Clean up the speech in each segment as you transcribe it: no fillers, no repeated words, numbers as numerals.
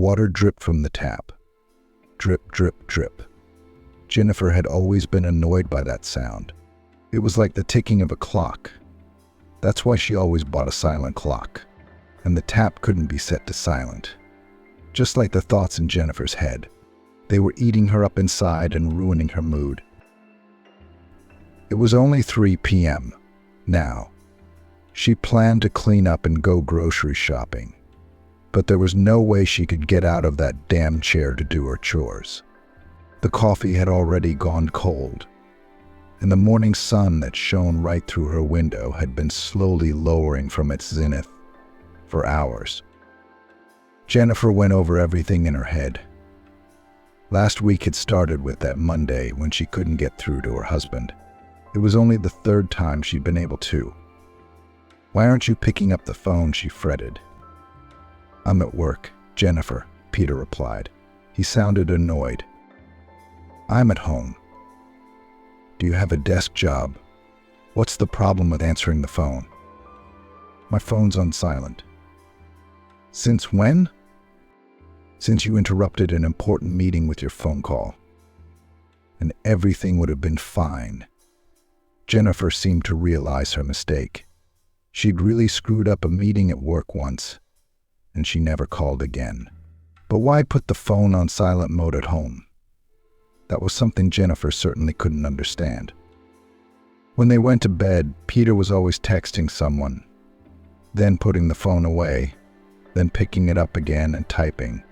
Water dripped from the tap. Drip, drip, drip. Jennifer had always been annoyed by that sound. It was like the ticking of a clock. That's why she always bought a silent clock. And the tap couldn't be set to silent. Just like the thoughts in Jennifer's head. They were eating her up inside and ruining her mood. It was only 3 p.m. now. She planned to clean up and go grocery shopping. But there was no way she could get out of that damn chair to do her chores. The coffee had already gone cold, and the morning sun that shone right through her window had been slowly lowering from its zenith for hours. Jennifer went over everything in her head. Last week had started with that Monday when she couldn't get through to her husband. It was only the third time she'd been able to. "Why aren't you picking up the phone?" she fretted. "I'm at work, Jennifer," Peter replied. He sounded annoyed. "I'm at home." "Do you have a desk job? What's the problem with answering the phone?" "My phone's on silent." "Since when?" "Since you interrupted an important meeting with your phone call. And everything would have been fine." Jennifer seemed to realize her mistake. She'd really screwed up a meeting at work once, and she never called again. But why put the phone on silent mode at home? That was something Jennifer certainly couldn't understand. When they went to bed, Peter was always texting someone, then putting the phone away, then picking it up again and typing.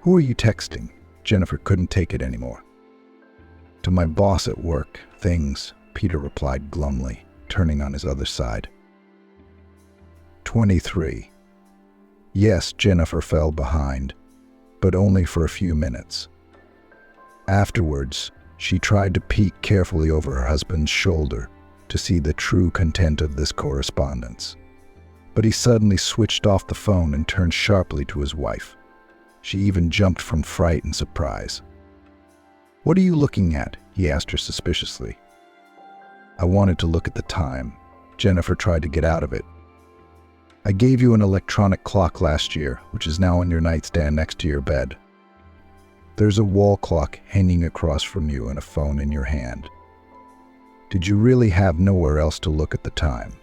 "Who are you texting?" Jennifer couldn't take it anymore. "To my boss at work, things," Peter replied glumly, turning on his other side. 23. Yes, Jennifer fell behind, but only for a few minutes. Afterwards, she tried to peek carefully over her husband's shoulder to see the true content of this correspondence. But he suddenly switched off the phone and turned sharply to his wife. She even jumped from fright and surprise. "What are you looking at?" he asked her suspiciously. "I wanted to look at the time." Jennifer tried to get out of it. "I gave you an electronic clock last year, which is now on your nightstand next to your bed. There's a wall clock hanging across from you and a phone in your hand. Did you really have nowhere else to look at the time?"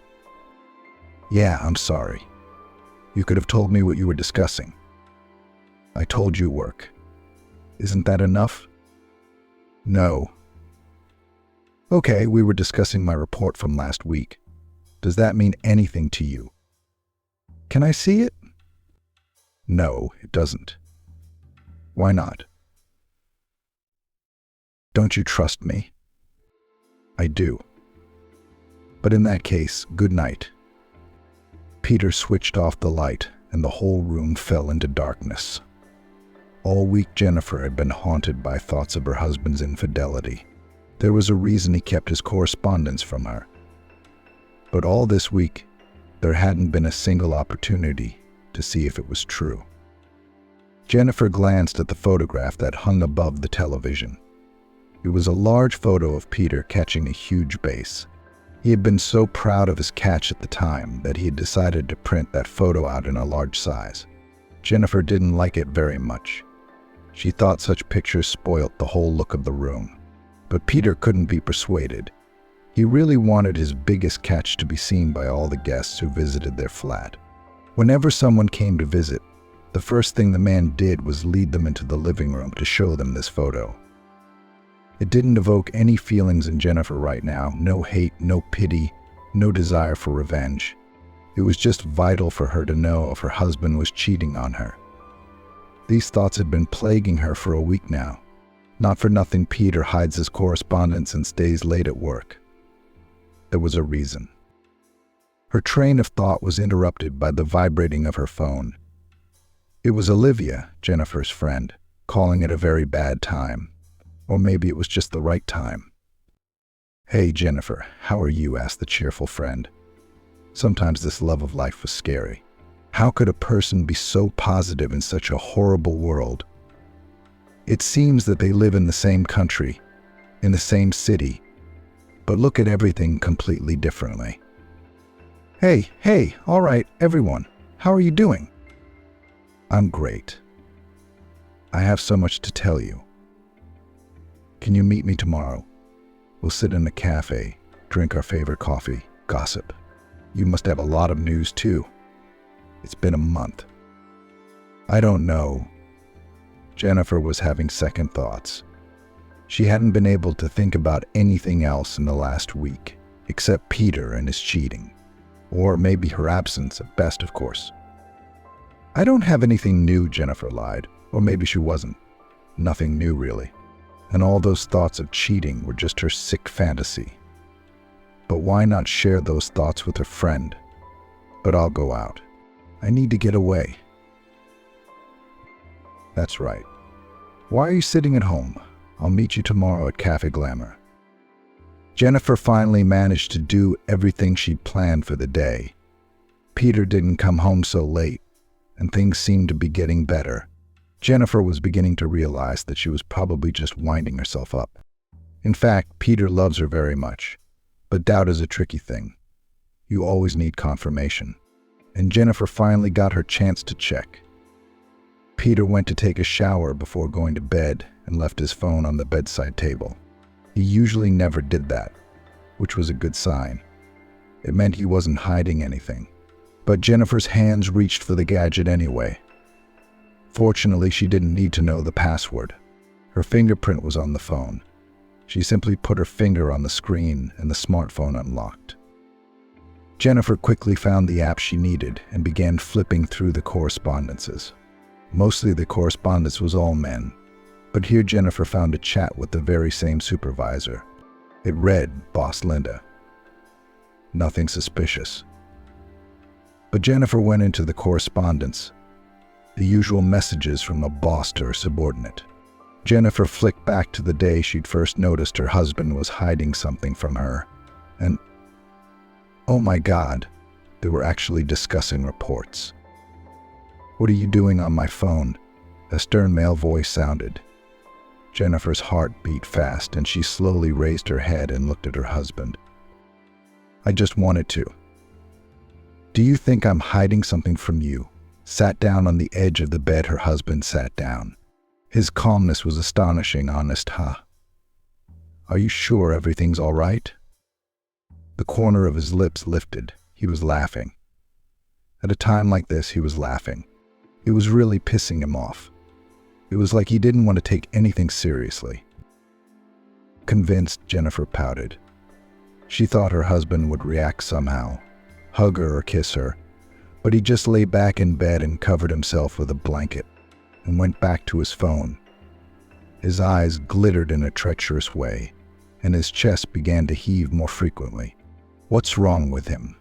"Yeah, I'm sorry. You could have told me what you were discussing." "I told you work. Isn't that enough?" "No." "Okay, we were discussing my report from last week. Does that mean anything to you?" "Can I see it?" "No, it doesn't." "Why not?" "Don't you trust me?" "I do." "But in that case, good night." Peter switched off the light, and the whole room fell into darkness. All week Jennifer had been haunted by thoughts of her husband's infidelity. There was a reason he kept his correspondence from her. But all this week, there hadn't been a single opportunity to see if it was true. Jennifer glanced at the photograph that hung above the television. It was a large photo of Peter catching a huge bass. He had been so proud of his catch at the time that he had decided to print that photo out in a large size. Jennifer didn't like it very much. She thought such pictures spoilt the whole look of the room. But Peter couldn't be persuaded. He really wanted his biggest catch to be seen by all the guests who visited their flat. Whenever someone came to visit, the first thing the man did was lead them into the living room to show them this photo. It didn't evoke any feelings in Jennifer right now, no hate, no pity, no desire for revenge. It was just vital for her to know if her husband was cheating on her. These thoughts had been plaguing her for a week now. Not for nothing Peter hides his correspondence and stays late at work. There was a reason. Her train of thought was interrupted by the vibrating of her phone. It was Olivia, Jennifer's friend, calling at a very bad time. Or maybe it was just the right time. "Hey, Jennifer, how are you?" asked the cheerful friend. Sometimes this love of life was scary. How could a person be so positive in such a horrible world? It seems that they live in the same country, in the same city, but look at everything completely differently. Hey, all right, everyone, how are you doing?" I'm great. I have so much to tell you. Can you meet me tomorrow? We'll sit in a cafe, drink our favorite coffee, gossip. You must have a lot of news too. It's been a month. I don't know. Jennifer was having second thoughts. She hadn't been able to think about anything else in the last week, except Peter and his cheating. Or maybe her absence at best, of course. I don't have anything new, Jennifer lied. Or maybe she wasn't. Nothing new, really. And all those thoughts of cheating were just her sick fantasy. But why not share those thoughts with her friend? But I'll go out. I need to get away. That's right. Why are you sitting at home? I'll meet you tomorrow at Cafe Glamour. Jennifer finally managed to do everything she'd planned for the day. Peter didn't come home so late, and things seemed to be getting better. Jennifer was beginning to realize that she was probably just winding herself up. In fact, Peter loves her very much, but doubt is a tricky thing. You always need confirmation. And Jennifer finally got her chance to check. Peter went to take a shower before going to bed and left his phone on the bedside table. He usually never did that, which was a good sign. It meant he wasn't hiding anything. But Jennifer's hands reached for the gadget anyway. Fortunately, she didn't need to know the password. Her fingerprint was on the phone. She simply put her finger on the screen and the smartphone unlocked. Jennifer quickly found the app she needed and began flipping through the correspondences. Mostly the correspondence was all men, but here Jennifer found a chat with the very same supervisor. It read, Boss Linda. Nothing suspicious. But Jennifer went into the correspondence. The usual messages from a boss to her subordinate. Jennifer flicked back to the day she'd first noticed her husband was hiding something from her. And, oh my God, they were actually discussing reports. What are you doing on my phone? A stern male voice sounded. Jennifer's heart beat fast and she slowly raised her head and looked at her husband. I just wanted to. Do you think I'm hiding something from you? Sat down on the edge of the bed, her husband sat down. His calmness was astonishing, honest, huh? Are you sure everything's all right? The corner of his lips lifted. He was laughing. At a time like this, he was laughing. It was really pissing him off. It was like he didn't want to take anything seriously. Convinced, Jennifer pouted. She thought her husband would react somehow, hug her or kiss her, but he just lay back in bed and covered himself with a blanket and went back to his phone. His eyes glittered in a treacherous way, and his chest began to heave more frequently. What's wrong with him?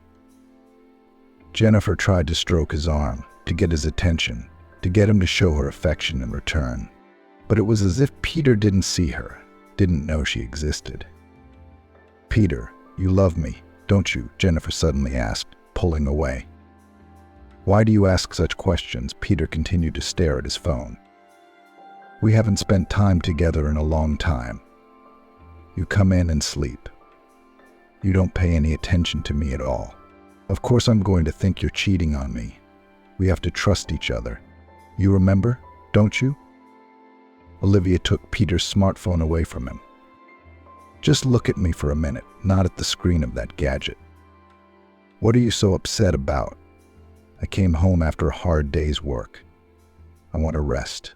Jennifer tried to stroke his arm, to get his attention, to get him to show her affection in return. But it was as if Peter didn't see her, didn't know she existed. Peter, you love me, don't you? Jennifer suddenly asked, pulling away. Why do you ask such questions? Peter continued to stare at his phone. We haven't spent time together in a long time. You come in and sleep. You don't pay any attention to me at all. Of course I'm going to think you're cheating on me. We have to trust each other. You remember, don't you? Olivia took Peter's smartphone away from him. Just look at me for a minute, not at the screen of that gadget. What are you so upset about? I came home after a hard day's work. I want to rest.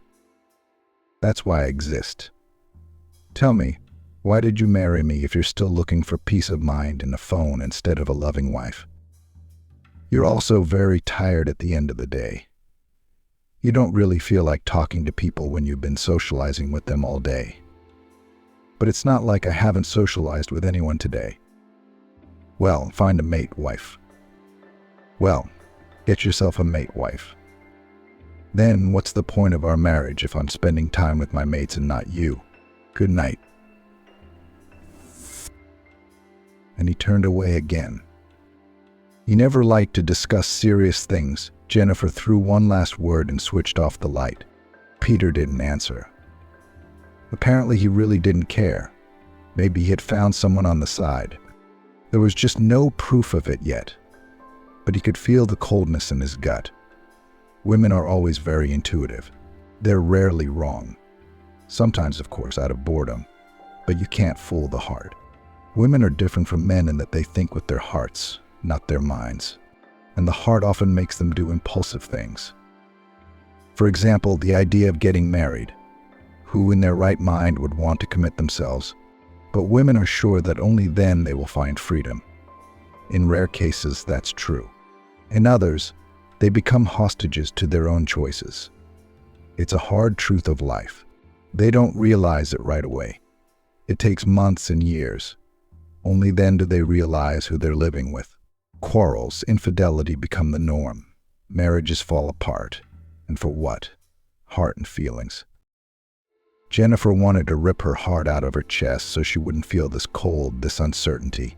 That's why I exist. Tell me, why did you marry me if you're still looking for peace of mind in a phone instead of a loving wife? You're also very tired at the end of the day. You don't really feel like talking to people when you've been socializing with them all day. But it's not like I haven't socialized with anyone today. Well, find a mate, wife. Well, get yourself a mate, wife. Then what's the point of our marriage if I'm spending time with my mates and not you? Good night. And he turned away again. He never liked to discuss serious things. Jennifer threw one last word and switched off the light. Peter didn't answer. Apparently he really didn't care. Maybe he had found someone on the side. There was just no proof of it yet, but he could feel the coldness in his gut. Women are always very intuitive. They're rarely wrong. Sometimes, of course, out of boredom, but you can't fool the heart. Women are different from men in that they think with their hearts, not their minds. And the heart often makes them do impulsive things. For example, the idea of getting married. Who in their right mind would want to commit themselves? But women are sure that only then they will find freedom. In rare cases, that's true. In others, they become hostages to their own choices. It's a hard truth of life. They don't realize it right away. It takes months and years. Only then do they realize who they're living with. Quarrels, infidelity become the norm. Marriages fall apart. And for what? Heart and feelings. Jennifer wanted to rip her heart out of her chest so she wouldn't feel this cold, this uncertainty.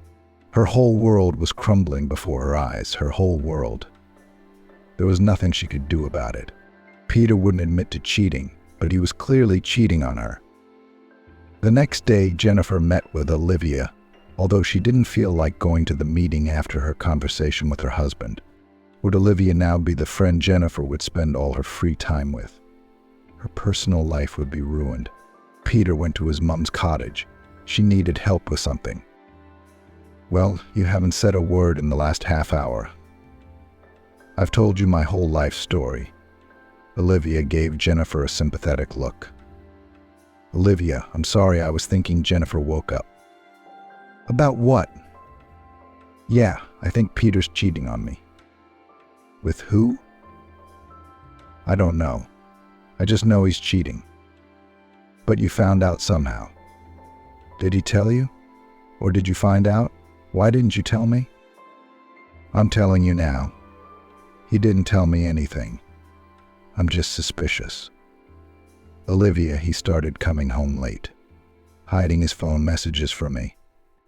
Her whole world was crumbling before her eyes, her whole world. There was nothing she could do about it. Peter wouldn't admit to cheating, but he was clearly cheating on her. The next day, Jennifer met with Olivia, although she didn't feel like going to the meeting after her conversation with her husband. Would Olivia now be the friend Jennifer would spend all her free time with? Her personal life would be ruined. Peter went to his mom's cottage. She needed help with something. Well, you haven't said a word in the last half hour. I've told you my whole life story. Olivia gave Jennifer a sympathetic look. Olivia, I'm sorry, I was thinking. Jennifer woke up. About what? Yeah, I think Peter's cheating on me. With who? I don't know. I just know he's cheating. But you found out somehow. Did he tell you? Or did you find out? Why didn't you tell me? I'm telling you now. He didn't tell me anything. I'm just suspicious. Olivia, he started coming home late, hiding his phone messages from me.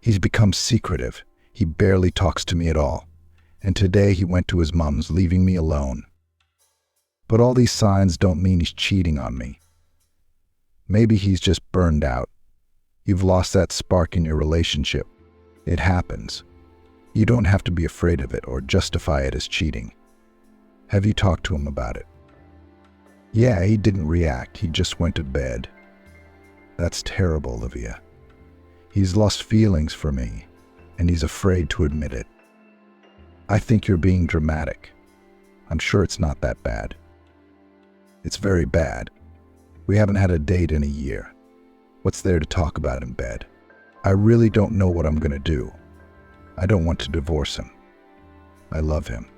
He's become secretive. He barely talks to me at all. And today he went to his mom's, leaving me alone. But all these signs don't mean he's cheating on me. Maybe he's just burned out. You've lost that spark in your relationship. It happens. You don't have to be afraid of it or justify it as cheating. Have you talked to him about it? Yeah, he didn't react. He just went to bed. That's terrible, Olivia. He's lost feelings for me, and he's afraid to admit it. I think you're being dramatic. I'm sure it's not that bad. It's very bad. We haven't had a date in a year. What's there to talk about in bed? I really don't know what I'm going to do. I don't want to divorce him. I love him.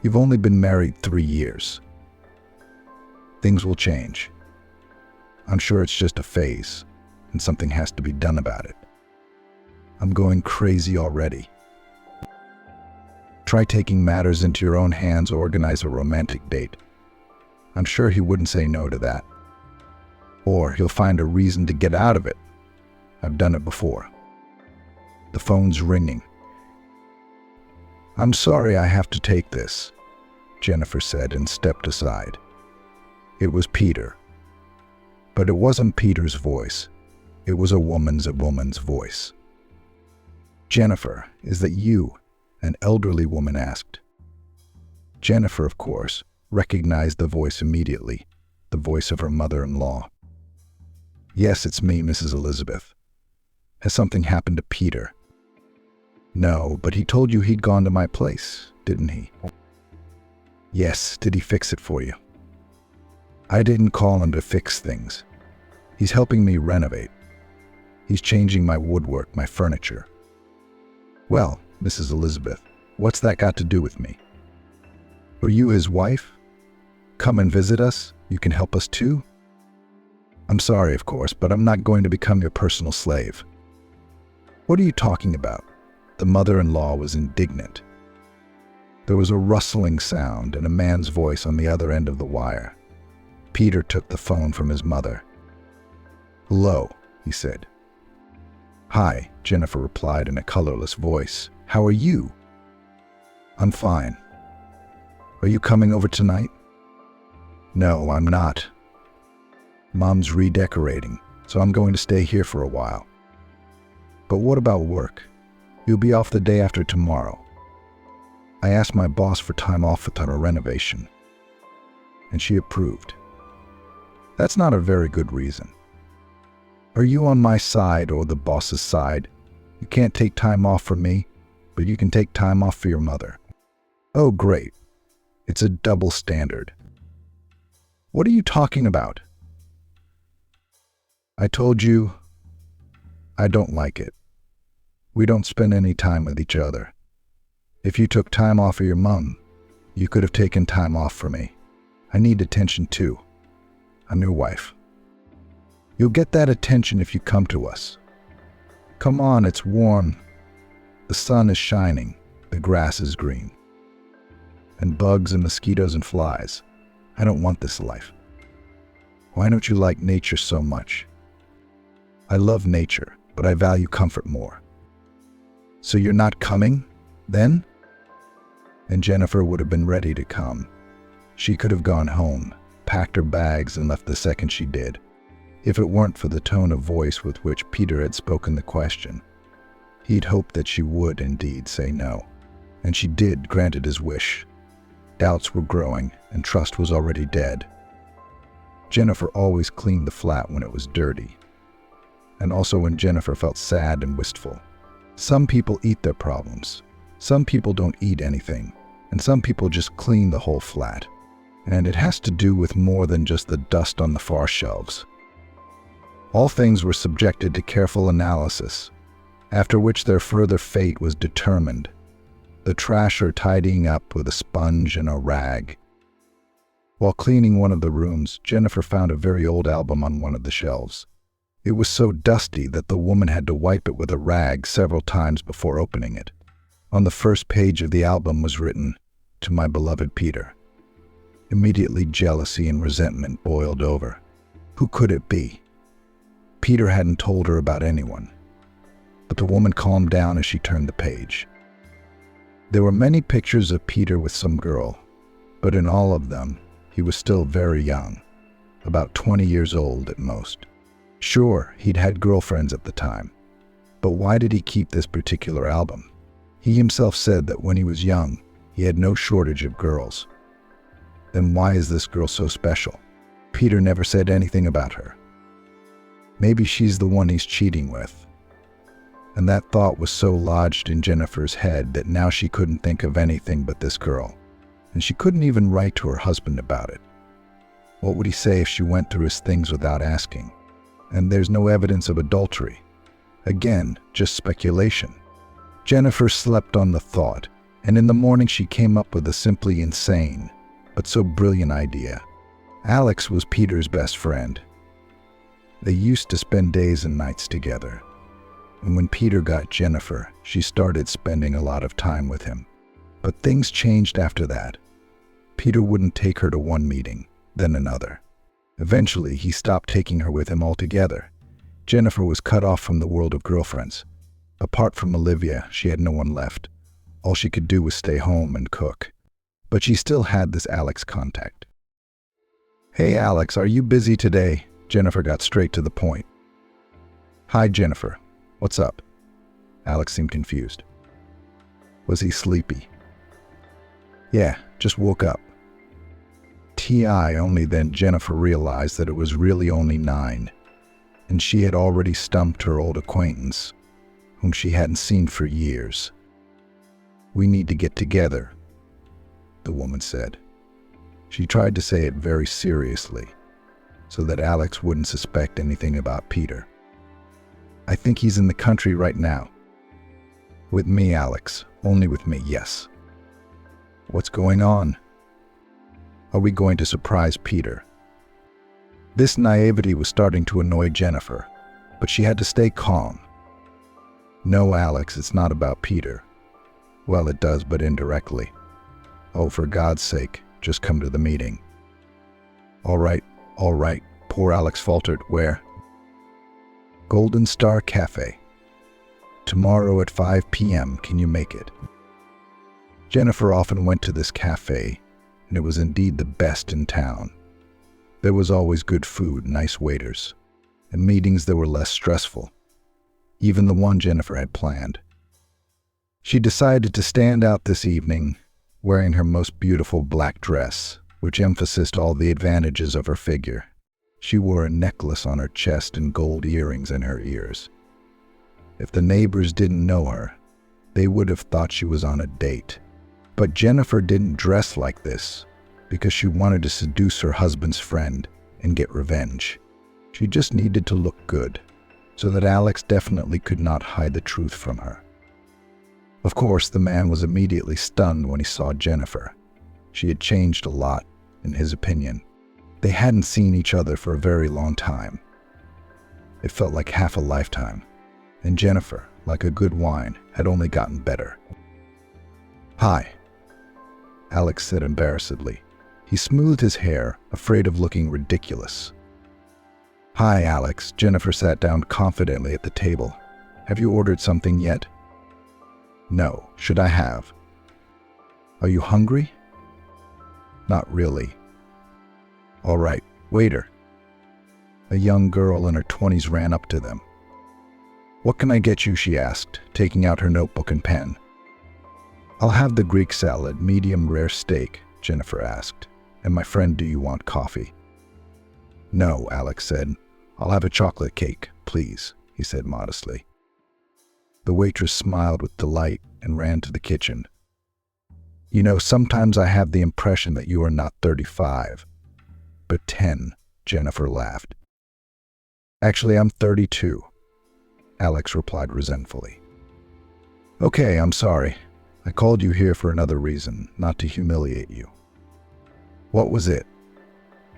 You've only been married 3 years. Things will change. I'm sure it's just a phase, and something has to be done about it. I'm going crazy already. Try taking matters into your own hands or organize a romantic date. I'm sure he wouldn't say no to that. Or he'll find a reason to get out of it. I've done it before. The phone's ringing. I'm sorry I have to take this, Jennifer said and stepped aside. It was Peter. But it wasn't Peter's voice. It was a woman's voice. Jennifer, is that you? An elderly woman asked. Jennifer, of course, recognized the voice immediately, the voice of her mother-in-law. Yes, it's me, Mrs. Elizabeth. Has something happened to Peter? No, but he told you he'd gone to my place, didn't he? Yes, did he fix it for you? I didn't call him to fix things. He's helping me renovate. He's changing my woodwork, my furniture. Well, Mrs. Elizabeth, what's that got to do with me? Are you his wife? Come and visit us? You can help us too? I'm sorry, of course, but I'm not going to become your personal slave. What are you talking about? The mother-in-law was indignant. There was a rustling sound and a man's voice on the other end of the wire. Peter took the phone from his mother. Hello, he said. Hi, Jennifer replied in a colorless voice. How are you? I'm fine. Are you coming over tonight? No, I'm not. Mom's redecorating, so I'm going to stay here for a while. But what about work? You'll be off the day after tomorrow. I asked my boss for time off with our renovation. and she approved. That's not a very good reason. Are you on my side or the boss's side? You can't take time off for me, but you can take time off for your mother. Oh, great. It's a double standard. What are you talking about? I told you I don't like it. We don't spend any time with each other. If you took time off for your mom, you could have taken time off for me. I need attention too. I'm your wife. You'll get that attention if you come to us. Come on, it's warm. The sun is shining. The grass is green. And bugs and mosquitoes and flies. I don't want this life. Why don't you like nature so much? I love nature, but I value comfort more. So you're not coming, then? And Jennifer would have been ready to come. She could have gone home, packed her bags, and left the second she did, if it weren't for the tone of voice with which Peter had spoken the question. He'd hoped that she would indeed say no, and she did, granted his wish. Doubts were growing, and trust was already dead. Jennifer always cleaned the flat when it was dirty, and also when Jennifer felt sad and wistful. Some people eat their problems. Some people don't eat anything, and some people just clean the whole flat. And it has to do with more than just the dust on the far shelves. All things were subjected to careful analysis, after which their further fate was determined. The trasher tidying up with a sponge and a rag. While cleaning one of the rooms, Jennifer found a very old album on one of the shelves. It was so dusty that the woman had to wipe it with a rag several times before opening it. On the first page of the album was written, "To my beloved Peter." Immediately jealousy and resentment boiled over. Who could it be? Peter hadn't told her about anyone. But the woman calmed down as she turned the page. There were many pictures of Peter with some girl, but in all of them, he was still very young, about 20 years old at most. Sure, he'd had girlfriends at the time, but why did he keep this particular album? He himself said that when he was young, he had no shortage of girls. Then why is this girl so special? Peter never said anything about her. Maybe she's the one he's cheating with. And that thought was so lodged in Jennifer's head that now she couldn't think of anything but this girl. And she couldn't even write to her husband about it. What would he say if she went through his things without asking? And there's no evidence of adultery. Again, just speculation. Jennifer slept on the thought, and in the morning she came up with a simply insane, but so brilliant idea. Alex was Peter's best friend. They used to spend days and nights together. And when Peter got Jennifer, she started spending a lot of time with him. But things changed after that. Peter wouldn't take her to one meeting, then another. Eventually, he stopped taking her with him altogether. Jennifer was cut off from the world of girlfriends. Apart from Olivia, she had no one left. All she could do was stay home and cook. But she still had this Alex contact. "Hey Alex, are you busy today?" Jennifer got straight to the point. "Hi Jennifer, what's up?" Alex seemed confused. Was he sleepy? "Yeah, just woke up." Only then Jennifer realized that it was really only 9, and she had already stumped her old acquaintance, whom she hadn't seen for years. "We need to get together," the woman said. She tried to say it very seriously, so that Alex wouldn't suspect anything about Peter. "I think he's in the country right now." "With me, Alex. Only with me, yes." "What's going on?" "Are we going to surprise Peter?" This naivety was starting to annoy Jennifer, but she had to stay calm. "No, Alex, it's not about Peter." "Well, it does, but indirectly." "Oh, for God's sake, just come to the meeting." All right, poor Alex faltered. "Where?" "Golden Star Cafe. Tomorrow at 5 p.m. Can you make it?" Jennifer often went to this cafe, and it was indeed the best in town. There was always good food, nice waiters, and meetings that were less stressful. Even the one Jennifer had planned. She decided to stand out this evening, wearing her most beautiful black dress, which emphasized all the advantages of her figure. She wore a necklace on her chest and gold earrings in her ears. If the neighbors didn't know her, they would have thought she was on a date. But Jennifer didn't dress like this because she wanted to seduce her husband's friend and get revenge. She just needed to look good, so that Alex definitely could not hide the truth from her. Of course, the man was immediately stunned when he saw Jennifer. She had changed a lot, in his opinion. They hadn't seen each other for a very long time. It felt like half a lifetime, and Jennifer, like a good wine, had only gotten better. "Hi," Alex said embarrassedly. He smoothed his hair, afraid of looking ridiculous. "Hi, Alex." Jennifer sat down confidently at the table. "Have you ordered something yet?" "No. Should I have?" "Are you hungry?" "Not really." "All right, waiter." A young girl in her 20s ran up to them. "What can I get you?" she asked, taking out her notebook and pen. "I'll have the Greek salad, medium rare steak," Jennifer asked. "And my friend, do you want coffee?" "No," Alex said. "I'll have a chocolate cake, please," he said modestly. The waitress smiled with delight and ran to the kitchen. "You know, sometimes I have the impression that you are not 35, but 10, Jennifer laughed. "Actually, I'm 32, Alex replied resentfully. "Okay, I'm sorry. I called you here for another reason, not to humiliate you." "What was it?"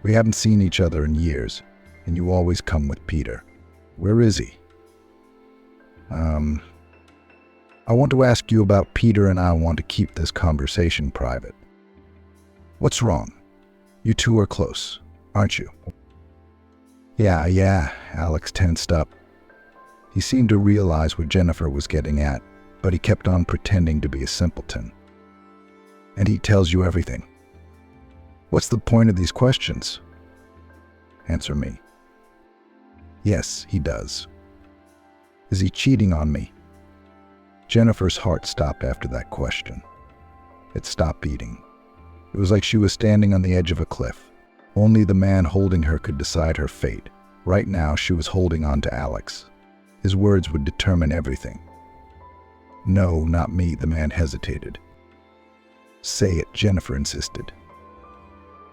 "We haven't seen each other in years, and you always come with Peter. Where is he?" I want to ask you about Peter, and I want to keep this conversation private." "What's wrong? You two are close, aren't you?" Yeah, Alex tensed up. He seemed to realize what Jennifer was getting at, but he kept on pretending to be a simpleton. "And he tells you everything?" "What's the point of these questions?" "Answer me." "Yes, he does." "Is he cheating on me?" Jennifer's heart stopped after that question. It stopped beating. It was like she was standing on the edge of a cliff. Only the man holding her could decide her fate. Right now, she was holding on to Alex. His words would determine everything. "No, not me," the man hesitated. "Say it," Jennifer insisted.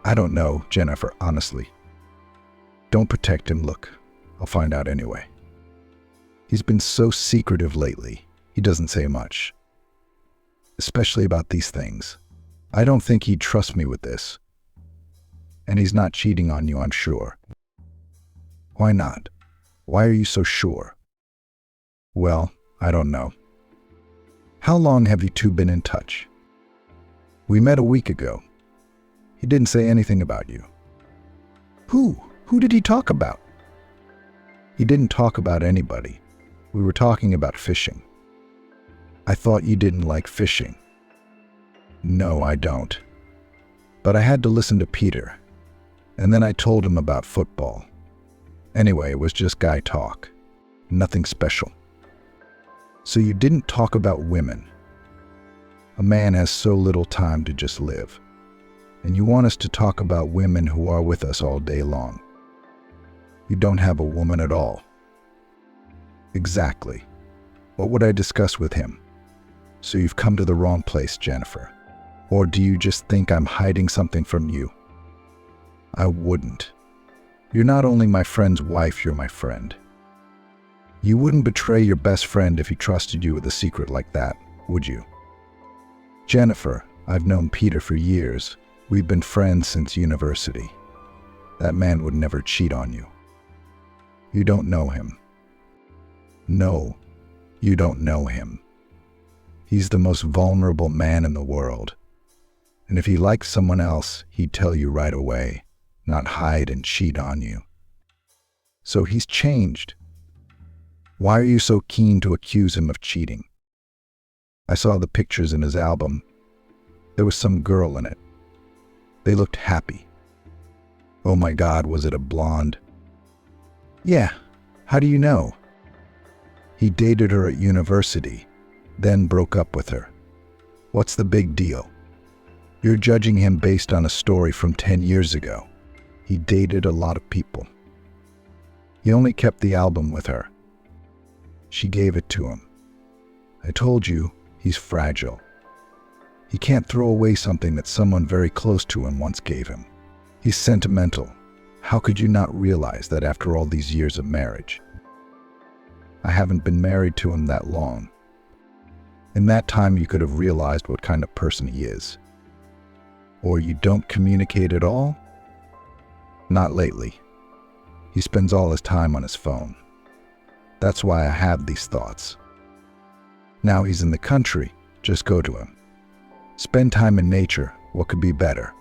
"I don't know, Jennifer, honestly." "Don't protect him. Look, I'll find out anyway. He's been so secretive lately. He doesn't say much. Especially about these things. I don't think he'd trust me with this. And he's not cheating on you, I'm sure." "Why not? Why are you so sure?" "Well, I don't know." "How long have you two been in touch?" "We met a week ago. He didn't say anything about you." Who did he talk about?" "He didn't talk about anybody. We were talking about fishing." "I thought you didn't like fishing." "No, I don't. But I had to listen to Peter. And then I told him about football. Anyway, it was just guy talk. Nothing special." "So you didn't talk about women. A man has so little time to just live. And you want us to talk about women who are with us all day long. You don't have a woman at all." "Exactly. What would I discuss with him?" "So you've come to the wrong place, Jennifer. Or do you just think I'm hiding something from you?" "I wouldn't. You're not only my friend's wife, you're my friend. You wouldn't betray your best friend if he trusted you with a secret like that, would you?" "Jennifer, I've known Peter for years. We've been friends since university. That man would never cheat on you." "You don't know him." "No, you don't know him. He's the most vulnerable man in the world. And if he liked someone else, he'd tell you right away, not hide and cheat on you. So he's changed. Why are you so keen to accuse him of cheating?" "I saw the pictures in his album. There was some girl in it. They looked happy." "Oh my God, was it a blonde?" "Yeah. How do you know?" "He dated her at university, then broke up with her. What's the big deal?" You're judging him based on a story from 10 years ago. He dated a lot of people. He only kept the album with her. She gave it to him. I told you, he's fragile. He can't throw away something that someone very close to him once gave him. He's sentimental. How could you not realize that after all these years of marriage? I haven't been married to him that long. In that time, you could have realized what kind of person he is. Or you don't communicate at all? Not lately. He spends all his time on his phone. That's why I have these thoughts. Now he's in the country, just go to him. Spend time in nature, what could be better?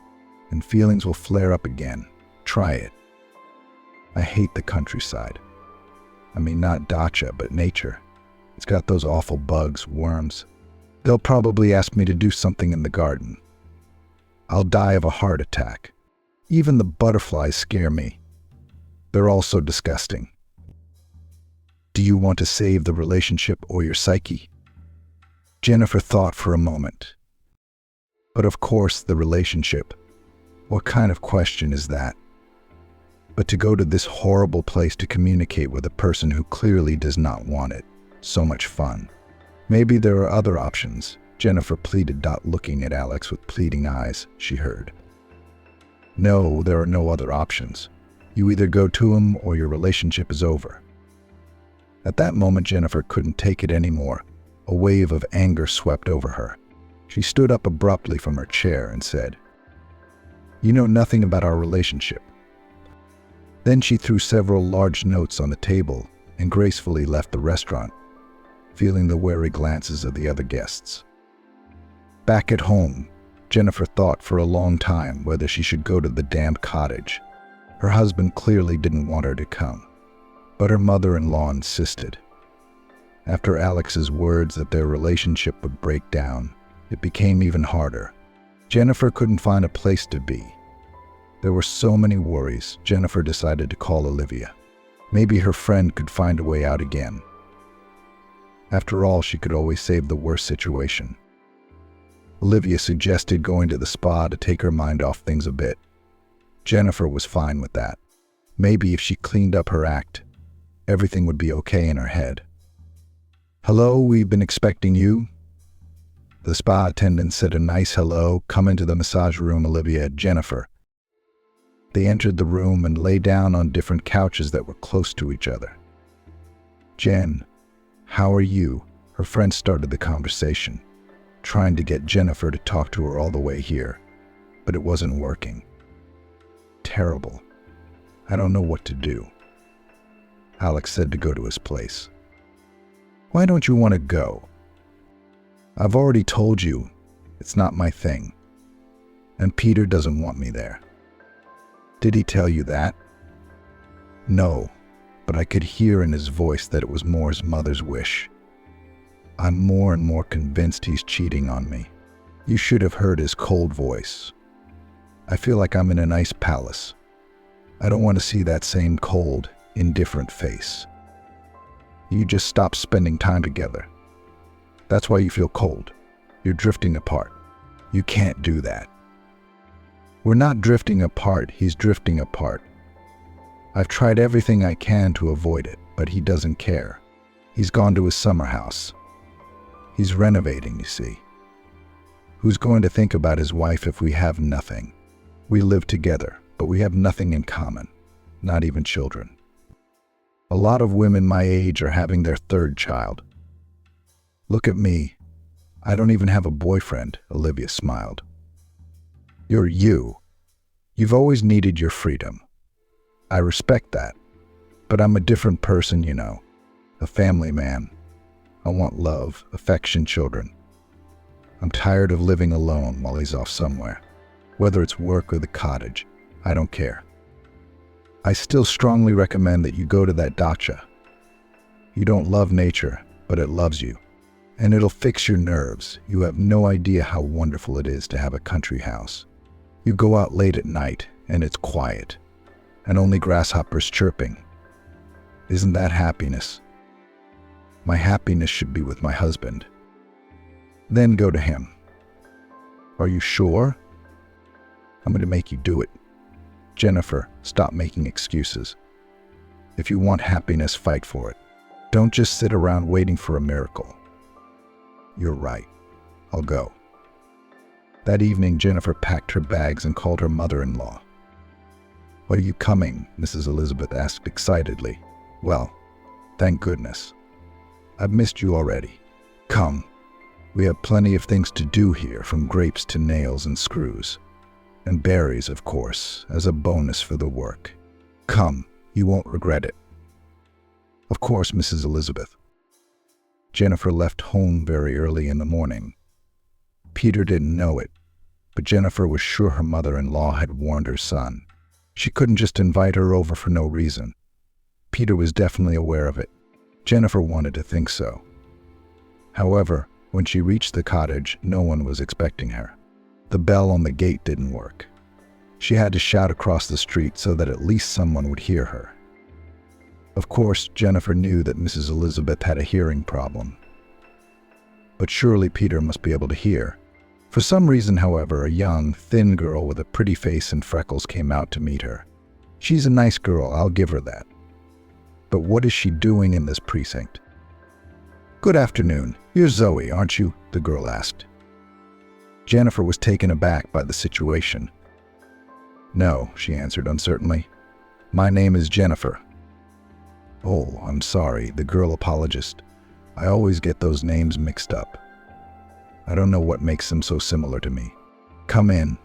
And feelings will flare up again. Try it. I hate the countryside. I mean, not dacha, but nature. It's got those awful bugs, worms. They'll probably ask me to do something in the garden. I'll die of a heart attack. Even the butterflies scare me. They're all so disgusting. Do you want to save the relationship or your psyche? Jennifer thought for a moment. But of course, the relationship. What kind of question is that? But to go to this horrible place to communicate with a person who clearly does not want it. So much fun. Maybe there are other options, Jennifer pleaded, looking at Alex with pleading eyes, she heard. No, there are no other options. You either go to him or your relationship is over. At that moment, Jennifer couldn't take it anymore. A wave of anger swept over her. She stood up abruptly from her chair and said, "You know nothing about our relationship." Then she threw several large notes on the table and gracefully left the restaurant, feeling the wary glances of the other guests. Back at home, Jennifer thought for a long time whether she should go to the damned cottage. Her husband clearly didn't want her to come, but her mother-in-law insisted. After Alex's words that their relationship would break down, it became even harder. Jennifer couldn't find a place to be. There were so many worries, Jennifer decided to call Olivia. Maybe her friend could find a way out again. After all, she could always save the worst situation. Olivia suggested going to the spa to take her mind off things a bit. Jennifer was fine with that. Maybe if she cleaned up her act, everything would be okay in her head. "Hello, we've been expecting you." The spa attendant said a nice hello. "Come into the massage room, Olivia, Jennifer." They entered the room and lay down on different couches that were close to each other. "Jen, how are you?" Her friend started the conversation, trying to get Jennifer to talk to her all the way here, but it wasn't working. "Terrible. I don't know what to do." Alex said to go to his place. "Why don't you want to go?" "I've already told you, it's not my thing. And Peter doesn't want me there." "Did he tell you that?" "No, but I could hear in his voice that it was more his mother's wish. I'm more and more convinced he's cheating on me. You should have heard his cold voice. I feel like I'm in an ice palace. I don't want to see that same cold, indifferent face. You just stopped spending time together. That's why you feel cold. You're drifting apart. You can't do that." "We're not drifting apart, he's drifting apart. I've tried everything I can to avoid it, but he doesn't care. He's gone to his summer house. He's renovating, you see. Who's going to think about his wife if we have nothing? We live together, but we have nothing in common, not even children. A lot of women my age are having their third child. Look at me. I don't even have a boyfriend," Olivia smiled. "You're you. You've always needed your freedom. I respect that. But I'm a different person, you know. A family man. I want love, affection, children. I'm tired of living alone while he's off somewhere. Whether it's work or the cottage, I don't care. I still strongly recommend that you go to that dacha. You don't love nature, but it loves you. And it'll fix your nerves. You have no idea how wonderful it is to have a country house. You go out late at night, and it's quiet, and only grasshoppers chirping. Isn't that happiness? My happiness should be with my husband. Then go to him." "Are you sure?" I'm going to make you do it. Jennifer, stop making excuses. If you want happiness, fight for it. Don't just sit around waiting for a miracle. You're right. I'll go. That evening, Jennifer packed her bags and called her mother-in-law. "Are you coming?" Mrs. Elizabeth asked excitedly. "Well, thank goodness. I've missed you already. Come. We have plenty of things to do here, from grapes to nails and screws. And berries, of course, as a bonus for the work. Come, you won't regret it." "Of course, Mrs. Elizabeth." Jennifer left home very early in the morning. Peter didn't know it, but Jennifer was sure her mother-in-law had warned her son. She couldn't just invite her over for no reason. Peter was definitely aware of it. Jennifer wanted to think so. However, when she reached the cottage, no one was expecting her. The bell on the gate didn't work. She had to shout across the street so that at least someone would hear her. Of course, Jennifer knew that Mrs. Elizabeth had a hearing problem. But surely Peter must be able to hear. For some reason, however, a young, thin girl with a pretty face and freckles came out to meet her. She's a nice girl, I'll give her that. But what is she doing in this precinct? "Good afternoon. You're Zoe, aren't you?" the girl asked. Jennifer was taken aback by the situation. "No," she answered uncertainly. "My name is Jennifer." "Oh, I'm sorry," the girl apologized. "I always get those names mixed up. I don't know what makes them so similar to me. Come in."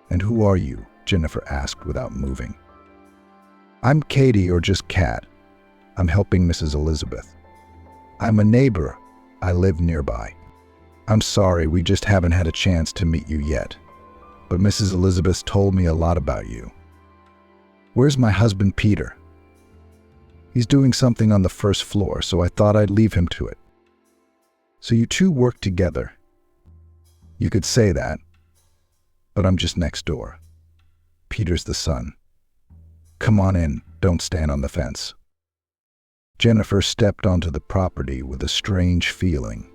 "And who are you?" Jennifer asked without moving. "I'm Katie, or just Kat. I'm helping Mrs. Elizabeth. I'm a neighbor. I live nearby. I'm sorry, we just haven't had a chance to meet you yet. But Mrs. Elizabeth told me a lot about you." "Where's my husband, Peter?" "He's doing something on the first floor, so I thought I'd leave him to it." "So you two work together?" "You could say that, but I'm just next door. Peter's the son. Come on in, don't stand on the fence." Jennifer stepped onto the property with a strange feeling.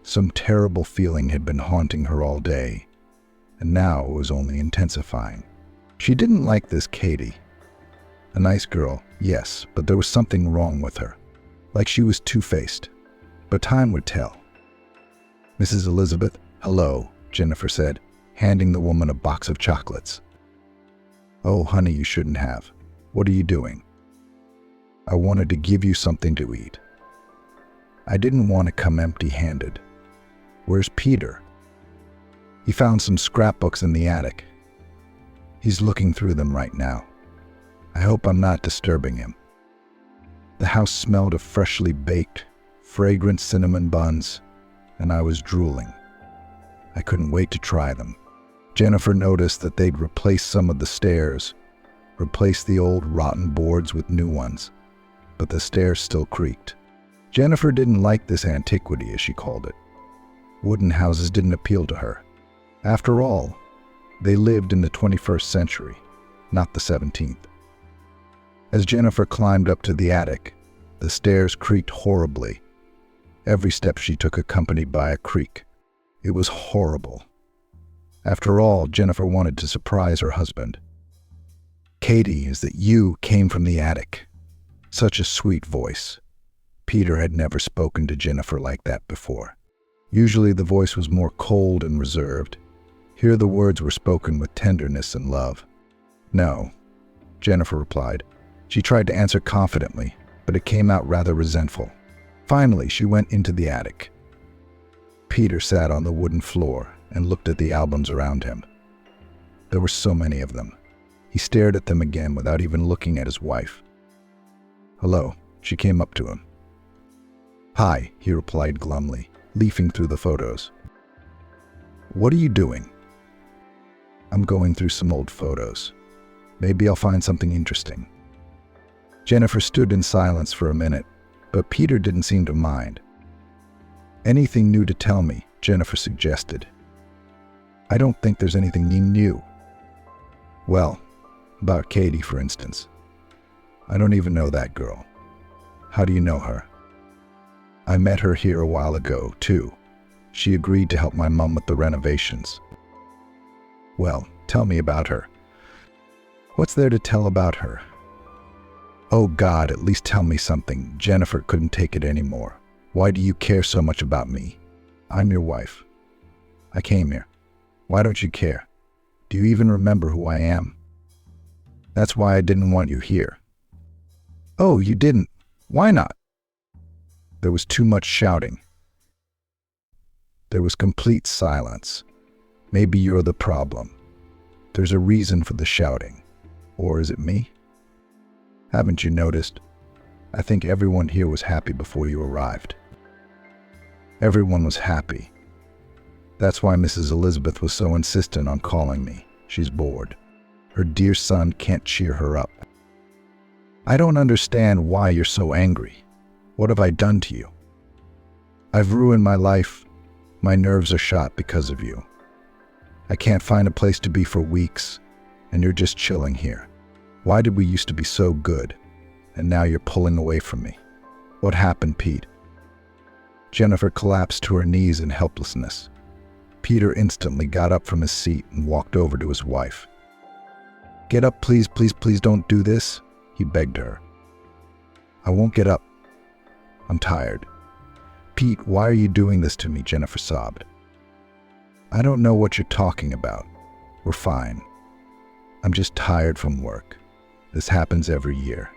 Some terrible feeling had been haunting her all day, and now it was only intensifying. She didn't like this Katie. A nice girl, yes, but there was something wrong with her. Like she was two-faced. But time would tell. "Mrs. Elizabeth, hello," Jennifer said, handing the woman a box of chocolates. "Oh, honey, you shouldn't have. What are you doing?" "I wanted to give you something to eat. I didn't want to come empty-handed. Where's Peter?" "He found some scrapbooks in the attic. He's looking through them right now. I hope I'm not disturbing him." The house smelled of freshly baked, fragrant cinnamon buns, and I was drooling. I couldn't wait to try them. Jennifer noticed that they'd replaced some of the stairs, replaced the old rotten boards with new ones, but the stairs still creaked. Jennifer didn't like this antiquity, as she called it. Wooden houses didn't appeal to her. After all, they lived in the 21st century, not the 17th. As Jennifer climbed up to the attic, the stairs creaked horribly. Every step she took accompanied by a creak. It was horrible. After all, Jennifer wanted to surprise her husband. "Katie, is that you came from the attic?" Such a sweet voice. Peter had never spoken to Jennifer like that before. Usually the voice was more cold and reserved. Here the words were spoken with tenderness and love. "No," Jennifer replied. She tried to answer confidently, but it came out rather resentful. Finally, she went into the attic. Peter sat on the wooden floor and looked at the albums around him. There were so many of them. He stared at them again without even looking at his wife. "Hello," she came up to him. "Hi," he replied glumly, leafing through the photos. "What are you doing?" "I'm going through some old photos. Maybe I'll find something interesting." Jennifer stood in silence for a minute, but Peter didn't seem to mind. "Anything new to tell me?" Jennifer suggested. "I don't think there's anything new." "Well, about Katie, for instance. I don't even know that girl. How do you know her?" "I met her here a while ago, too. She agreed to help my mom with the renovations." Well, tell me about her. What's there to tell about her? Oh God, at least tell me something. Jennifer couldn't take it anymore. Why do you care so much about me? I'm your wife. I came here. Why don't you care? Do you even remember who I am? That's why I didn't want you here. Oh, you didn't? Why not? There was too much shouting. There was complete silence. Maybe you're the problem. There's a reason for the shouting. Or is it me? Haven't you noticed? I think everyone here was happy before you arrived. Everyone was happy. That's why Mrs. Elizabeth was so insistent on calling me. She's bored. Her dear son can't cheer her up. I don't understand why you're so angry. What have I done to you? I've ruined my life. My nerves are shot because of you. I can't find a place to be for weeks, and you're just chilling here. Why did we used to be so good, and now you're pulling away from me? What happened, Pete? Jennifer collapsed to her knees in helplessness. Peter instantly got up from his seat and walked over to his wife. Get up, please, please, please don't do this, he begged her. I won't get up. I'm tired. Pete, why are you doing this to me? Jennifer sobbed. I don't know what you're talking about. We're fine. I'm just tired from work. This happens every year.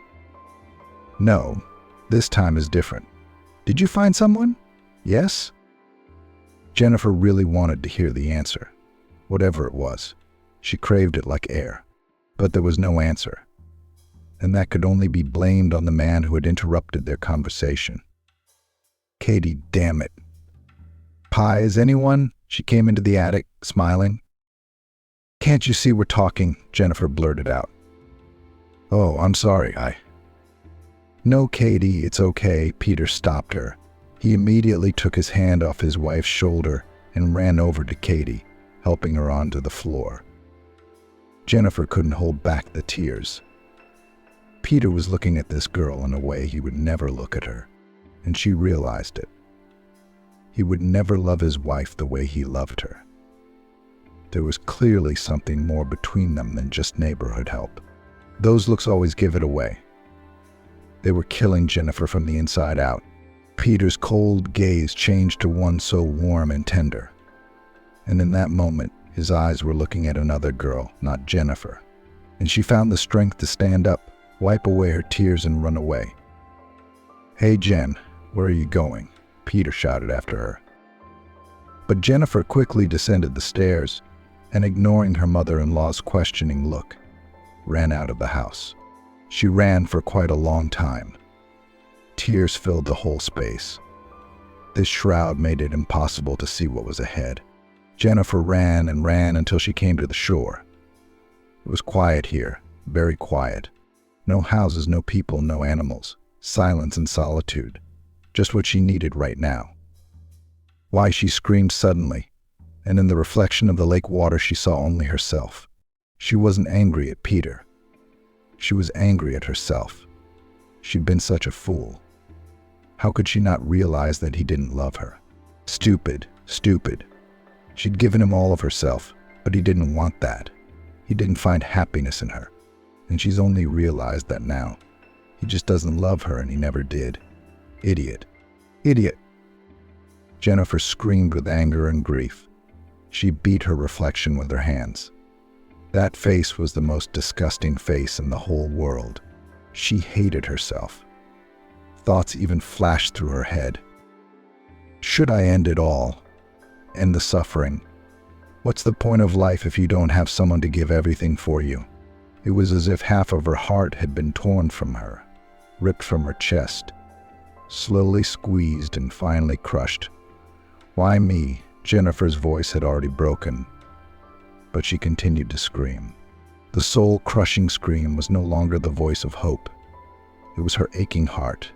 No, this time is different. Did you find someone? Yes? Jennifer really wanted to hear the answer. Whatever it was, she craved it like air. But there was no answer. And that could only be blamed on the man who had interrupted their conversation. Katie, damn it. Pie, is anyone? She came into the attic, smiling. Can't you see we're talking? Jennifer blurted out. Oh, I'm sorry, No, Katie, it's okay. Peter stopped her. He immediately took his hand off his wife's shoulder and ran over to Katie, helping her onto the floor. Jennifer couldn't hold back the tears. Peter was looking at this girl in a way he would never look at her, and she realized it. He would never love his wife the way he loved her. There was clearly something more between them than just neighborhood help. Those looks always give it away. They were killing Jennifer from the inside out. Peter's cold gaze changed to one so warm and tender. And in that moment, his eyes were looking at another girl, not Jennifer. And she found the strength to stand up, wipe away her tears, and run away. Hey, Jen, where are you going? Peter shouted after her. But Jennifer quickly descended the stairs and, ignoring her mother-in-law's questioning look, ran out of the house. She ran for quite a long time. Tears filled the whole space. This shroud made it impossible to see what was ahead. Jennifer ran and ran until she came to the shore. It was quiet here, very quiet. No houses, no people, no animals. Silence and solitude. Just what she needed right now. Why, she screamed suddenly, and in the reflection of the lake water she saw only herself. She wasn't angry at Peter. She was angry at herself. She'd been such a fool. How could she not realize that he didn't love her? Stupid, stupid. She'd given him all of herself, but he didn't want that. He didn't find happiness in her, and she's only realized that now. He just doesn't love her, and he never did. Idiot. Idiot. Jennifer screamed with anger and grief. She beat her reflection with her hands. That face was the most disgusting face in the whole world. She hated herself. Thoughts even flashed through her head. Should I end it all? End the suffering? What's the point of life if you don't have someone to give everything for you? It was as if half of her heart had been torn from her, ripped from her chest, slowly squeezed and finally crushed. Why me? Jennifer's voice had already broken, but she continued to scream. The soul-crushing scream was no longer the voice of hope. It was her aching heart.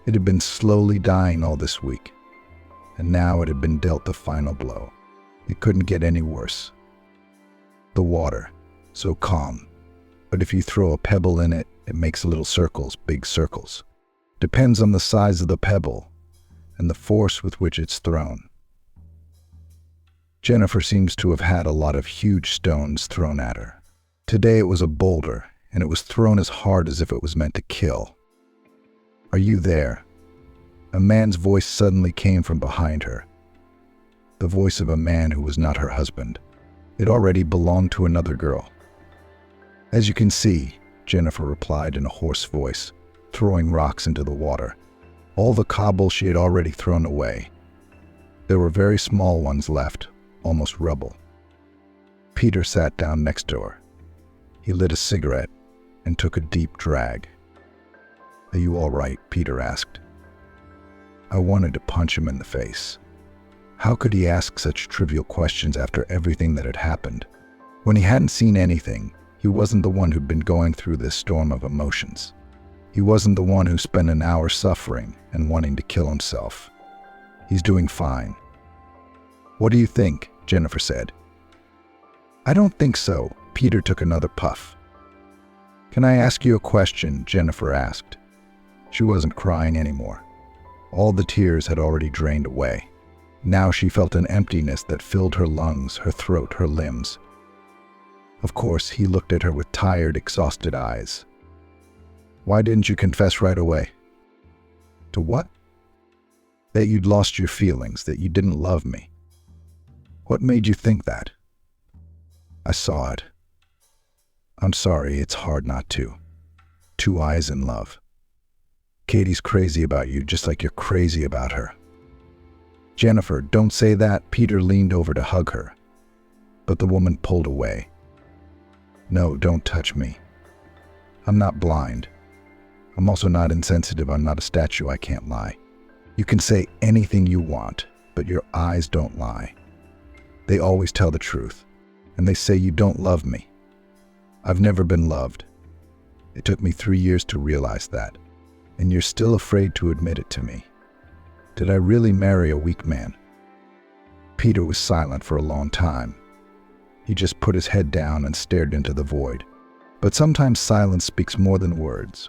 It had been slowly dying all this week, and now it had been dealt the final blow. It couldn't get any worse. The water, so calm, but if you throw a pebble in it, it makes little circles, big circles. Depends on the size of the pebble and the force with which it's thrown. Jennifer seems to have had a lot of huge stones thrown at her. Today it was a boulder, and it was thrown as hard as if it was meant to kill. "Are you there?" A man's voice suddenly came from behind her. The voice of a man who was not her husband. It already belonged to another girl. "As you can see," Jennifer replied in a hoarse voice, throwing rocks into the water. All the cobble she had already thrown away. There were very small ones left, almost rubble. Peter sat down next to her. He lit a cigarette and took a deep drag. "Are you all right?" Peter asked. I wanted to punch him in the face. How could he ask such trivial questions after everything that had happened? When he hadn't seen anything, he wasn't the one who'd been going through this storm of emotions. He wasn't the one who spent an hour suffering and wanting to kill himself. He's doing fine. "What do you think?" Jennifer said. "I don't think so." Peter took another puff. "Can I ask you a question?" Jennifer asked. She wasn't crying anymore. All the tears had already drained away. Now she felt an emptiness that filled her lungs, her throat, her limbs. Of course, he looked at her with tired, exhausted eyes. "Why didn't you confess right away?" "To what?" "That you'd lost your feelings, that you didn't love me." "What made you think that?" "I saw it. I'm sorry, it's hard not to. Two eyes in love. Katie's crazy about you, just like you're crazy about her." "Jennifer, don't say that." Peter leaned over to hug her, but the woman pulled away. "No, don't touch me. I'm not blind. I'm also not insensitive. I'm not a statue. I can't lie. You can say anything you want, but your eyes don't lie. They always tell the truth, and they say you don't love me. I've never been loved. It took me 3 years to realize that, and you're still afraid to admit it to me. Did I really marry a weak man?" Peter was silent for a long time. He just put his head down and stared into the void. But sometimes silence speaks more than words.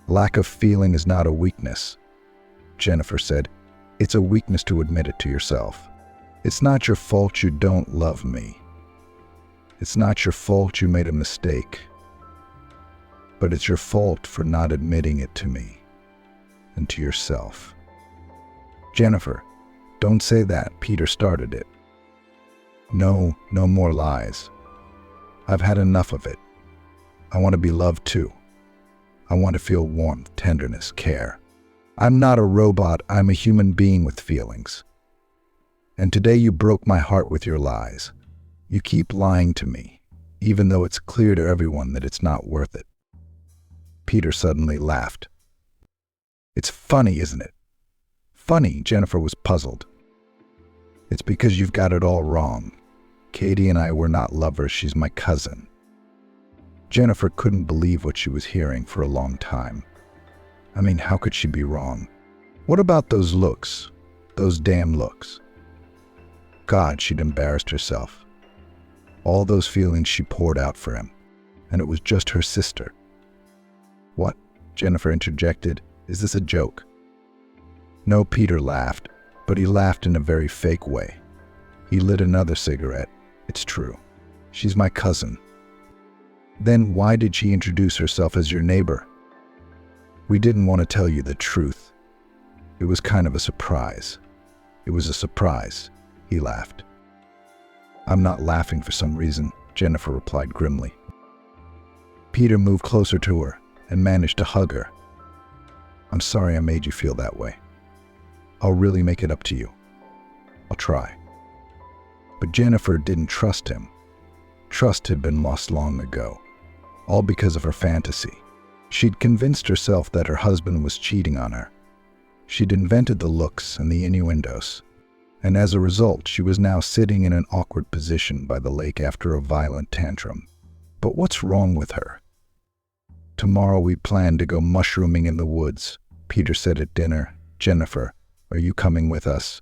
"Lack of feeling is not a weakness," Jennifer said. "It's a weakness to admit it to yourself. It's not your fault you don't love me. It's not your fault you made a mistake. But it's your fault for not admitting it to me and to yourself." "Jennifer, don't say that." Peter started it. No more lies. I've had enough of it. I want to be loved too. I want to feel warmth, tenderness, care. I'm not a robot. I'm a human being with feelings. And today you broke my heart with your lies. You keep lying to me, even though it's clear to everyone that it's not worth it." Peter suddenly laughed. "It's funny, isn't it?" "Funny?" Jennifer was puzzled. "It's because you've got it all wrong. Katie and I were not lovers. She's my cousin." Jennifer couldn't believe what she was hearing for a long time. I mean, how could she be wrong? What about those looks? Those damn looks. God, she'd embarrassed herself. All those feelings she poured out for him, and it was just her sister. "What?" Jennifer interjected. "Is this a joke?" No, Peter laughed, but he laughed in a very fake way. He lit another cigarette. "It's true. She's my cousin." "Then why did she introduce herself as your neighbor?" "We didn't want to tell you the truth. It was kind of a surprise." "It was a surprise," he laughed. "I'm not laughing for some reason," Jennifer replied grimly. Peter moved closer to her and managed to hug her. "I'm sorry I made you feel that way. I'll really make it up to you. I'll try." But Jennifer didn't trust him. Trust had been lost long ago, all because of her fantasy. She'd convinced herself that her husband was cheating on her. She'd invented the looks and the innuendos, and as a result, she was now sitting in an awkward position by the lake after a violent tantrum. But what's wrong with her? "Tomorrow we plan to go mushrooming in the woods," Peter said at dinner. "Jennifer, are you coming with us?"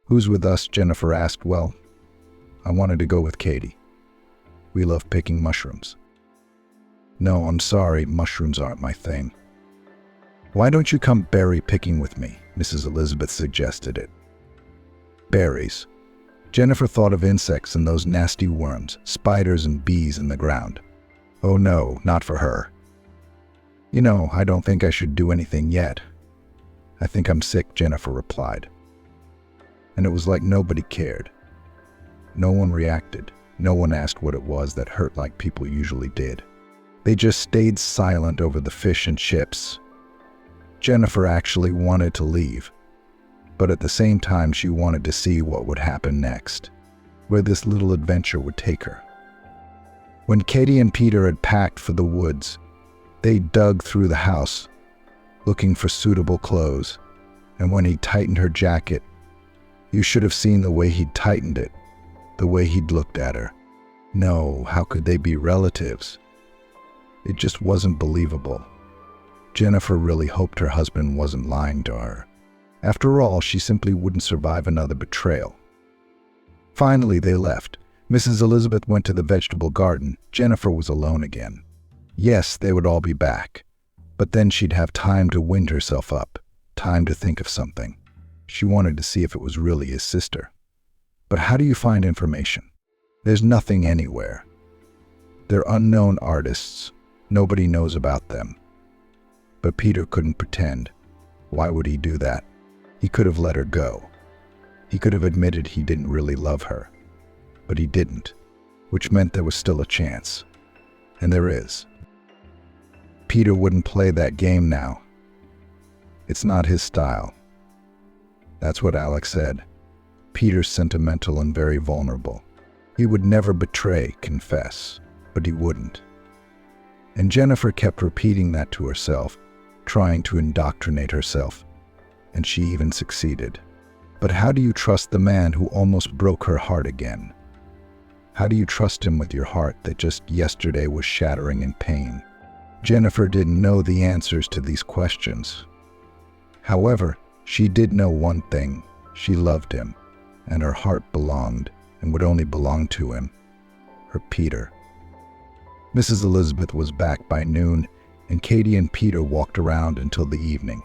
"Who's with us?" Jennifer asked. "Well, I wanted to go with Katie. We love picking mushrooms." "No, I'm sorry, mushrooms aren't my thing." "Why don't you come berry picking with me?" Mrs. Elizabeth suggested it. "Berries? Jennifer thought of insects and those nasty worms, spiders and bees in the ground. Oh no, not for her. You know, I don't think I should do anything yet. I think I'm sick, Jennifer replied. And it was like nobody cared. No one reacted. No one asked what it was that hurt like people usually did. They just stayed silent over the fish and chips. Jennifer actually wanted to leave, but at the same time she wanted to see what would happen next, where this little adventure would take her. When Katie and Peter had packed for the woods, they dug through the house, looking for suitable clothes, and when he tightened her jacket, you should have seen the way he'd tightened it, the way he'd looked at her. No, how could they be relatives? It just wasn't believable. Jennifer really hoped her husband wasn't lying to her. After all, she simply wouldn't survive another betrayal. Finally, they left. Mrs. Elizabeth went to the vegetable garden. Jennifer was alone again. Yes, they would all be back. But then she'd have time to wind herself up, time to think of something. She wanted to see if it was really his sister. But how do you find information? There's nothing anywhere. They're unknown artists. Nobody knows about them. But Peter couldn't pretend. Why would he do that? He could have let her go. He could have admitted he didn't really love her. But he didn't, which meant there was still a chance. And there is. Peter wouldn't play that game now. It's not his style. That's what Alex said. Peter's sentimental and very vulnerable. He would never betray, confess, but he wouldn't. And Jennifer kept repeating that to herself, trying to indoctrinate herself, and she even succeeded. But how do you trust the man who almost broke her heart again? How do you trust him with your heart that just yesterday was shattering in pain? Jennifer didn't know the answers to these questions. However, she did know one thing. She loved him, and her heart belonged, and would only belong to him, her Peter. Mrs. Elizabeth was back by noon, and Katie and Peter walked around until the evening.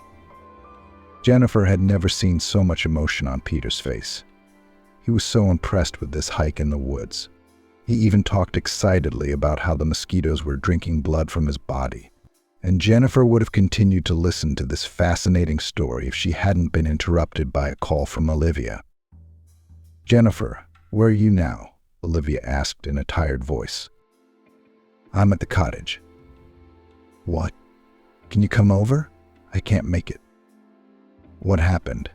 Jennifer had never seen so much emotion on Peter's face. He was so impressed with this hike in the woods. He even talked excitedly about how the mosquitoes were drinking blood from his body. And Jennifer would have continued to listen to this fascinating story if she hadn't been interrupted by a call from Olivia. "Jennifer, where are you now?" Olivia asked in a tired voice. "I'm at the cottage." "What? Can you come over? I can't make it." "What happened?"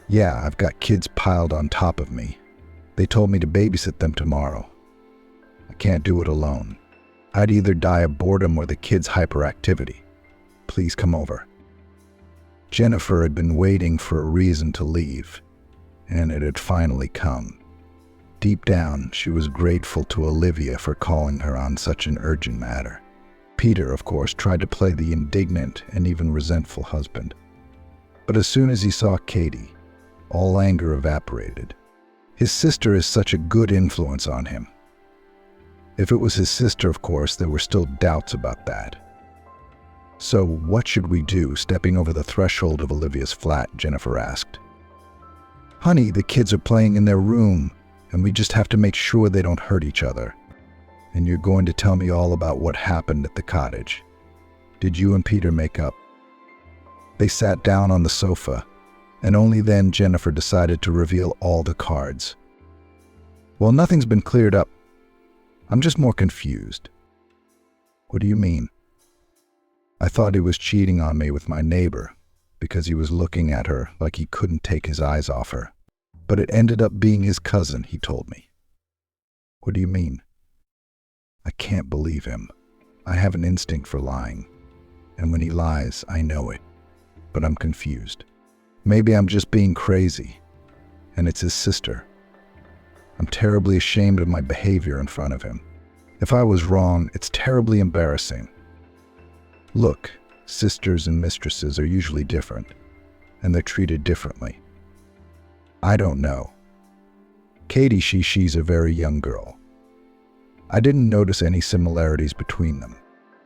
"Yeah, I've got kids piled on top of me. They told me to babysit them tomorrow. I can't do it alone. I'd either die of boredom or the kids' hyperactivity. Please come over." Jennifer had been waiting for a reason to leave, and it had finally come. Deep down, she was grateful to Olivia for calling her on such an urgent matter. Peter, of course, tried to play the indignant and even resentful husband. But as soon as he saw Katie, all anger evaporated. His sister is such a good influence on him. If it was his sister, of course, there were still doubts about that. "So what should we do, stepping over the threshold of Olivia's flat?" Jennifer asked. "Honey, the kids are playing in their room, and we just have to make sure they don't hurt each other. And you're going to tell me all about what happened at the cottage. Did you and Peter make up?" They sat down on the sofa, and only then Jennifer decided to reveal all the cards. "Well, nothing's been cleared up. I'm just more confused." "What do you mean?" "I thought he was cheating on me with my neighbor because he was looking at her like he couldn't take his eyes off her. But it ended up being his cousin," he told me. "What do you mean?" "I can't believe him. I have an instinct for lying. And when he lies, I know it. But I'm confused. Maybe I'm just being crazy. And it's his sister. I'm terribly ashamed of my behavior in front of him. If I was wrong, it's terribly embarrassing. Look, sisters and mistresses are usually different, and they're treated differently. I don't know. Katie, she's a very young girl. I didn't notice any similarities between them,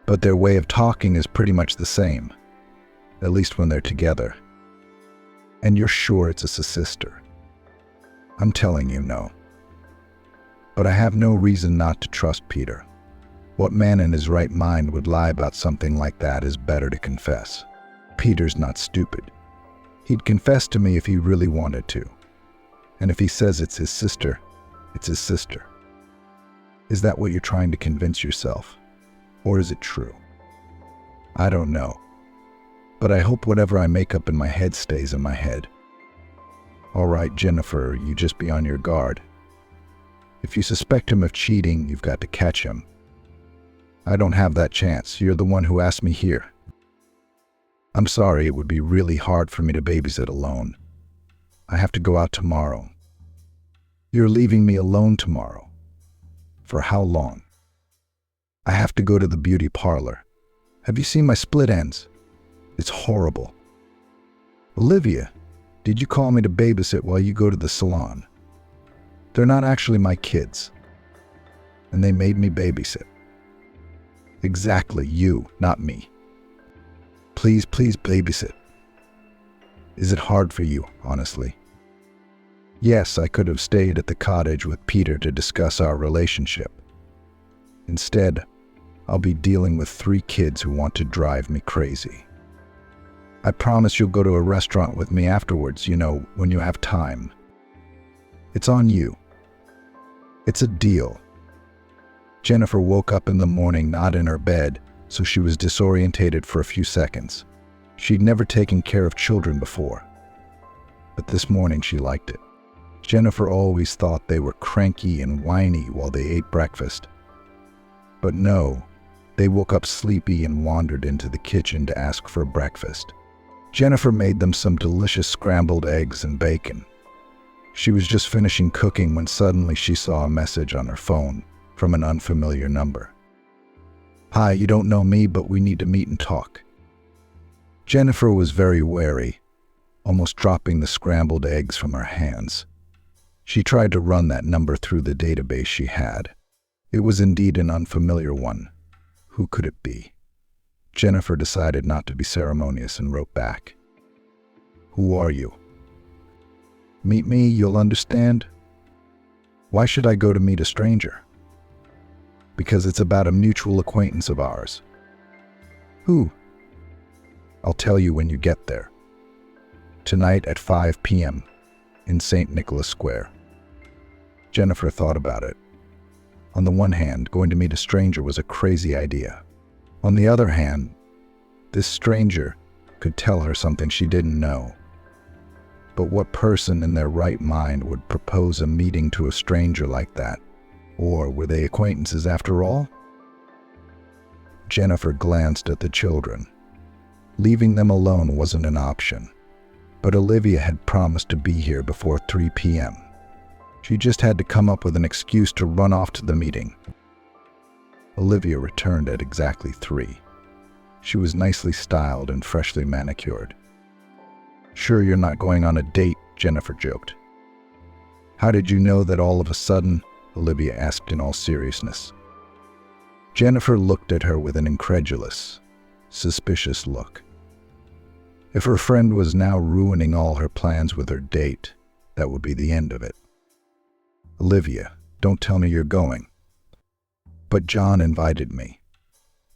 but their way of talking is pretty much the same, at least when they're together. And you're sure it's a sister?" I'm telling you no. But I have no reason not to trust Peter. What man in his right mind would lie about something like that is better to confess. Peter's not stupid. He'd confess to me if he really wanted to. And if he says it's his sister, it's his sister. Is that what you're trying to convince yourself? Or is it true? I don't know. But I hope whatever I make up in my head stays in my head. All right, Jennifer, you just be on your guard. If you suspect him of cheating, you've got to catch him. I don't have that chance. You're the one who asked me here. I'm sorry, it would be really hard for me to babysit alone. I have to go out tomorrow. You're leaving me alone tomorrow. For how long? I have to go to the beauty parlor. Have you seen my split ends? It's horrible. Olivia, did you call me to babysit while you go to the salon? They're not actually my kids. And they made me babysit. Exactly, you, not me. Please babysit. Is it hard for you, honestly? Yes, I could have stayed at the cottage with Peter to discuss our relationship. Instead, I'll be dealing with 3 kids who want to drive me crazy. I promise you'll go to a restaurant with me afterwards, when you have time. It's on you. It's a deal. Jennifer woke up in the morning not in her bed, so she was disorientated for a few seconds. She'd never taken care of children before. But this morning she liked it. Jennifer always thought they were cranky and whiny while they ate breakfast. But no, they woke up sleepy and wandered into the kitchen to ask for breakfast. Jennifer made them some delicious scrambled eggs and bacon. She was just finishing cooking when suddenly she saw a message on her phone from an unfamiliar number. Hi, you don't know me, but we need to meet and talk. Jennifer was very wary, almost dropping the scrambled eggs from her hands. She tried to run that number through the database she had. It was indeed an unfamiliar one. Who could it be? Jennifer decided not to be ceremonious and wrote back. Who are you? Meet me, you'll understand. Why should I go to meet a stranger? Because it's about a mutual acquaintance of ours. Who? I'll tell you when you get there. Tonight at 5 p.m. in St. Nicholas Square. Jennifer thought about it. On the one hand, going to meet a stranger was a crazy idea. On the other hand, this stranger could tell her something she didn't know. But what person in their right mind would propose a meeting to a stranger like that? Or were they acquaintances after all? Jennifer glanced at the children. Leaving them alone wasn't an option. But Olivia had promised to be here before 3 p.m. She just had to come up with an excuse to run off to the meeting. Olivia returned at exactly 3. She was nicely styled and freshly manicured. Sure you're not going on a date, Jennifer joked. How did you know that all of a sudden? Olivia asked in all seriousness. Jennifer looked at her with an incredulous, suspicious look. If her friend was now ruining all her plans with her date, that would be the end of it. Olivia, don't tell me you're going. But John invited me.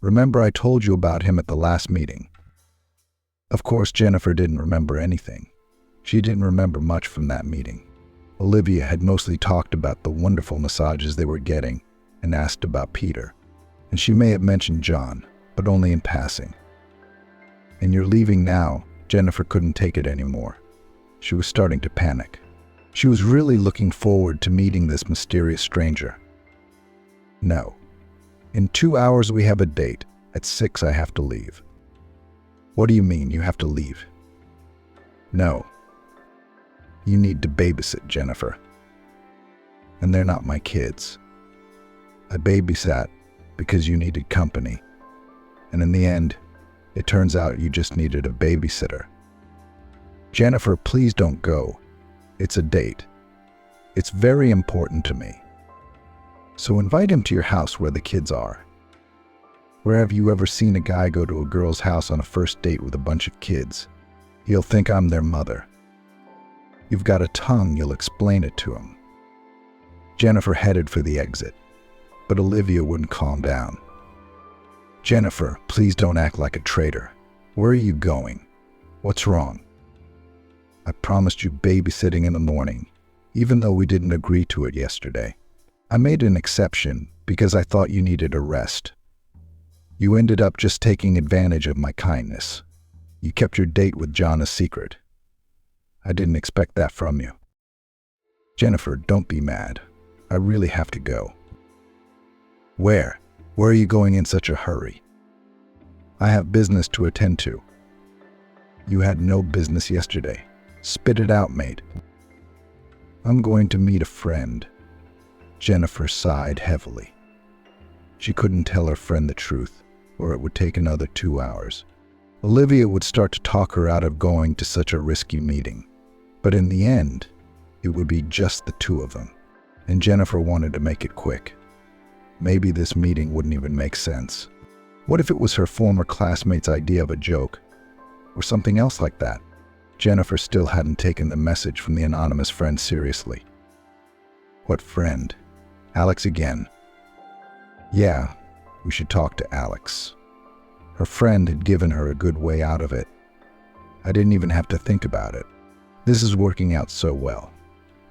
Remember I told you about him at the last meeting? Of course, Jennifer didn't remember anything. She didn't remember much from that meeting. Olivia had mostly talked about the wonderful massages they were getting and asked about Peter. And she may have mentioned John, but only in passing. And you're leaving now? Jennifer couldn't take it anymore. She was starting to panic. She was really looking forward to meeting this mysterious stranger. No. In 2 hours we have a date. At 6 I have to leave. What do you mean you have to leave? No. You need to babysit, Jennifer. And they're not my kids. I babysat because you needed company. And in the end, it turns out you just needed a babysitter. Jennifer, please don't go. It's a date. It's very important to me. So invite him to your house where the kids are. Where have you ever seen a guy go to a girl's house on a first date with a bunch of kids? He'll think I'm their mother. You've got a tongue, you'll explain it to him. Jennifer headed for the exit, but Olivia wouldn't calm down. Jennifer, please don't act like a traitor. Where are you going? What's wrong? I promised you babysitting in the morning, even though we didn't agree to it yesterday. I made an exception because I thought you needed a rest. You ended up just taking advantage of my kindness. You kept your date with John a secret. I didn't expect that from you. Jennifer, don't be mad. I really have to go. Where? Where are you going in such a hurry? I have business to attend to. You had no business yesterday. Spit it out, mate. I'm going to meet a friend. Jennifer sighed heavily. She couldn't tell her friend the truth, or it would take another 2 hours. Olivia would start to talk her out of going to such a risky meeting. But in the end, it would be just the two of them, and Jennifer wanted to make it quick. Maybe this meeting wouldn't even make sense. What if it was her former classmate's idea of a joke, or something else like that? Jennifer still hadn't taken the message from the anonymous friend seriously. What friend? Alex again. Yeah, we should talk to Alex. Her friend had given her a good way out of it. I didn't even have to think about it. This is working out so well.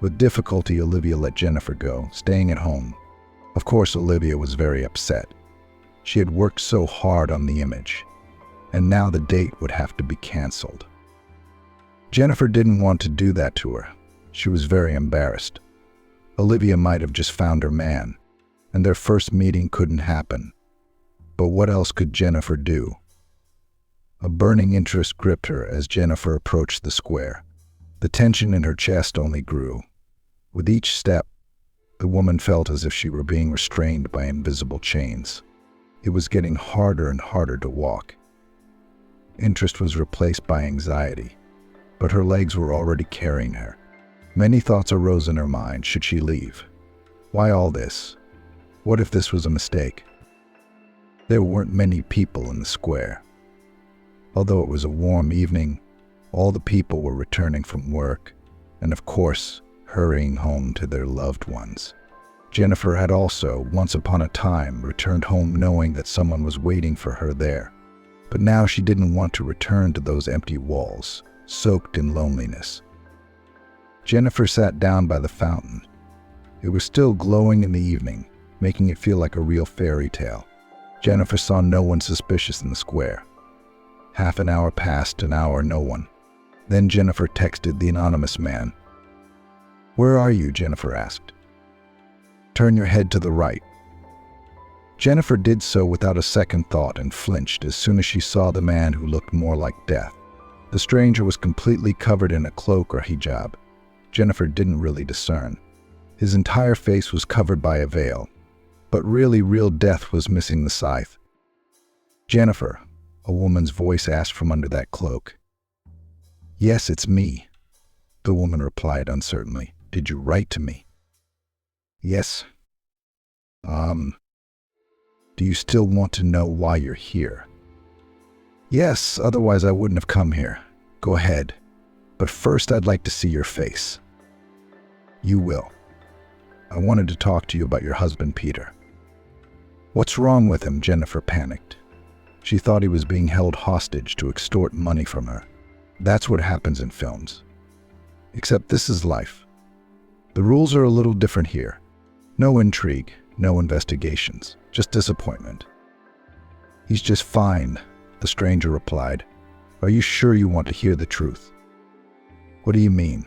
With difficulty, Olivia let Jennifer go, staying at home. Of course, Olivia was very upset. She had worked so hard on the image, and now the date would have to be canceled. Jennifer didn't want to do that to her. She was very embarrassed. Olivia might have just found her man, and their first meeting couldn't happen. But what else could Jennifer do? A burning interest gripped her as Jennifer approached the square. The tension in her chest only grew. With each step, the woman felt as if she were being restrained by invisible chains. It was getting harder and harder to walk. Interest was replaced by anxiety, but her legs were already carrying her. Many thoughts arose in her mind. Should she leave? Why all this? What if this was a mistake? There weren't many people in the square. Although it was a warm evening, all the people were returning from work, and of course, hurrying home to their loved ones. Jennifer had also, once upon a time, returned home knowing that someone was waiting for her there. But now she didn't want to return to those empty walls, soaked in loneliness. Jennifer sat down by the fountain. It was still glowing in the evening, making it feel like a real fairy tale. Jennifer saw no one suspicious in the square. Half an hour passed, an hour, no one. Then Jennifer texted the anonymous man. "Where are you?" Jennifer asked. "Turn your head to the right." Jennifer did so without a second thought and flinched as soon as she saw the man who looked more like death. The stranger was completely covered in a cloak or hijab. Jennifer didn't really discern. His entire face was covered by a veil, but really real death was missing the scythe. "Jennifer," a woman's voice asked from under that cloak. "Yes, it's me," the woman replied uncertainly. "Did you write to me?" "Yes." Do you still want to know why you're here?" "Yes, otherwise I wouldn't have come here." "Go ahead. But first I'd like to see your face." "You will. I wanted to talk to you about your husband, Peter." "What's wrong with him?" Jennifer panicked. She thought he was being held hostage to extort money from her. That's what happens in films. Except this is life. The rules are a little different here. No intrigue, no investigations, just disappointment. "He's just fine," the stranger replied. "Are you sure you want to hear the truth?" "What do you mean?"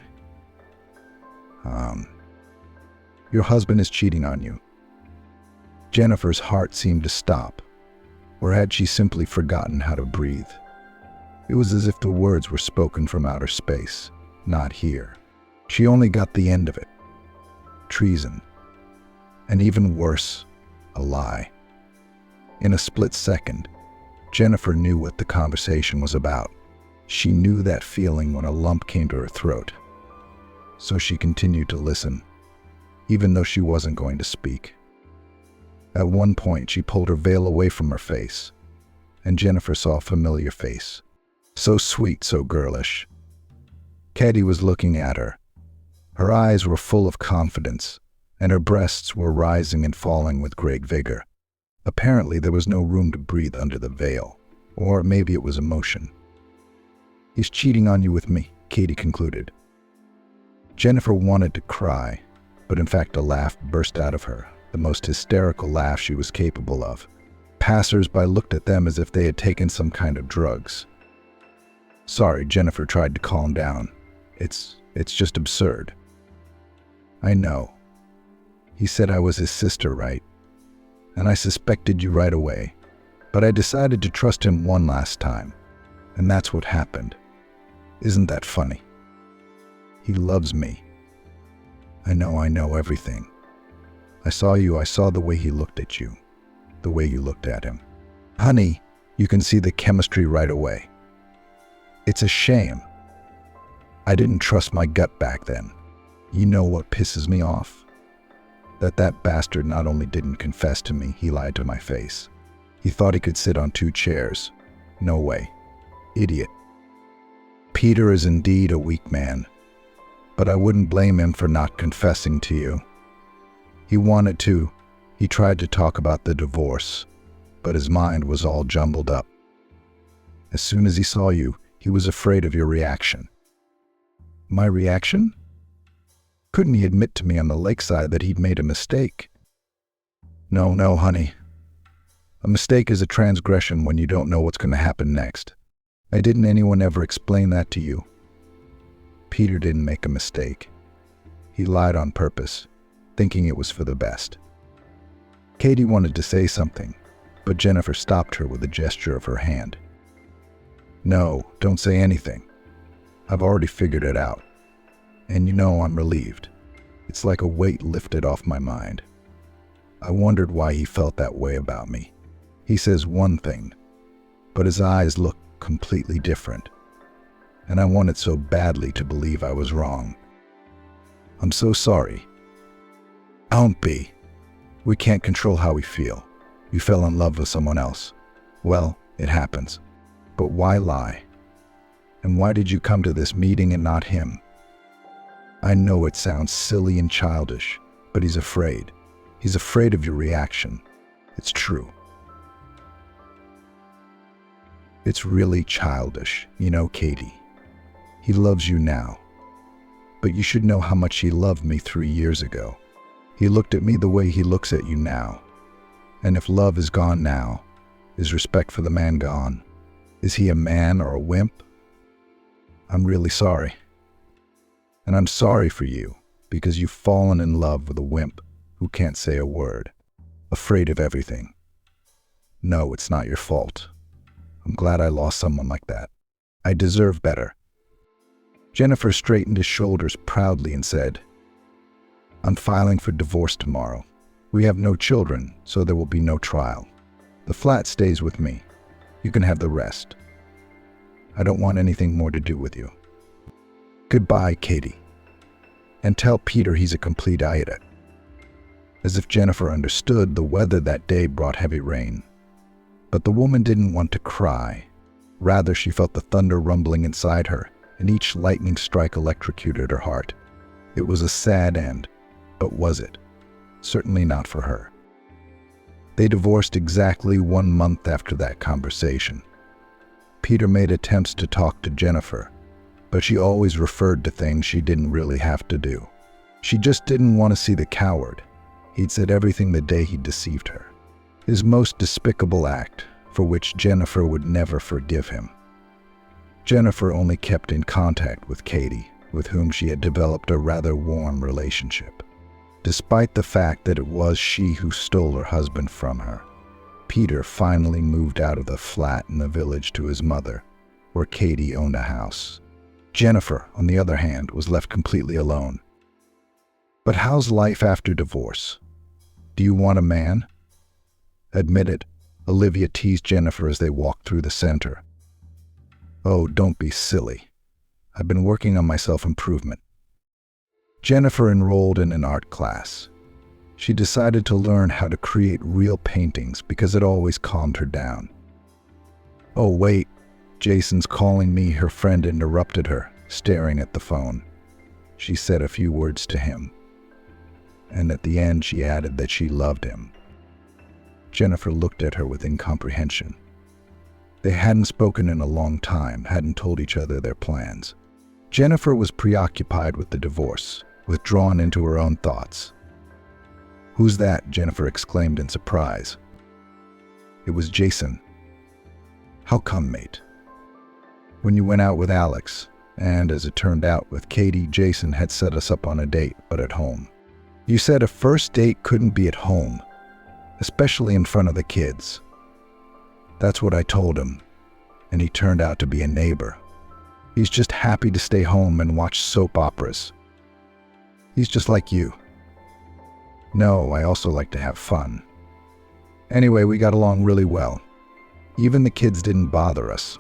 Your husband is cheating on you." Jennifer's heart seemed to stop, or had she simply forgotten how to breathe? It was as if the words were spoken from outer space, not here. She only got the end of it. Treason. And even worse, a lie. In a split second, Jennifer knew what the conversation was about. She knew that feeling when a lump came to her throat. So she continued to listen, even though she wasn't going to speak. At one point, she pulled her veil away from her face, and Jennifer saw a familiar face. So sweet, so girlish. Katie was looking at her, Her eyes were full of confidence, and her breasts were rising and falling with great vigor. Apparently, there was no room to breathe under the veil, or maybe it was emotion. "He's cheating on you with me," Katie concluded. Jennifer wanted to cry, but in fact a laugh burst out of her, the most hysterical laugh she was capable of. Passers-by looked at them as if they had taken some kind of drugs. "Sorry," Jennifer tried to calm down. It's just absurd." "I know. He said I was his sister, right? And I suspected you right away. But I decided to trust him one last time. And that's what happened. Isn't that funny? He loves me. I know everything. I saw the way he looked at you. The way you looked at him. Honey, you can see the chemistry right away. It's a shame. I didn't trust my gut back then. You know what pisses me off? That bastard not only didn't confess to me, he lied to my face. He thought he could sit on 2 chairs. No way. Idiot. Peter is indeed a weak man, but I wouldn't blame him for not confessing to you. He wanted to. He tried to talk about the divorce, but his mind was all jumbled up. As soon as he saw you, he was afraid of your reaction." "My reaction?" "Couldn't he admit to me on the lakeside that he'd made a mistake?" No, honey. A mistake is a transgression when you don't know what's going to happen next. Didn't anyone ever explain that to you? Peter didn't make a mistake. He lied on purpose, thinking it was for the best. Katie wanted to say something, but Jennifer stopped her with a gesture of her hand. "No, don't say anything. I've already figured it out. And I'm relieved. It's like a weight lifted off my mind. I wondered why he felt that way about me. He says one thing, but his eyes look completely different. And I wanted so badly to believe I was wrong. I'm so sorry." "Don't be. We can't control how we feel. You fell in love with someone else. Well, it happens. But why lie? And why did you come to this meeting and not him? I know it sounds silly and childish, but he's afraid. He's afraid of your reaction. It's true. It's really childish, Katie. He loves you now. But you should know how much he loved me 3 years ago. He looked at me the way he looks at you now. And if love is gone now, is respect for the man gone? Is he a man or a wimp? I'm really sorry. And I'm sorry for you, because you've fallen in love with a wimp who can't say a word, afraid of everything. No, it's not your fault. I'm glad I lost someone like that. I deserve better." Jennifer straightened his shoulders proudly and said, "I'm filing for divorce tomorrow. We have no children, so there will be no trial. The flat stays with me. You can have the rest. I don't want anything more to do with you. Goodbye, Katie. And tell Peter he's a complete idiot." As if Jennifer understood, the weather that day brought heavy rain. But the woman didn't want to cry. Rather, she felt the thunder rumbling inside her, and each lightning strike electrocuted her heart. It was a sad end, but was it? Certainly not for her. They divorced exactly 1 month after that conversation. Peter made attempts to talk to Jennifer, but she always referred to things she didn't really have to do. She just didn't want to see the coward. He'd said everything the day he deceived her. His most despicable act, for which Jennifer would never forgive him. Jennifer only kept in contact with Katie, with whom she had developed a rather warm relationship. Despite the fact that it was she who stole her husband from her, Peter finally moved out of the flat in the village to his mother, where Katie owned a house. Jennifer, on the other hand, was left completely alone. But how's life after divorce? Do you want a man? Admit it, Olivia teased Jennifer as they walked through the center. Oh, don't be silly. I've been working on my self-improvement. Jennifer enrolled in an art class. She decided to learn how to create real paintings because it always calmed her down. Oh, wait, Jason's calling me, her friend interrupted her, staring at the phone. She said a few words to him, and at the end she added that she loved him. Jennifer looked at her with incomprehension. They hadn't spoken in a long time, hadn't told each other their plans. Jennifer was preoccupied with the divorce, withdrawn into her own thoughts. "Who's that?" Jennifer exclaimed in surprise. "It was Jason." "How come, mate?" "When you went out with Alex, and as it turned out with Katie, Jason had set us up on a date, but at home. You said a first date couldn't be at home, especially in front of the kids. That's what I told him, and he turned out to be a neighbor. He's just happy to stay home and watch soap operas. He's just like you." "No, I also like to have fun. Anyway, we got along really well. Even the kids didn't bother us."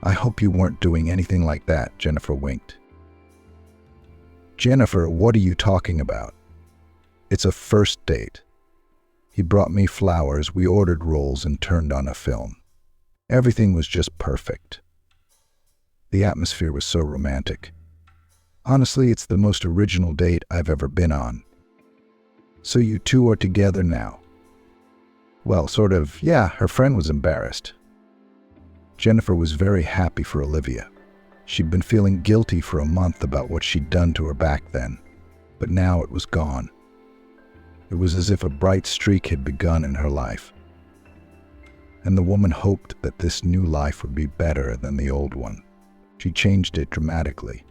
"I hope you weren't doing anything like that," Jennifer winked. "Jennifer, what are you talking about? It's a first date. He brought me flowers, we ordered rolls, and turned on a film. Everything was just perfect. The atmosphere was so romantic. Honestly, it's the most original date I've ever been on." "So you two are together now?" "Well, sort of, yeah." Her friend was embarrassed. Jennifer was very happy for Olivia. She'd been feeling guilty for a month about what she'd done to her back then, but now it was gone. It was as if a bright streak had begun in her life. And the woman hoped that this new life would be better than the old one. She changed it dramatically.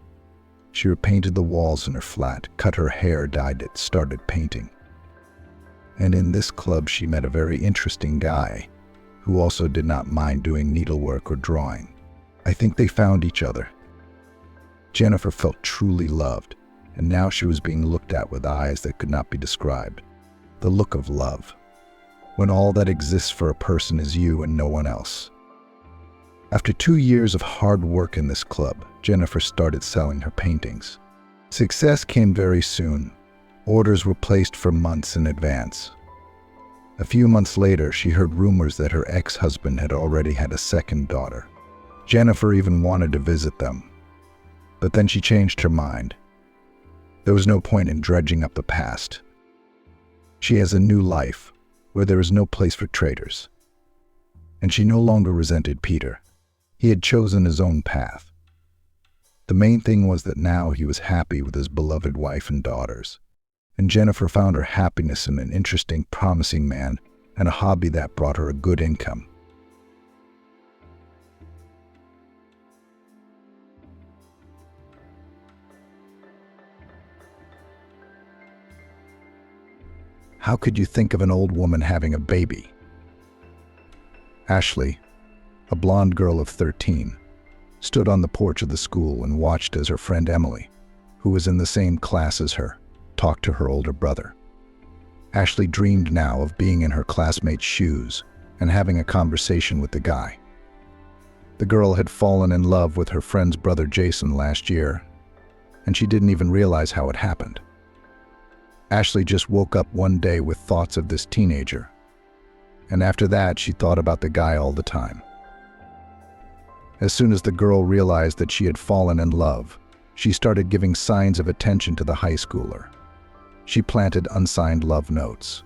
She repainted the walls in her flat, cut her hair, dyed it, started painting. And in this club she met a very interesting guy who also did not mind doing needlework or drawing. I think they found each other. Jennifer felt truly loved, and now she was being looked at with eyes that could not be described. The look of love, when all that exists for a person is you and no one else. After 2 years of hard work in this club, Jennifer started selling her paintings. Success came very soon. Orders were placed for months in advance. A few months later, she heard rumors that her ex-husband had already had a second daughter. Jennifer even wanted to visit them, but then she changed her mind. There was no point in dredging up the past. She has a new life where there is no place for traitors. And she no longer resented Peter. He had chosen his own path. The main thing was that now he was happy with his beloved wife and daughters. And Jennifer found her happiness in an interesting, promising man and a hobby that brought her a good income. How could you think of an old woman having a baby? Ashley, a blonde girl of 13, stood on the porch of the school and watched as her friend Emily, who was in the same class as her, talked to her older brother. Ashley dreamed now of being in her classmate's shoes and having a conversation with the guy. The girl had fallen in love with her friend's brother Jason last year, and she didn't even realize how it happened. Ashley just woke up one day with thoughts of this teenager, and after that she thought about the guy all the time. As soon as the girl realized that she had fallen in love, she started giving signs of attention to the high schooler. She planted unsigned love notes,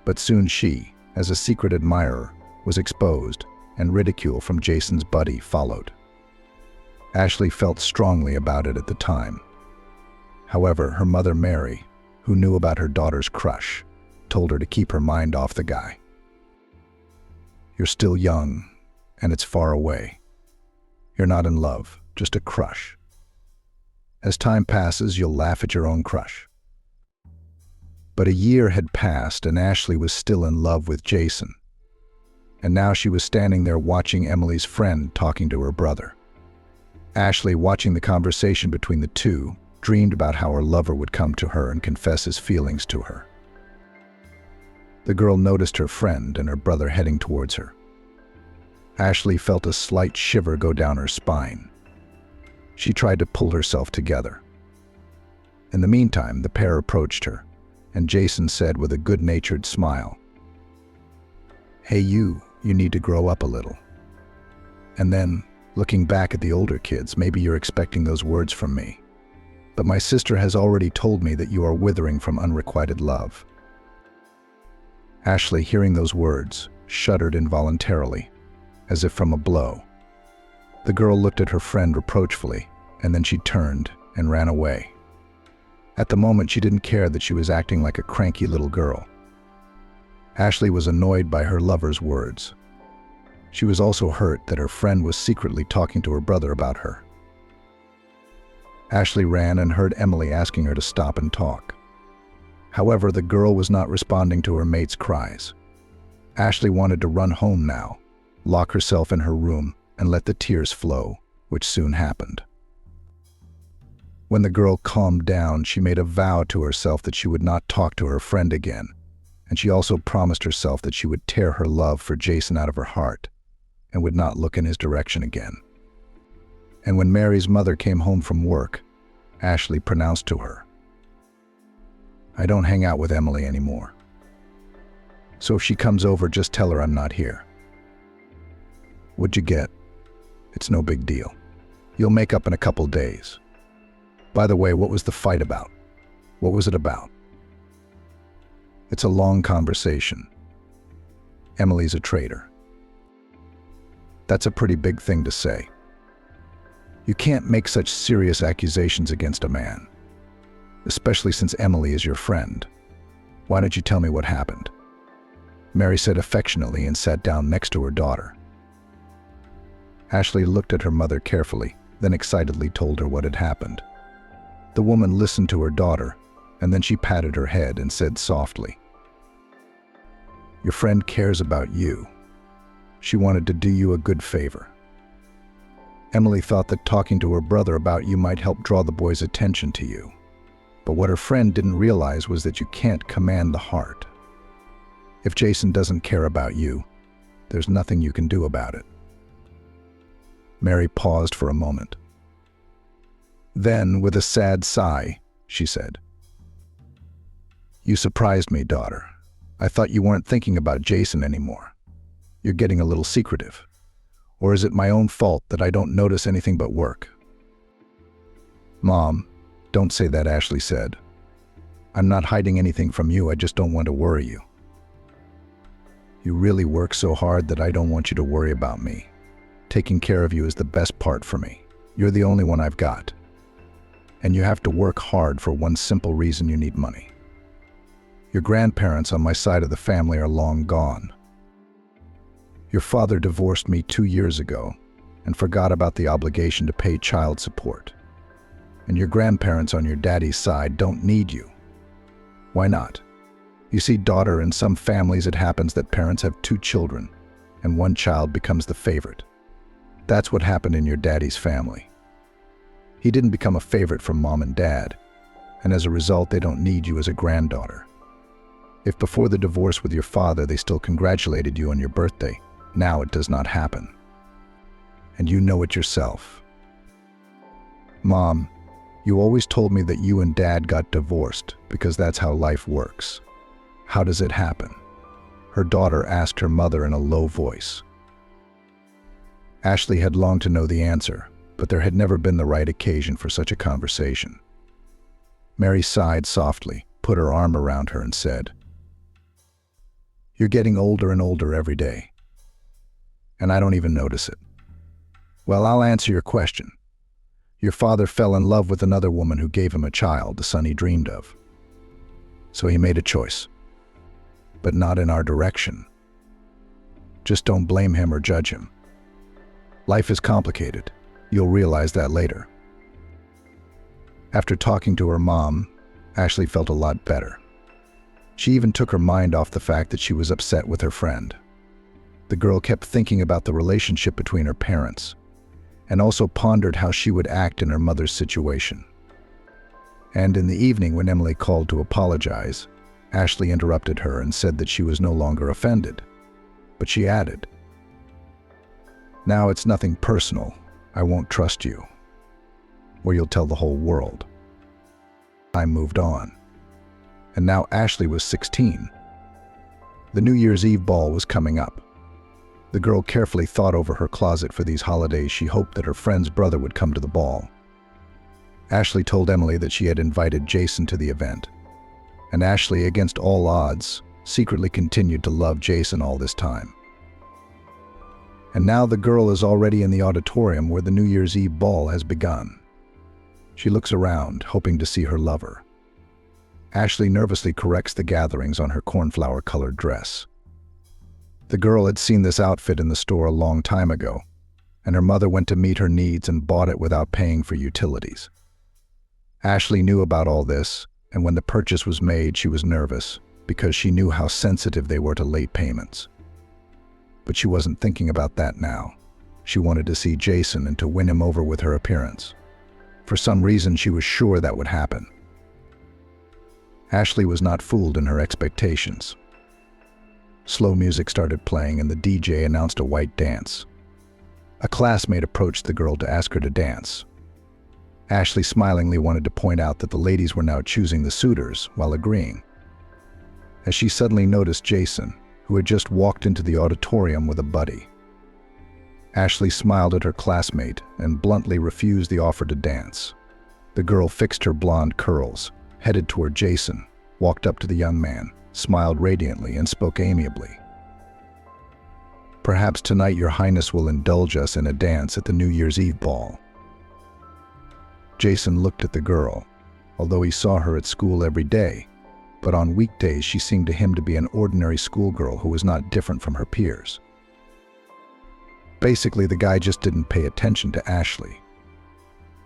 but soon she, as a secret admirer, was exposed, and ridicule from Jason's buddy followed. Ashley felt strongly about it at the time. However, her mother Mary, who knew about her daughter's crush, told her to keep her mind off the guy. "You're still young, and it's far away. You're not in love, just a crush. As time passes, you'll laugh at your own crush." But a year had passed, and Ashley was still in love with Jason. And now she was standing there watching Emily's friend talking to her brother. Ashley, watching the conversation between the two, dreamed about how her lover would come to her and confess his feelings to her. The girl noticed her friend and her brother heading towards her. Ashley felt a slight shiver go down her spine. She tried to pull herself together. In the meantime, the pair approached her, and Jason said with a good-natured smile, "Hey you need to grow up a little." And then, looking back at the older kids, "Maybe you're expecting those words from me. but my sister has already told me that you are withering from unrequited love." Ashley, hearing those words, shuddered involuntarily, as if from a blow. The girl looked at her friend reproachfully, and then she turned and ran away. At the moment, she didn't care that she was acting like a cranky little girl. Ashley was annoyed by her lover's words. She was also hurt that her friend was secretly talking to her brother about her. Ashley ran and heard Emily asking her to stop and talk. However, the girl was not responding to her mate's cries. Ashley wanted to run home now, lock herself in her room, and let the tears flow, which soon happened. When the girl calmed down, she made a vow to herself that she would not talk to her friend again, and she also promised herself that she would tear her love for Jason out of her heart and would not look in his direction again. And when Mary's mother came home from work, Ashley pronounced to her, "I don't hang out with Emily anymore. So if she comes over, just tell her I'm not here." "What'd you get? It's no big deal. You'll make up in a couple days. By the way, what was the fight about? What was it about?" "It's a long conversation. Emily's a traitor." "That's a pretty big thing to say. You can't make such serious accusations against a man, especially since Emily is your friend. Why don't you tell me what happened?" Mary said affectionately and sat down next to her daughter. Ashley looked at her mother carefully, then excitedly told her what had happened. The woman listened to her daughter, and then she patted her head and said softly, "Your friend cares about you. She wanted to do you a good favor. Emily thought that talking to her brother about you might help draw the boy's attention to you. But what her friend didn't realize was that you can't command the heart. If Jason doesn't care about you, there's nothing you can do about it." Mary paused for a moment. Then, with a sad sigh, she said, "You surprised me, daughter. I thought you weren't thinking about Jason anymore. You're getting a little secretive. Or is it my own fault that I don't notice anything but work?" "Mom, don't say that," Ashley said. "I'm not hiding anything from you, I just don't want to worry you. You really work so hard that I don't want you to worry about me. Taking care of you is the best part for me. You're the only one I've got. And you have to work hard for one simple reason: you need money. Your grandparents on my side of the family are long gone. Your father divorced me 2 years ago and forgot about the obligation to pay child support. And your grandparents on your daddy's side don't need you. Why not? You see, daughter, in some families it happens that parents have 2 children and one child becomes the favorite. That's what happened in your daddy's family. He didn't become a favorite from mom and dad, and as a result they don't need you as a granddaughter. If before the divorce with your father they still congratulated you on your birthday, now it does not happen. And you know it yourself. Mom, you always told me that you and Dad got divorced because that's how life works. How does it happen?" her daughter asked her mother in a low voice. Ashley had longed to know the answer, but there had never been the right occasion for such a conversation. Mary sighed softly, put her arm around her and said, "You're getting older and older every day. And I don't even notice it. Well, I'll answer your question. Your father fell in love with another woman who gave him a child, the son he dreamed of. So he made a choice. But not in our direction. Just don't blame him or judge him. Life is complicated. You'll realize that later." After talking to her mom, Ashley felt a lot better. She even took her mind off the fact that she was upset with her friend. The girl kept thinking about the relationship between her parents, and also pondered how she would act in her mother's situation. And in the evening, when Emily called to apologize, Ashley interrupted her and said that she was no longer offended. But she added, "Now it's nothing personal. I won't trust you, or you'll tell the whole world." Time moved on, and now Ashley was 16. The New Year's Eve ball was coming up. The girl carefully thought over her closet for these holidays. She hoped that her friend's brother would come to the ball. Ashley told Emily that she had invited Jason to the event, and Ashley, against all odds, secretly continued to love Jason all this time. And now the girl is already in the auditorium where the New Year's Eve ball has begun. She looks around, hoping to see her lover. Ashley nervously corrects the gatherings on her cornflower-colored dress. The girl had seen this outfit in the store a long time ago, and her mother went to meet her needs and bought it without paying for utilities. Ashley knew about all this, and when the purchase was made, she was nervous because she knew how sensitive they were to late payments. But she wasn't thinking about that now. She wanted to see Jason and to win him over with her appearance. For some reason, she was sure that would happen. Ashley was not fooled in her expectations. Slow music started playing and the DJ announced a white dance. A classmate approached the girl to ask her to dance. Ashley smilingly wanted to point out that the ladies were now choosing the suitors while agreeing. As she suddenly noticed Jason, who had just walked into the auditorium with a buddy. Ashley smiled at her classmate and bluntly refused the offer to dance. The girl fixed her blonde curls, headed toward Jason, walked up to the young man, smiled radiantly, and spoke amiably. "Perhaps tonight your highness will indulge us in a dance at the New Year's Eve ball." Jason looked at the girl, although he saw her at school every day, but on weekdays she seemed to him to be an ordinary schoolgirl who was not different from her peers. Basically, the guy just didn't pay attention to Ashley.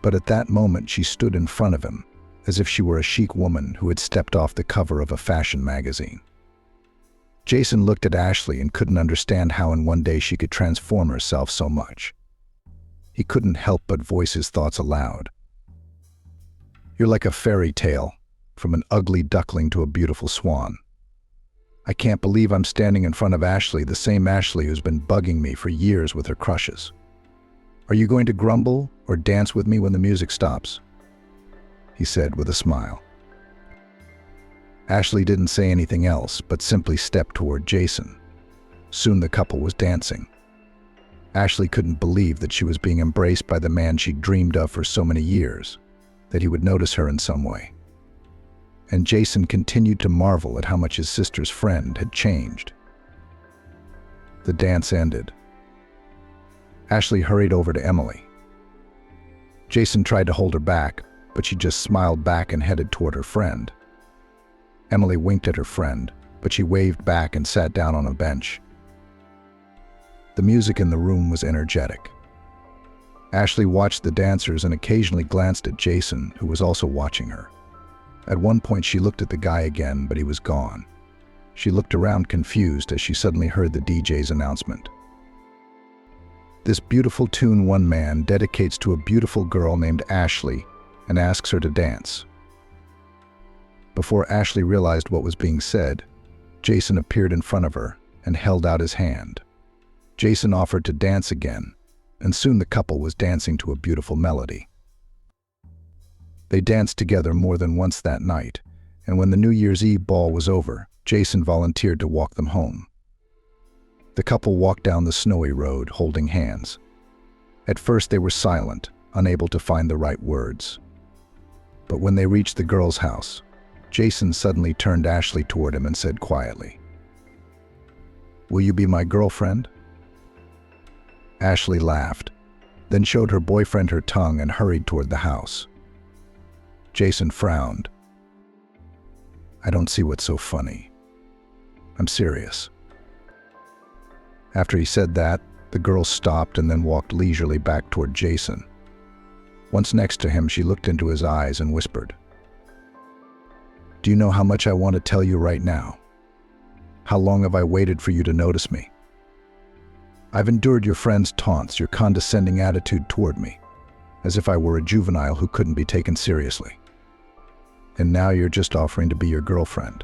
But at that moment, she stood in front of him, as if she were a chic woman who had stepped off the cover of a fashion magazine. Jason looked at Ashley and couldn't understand how in one day she could transform herself so much. He couldn't help but voice his thoughts aloud. "You're like a fairy tale, from an ugly duckling to a beautiful swan. I can't believe I'm standing in front of Ashley, the same Ashley who's been bugging me for years with her crushes. Are you going to grumble or dance with me when the music stops?" he said with a smile. Ashley didn't say anything else, but simply stepped toward Jason. Soon the couple was dancing. Ashley couldn't believe that she was being embraced by the man she'd dreamed of for so many years, that he would notice her in some way. And Jason continued to marvel at how much his sister's friend had changed. The dance ended. Ashley hurried over to Emily. Jason tried to hold her back, but she just smiled back and headed toward her friend. Emily winked at her friend, but she waved back and sat down on a bench. The music in the room was energetic. Ashley watched the dancers and occasionally glanced at Jason, who was also watching her. At one point, she looked at the guy again, but he was gone. She looked around confused as she suddenly heard the DJ's announcement. "This beautiful tune one man dedicates to a beautiful girl named Ashley and asks her to dance." Before Ashley realized what was being said, Jason appeared in front of her and held out his hand. Jason offered to dance again, and soon the couple was dancing to a beautiful melody. They danced together more than once that night, and when the New Year's Eve ball was over, Jason volunteered to walk them home. The couple walked down the snowy road, holding hands. At first they were silent, unable to find the right words. But when they reached the girl's house, Jason suddenly turned Ashley toward him and said quietly, "Will you be my girlfriend?" Ashley laughed, then showed her boyfriend her tongue and hurried toward the house. Jason frowned. "I don't see what's so funny. I'm serious." After he said that, the girl stopped and then walked leisurely back toward Jason. Once next to him, she looked into his eyes and whispered, "Do you know how much I want to tell you right now? How long have I waited for you to notice me? I've endured your friends' taunts, your condescending attitude toward me, as if I were a juvenile who couldn't be taken seriously. And now you're just offering to be your girlfriend.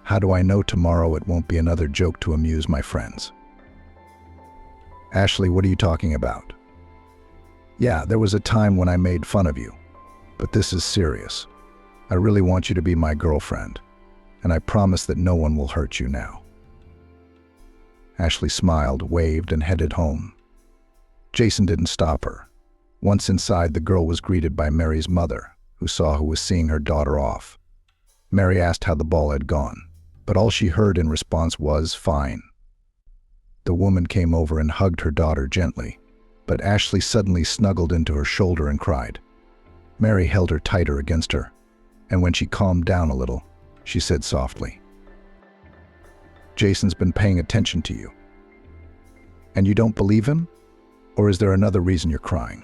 How do I know tomorrow it won't be another joke to amuse my friends?" "Ashley, what are you talking about?" "Yeah, there was a time when I made fun of you, but this is serious. I really want you to be my girlfriend, and I promise that no one will hurt you now." Ashley smiled, waved, and headed home. Jason didn't stop her. Once inside, the girl was greeted by Mary's mother, who saw who was seeing her daughter off. Mary asked how the ball had gone, but all she heard in response was, "Fine." The woman came over and hugged her daughter gently, but Ashley suddenly snuggled into her shoulder and cried. Mary held her tighter against her, and when she calmed down a little, she said softly, "Jason's been paying attention to you. And you don't believe him? Or is there another reason you're crying?"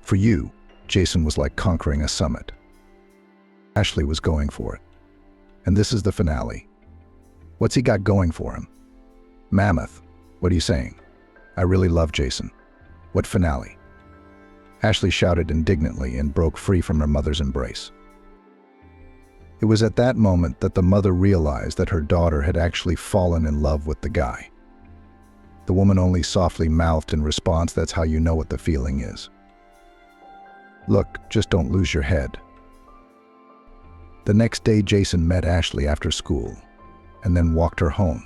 For you, Jason was like conquering a summit. Ashley was going for it. And this is the finale. What's he got going for him? Mammoth, what are you saying? I really love Jason. What finale? Ashley shouted indignantly and broke free from her mother's embrace. It was at that moment that the mother realized that her daughter had actually fallen in love with the guy. The woman only softly mouthed in response, "That's how you know what the feeling is. Look, just don't lose your head." The next day, Jason met Ashley after school and then walked her home.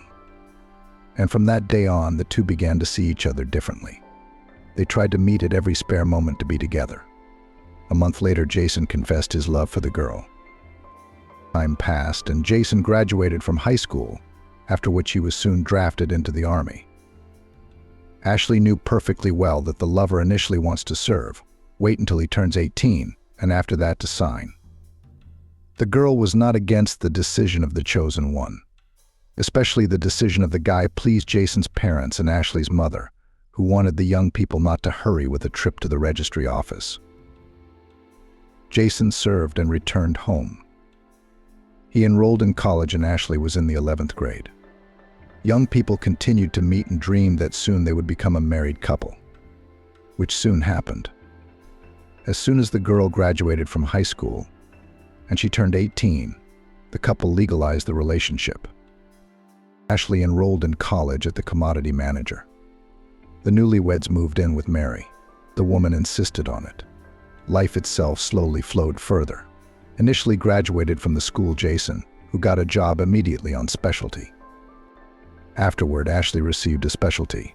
And from that day on, the two began to see each other differently. They tried to meet at every spare moment to be together. A month later, Jason confessed his love for the girl. Time passed, and Jason graduated from high school, after which he was soon drafted into the army. Ashley knew perfectly well that the lover initially wants to serve, wait until he turns 18, and after that to sign. The girl was not against the decision of the chosen one. Especially the decision of the guy pleased Jason's parents and Ashley's mother, who wanted the young people not to hurry with a trip to the registry office. Jason served and returned home. He enrolled in college and Ashley was in the 11th grade. Young people continued to meet and dream that soon they would become a married couple, which soon happened. As soon as the girl graduated from high school and she turned 18, the couple legalized the relationship. Ashley enrolled in college at the commodity manager. The newlyweds moved in with Mary. The woman insisted on it. Life itself slowly flowed further. Initially graduated from the school Jason, who got a job immediately on specialty. Afterward, Ashley received a specialty.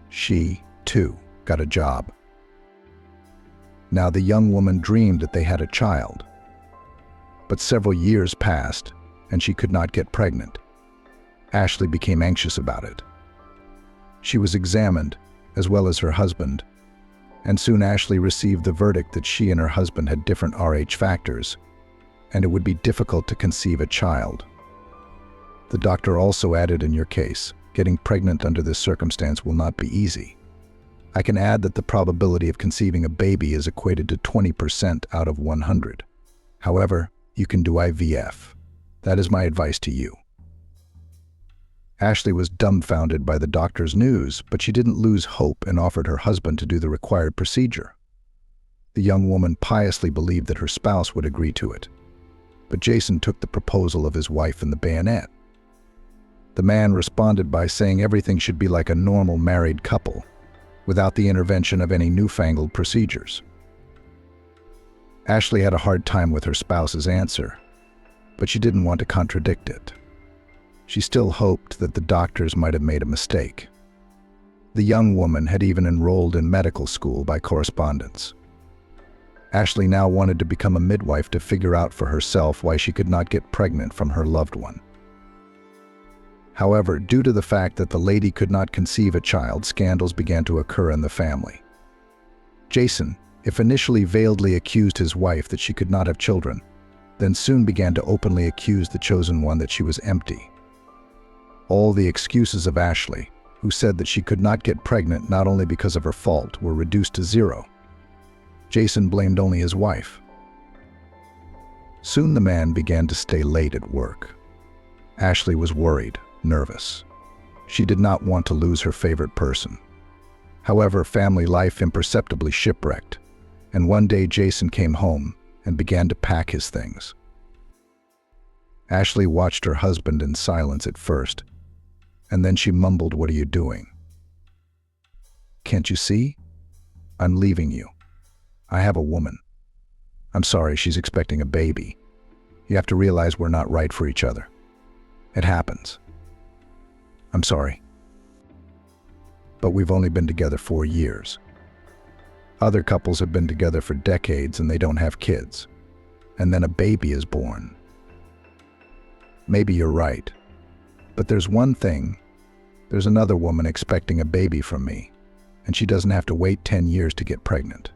She, too, got a job. Now the young woman dreamed that they had a child. But several years passed, and she could not get pregnant. Ashley became anxious about it. She was examined, as well as her husband, and soon Ashley received the verdict that she and her husband had different Rh factors, and it would be difficult to conceive a child. The doctor also added, "In your case, getting pregnant under this circumstance will not be easy. I can add that the probability of conceiving a baby is equated to 20% out of 100. However, you can do IVF. That is my advice to you." Ashley was dumbfounded by the doctor's news, but she didn't lose hope and offered her husband to do the required procedure. The young woman piously believed that her spouse would agree to it. But Jason took the proposal of his wife in the bayonet. The man responded by saying everything should be like a normal married couple, without the intervention of any newfangled procedures. Ashley had a hard time with her spouse's answer, but she didn't want to contradict it. She still hoped that the doctors might have made a mistake. The young woman had even enrolled in medical school by correspondence. Ashley now wanted to become a midwife to figure out for herself why she could not get pregnant from her loved one. However, due to the fact that the lady could not conceive a child, scandals began to occur in the family. Jason, if initially veiledly accused his wife that she could not have children, then soon began to openly accuse the chosen one that she was empty. All the excuses of Ashley, who said that she could not get pregnant not only because of her fault, were reduced to zero. Jason blamed only his wife. Soon the man began to stay late at work. Ashley was worried, nervous. She did not want to lose her favorite person. However, family life imperceptibly shipwrecked, and one day Jason came home and began to pack his things. Ashley watched her husband in silence at first, and then she mumbled, "What are you doing?" "Can't you see? I'm leaving you. I have a woman. I'm sorry, she's expecting a baby. You have to realize we're not right for each other. It happens. I'm sorry. But we've only been together 4 years. Other couples have been together for decades and they don't have kids. And then a baby is born. Maybe you're right. But there's one thing. There's another woman expecting a baby from me, and she doesn't have to wait 10 years to get pregnant.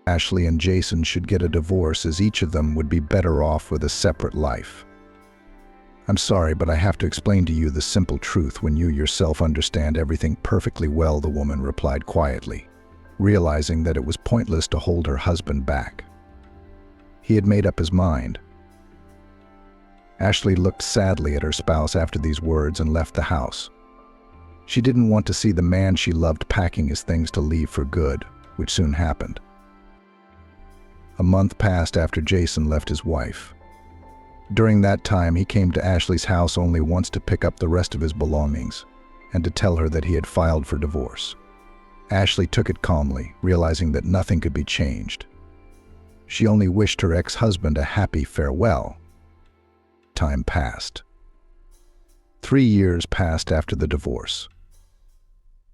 Ashley and Jason should get a divorce, as each of them would be better off with a separate life. I'm sorry, but I have to explain to you the simple truth when you yourself understand everything perfectly well, the woman replied quietly, realizing that it was pointless to hold her husband back. He had made up his mind. Ashley looked sadly at her spouse after these words and left the house. She didn't want to see the man she loved packing his things to leave for good, which soon happened. A month passed after Jason left his wife. During that time, he came to Ashley's house only once to pick up the rest of his belongings and to tell her that he had filed for divorce. Ashley took it calmly, realizing that nothing could be changed. She only wished her ex-husband a happy farewell. Time passed. 3 years passed after the divorce.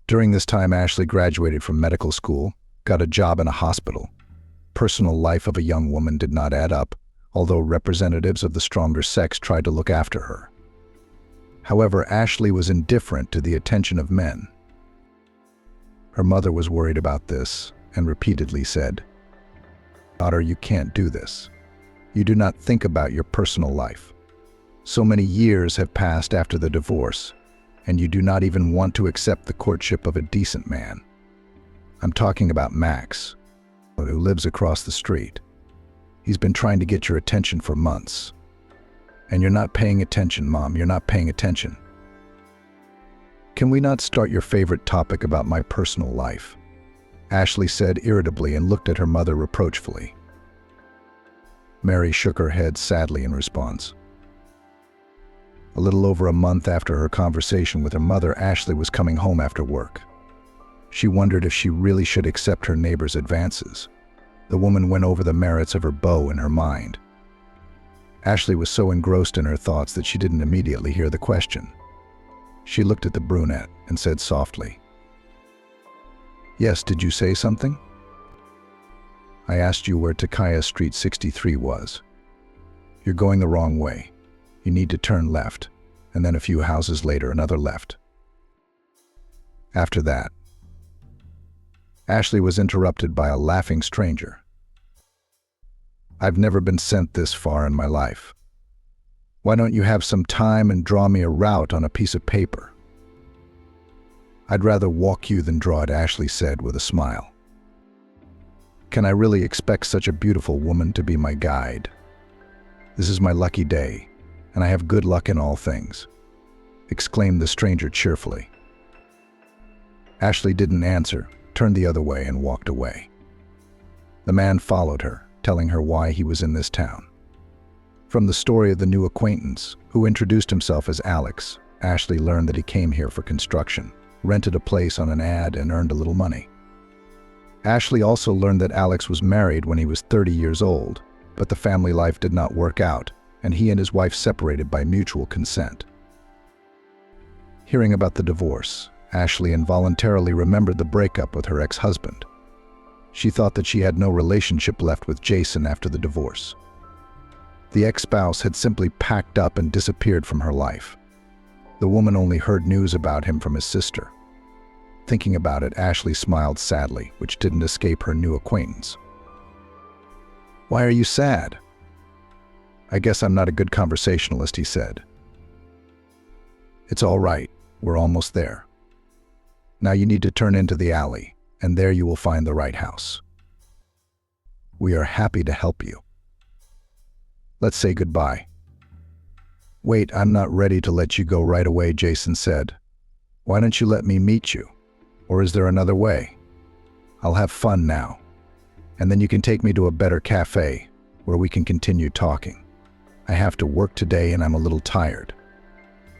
During this time, Ashley graduated from medical school, got a job in a hospital. Personal life of a young woman did not add up, although representatives of the stronger sex tried to look after her. However, Ashley was indifferent to the attention of men. Her mother was worried about this and repeatedly said, "Daughter, you can't do this. You do not think about your personal life. So many years have passed after the divorce, and you do not even want to accept the courtship of a decent man. I'm talking about Max, who lives across the street. He's been trying to get your attention for months. And you're not paying attention, Mom, you're not paying attention. Can we not start your favorite topic about my personal life?" Ashley said irritably and looked at her mother reproachfully. Mary shook her head sadly in response. A little over a month after her conversation with her mother, Ashley was coming home after work. She wondered if she really should accept her neighbor's advances. The woman went over the merits of her beau in her mind. Ashley was so engrossed in her thoughts that she didn't immediately hear the question. She looked at the brunette and said softly, "Yes, did you say something?" "I asked you where Takaya Street 63 was. You're going the wrong way. You need to turn left, and then a few houses later, another left." After that, Ashley was interrupted by a laughing stranger. "I've never been sent this far in my life. Why don't you have some time and draw me a route on a piece of paper?" "I'd rather walk you than draw it," Ashley said with a smile. "Can I really expect such a beautiful woman to be my guide? This is my lucky day, and I have good luck in all things," exclaimed the stranger cheerfully. Ashley didn't answer, turned the other way and walked away. The man followed her, telling her why he was in this town. From the story of the new acquaintance, who introduced himself as Alex, Ashley learned that he came here for construction, rented a place on an ad, and earned a little money. Ashley also learned that Alex was married when he was 30 years old, but the family life did not work out, and he and his wife separated by mutual consent. Hearing about the divorce, Ashley involuntarily remembered the breakup with her ex-husband. She thought that she had no relationship left with Jason after the divorce. The ex-spouse had simply packed up and disappeared from her life. The woman only heard news about him from his sister. Thinking about it, Ashley smiled sadly, which didn't escape her new acquaintance. "Why are you sad?" "I guess I'm not a good conversationalist," he said. "It's all right. We're almost there. Now you need to turn into the alley, and there you will find the right house. We are happy to help you. Let's say goodbye." "Wait, I'm not ready to let you go right away," Jason said. "Why don't you let me meet you? Or is there another way? I'll have fun now, and then you can take me to a better cafe where we can continue talking. I have to work today and I'm a little tired."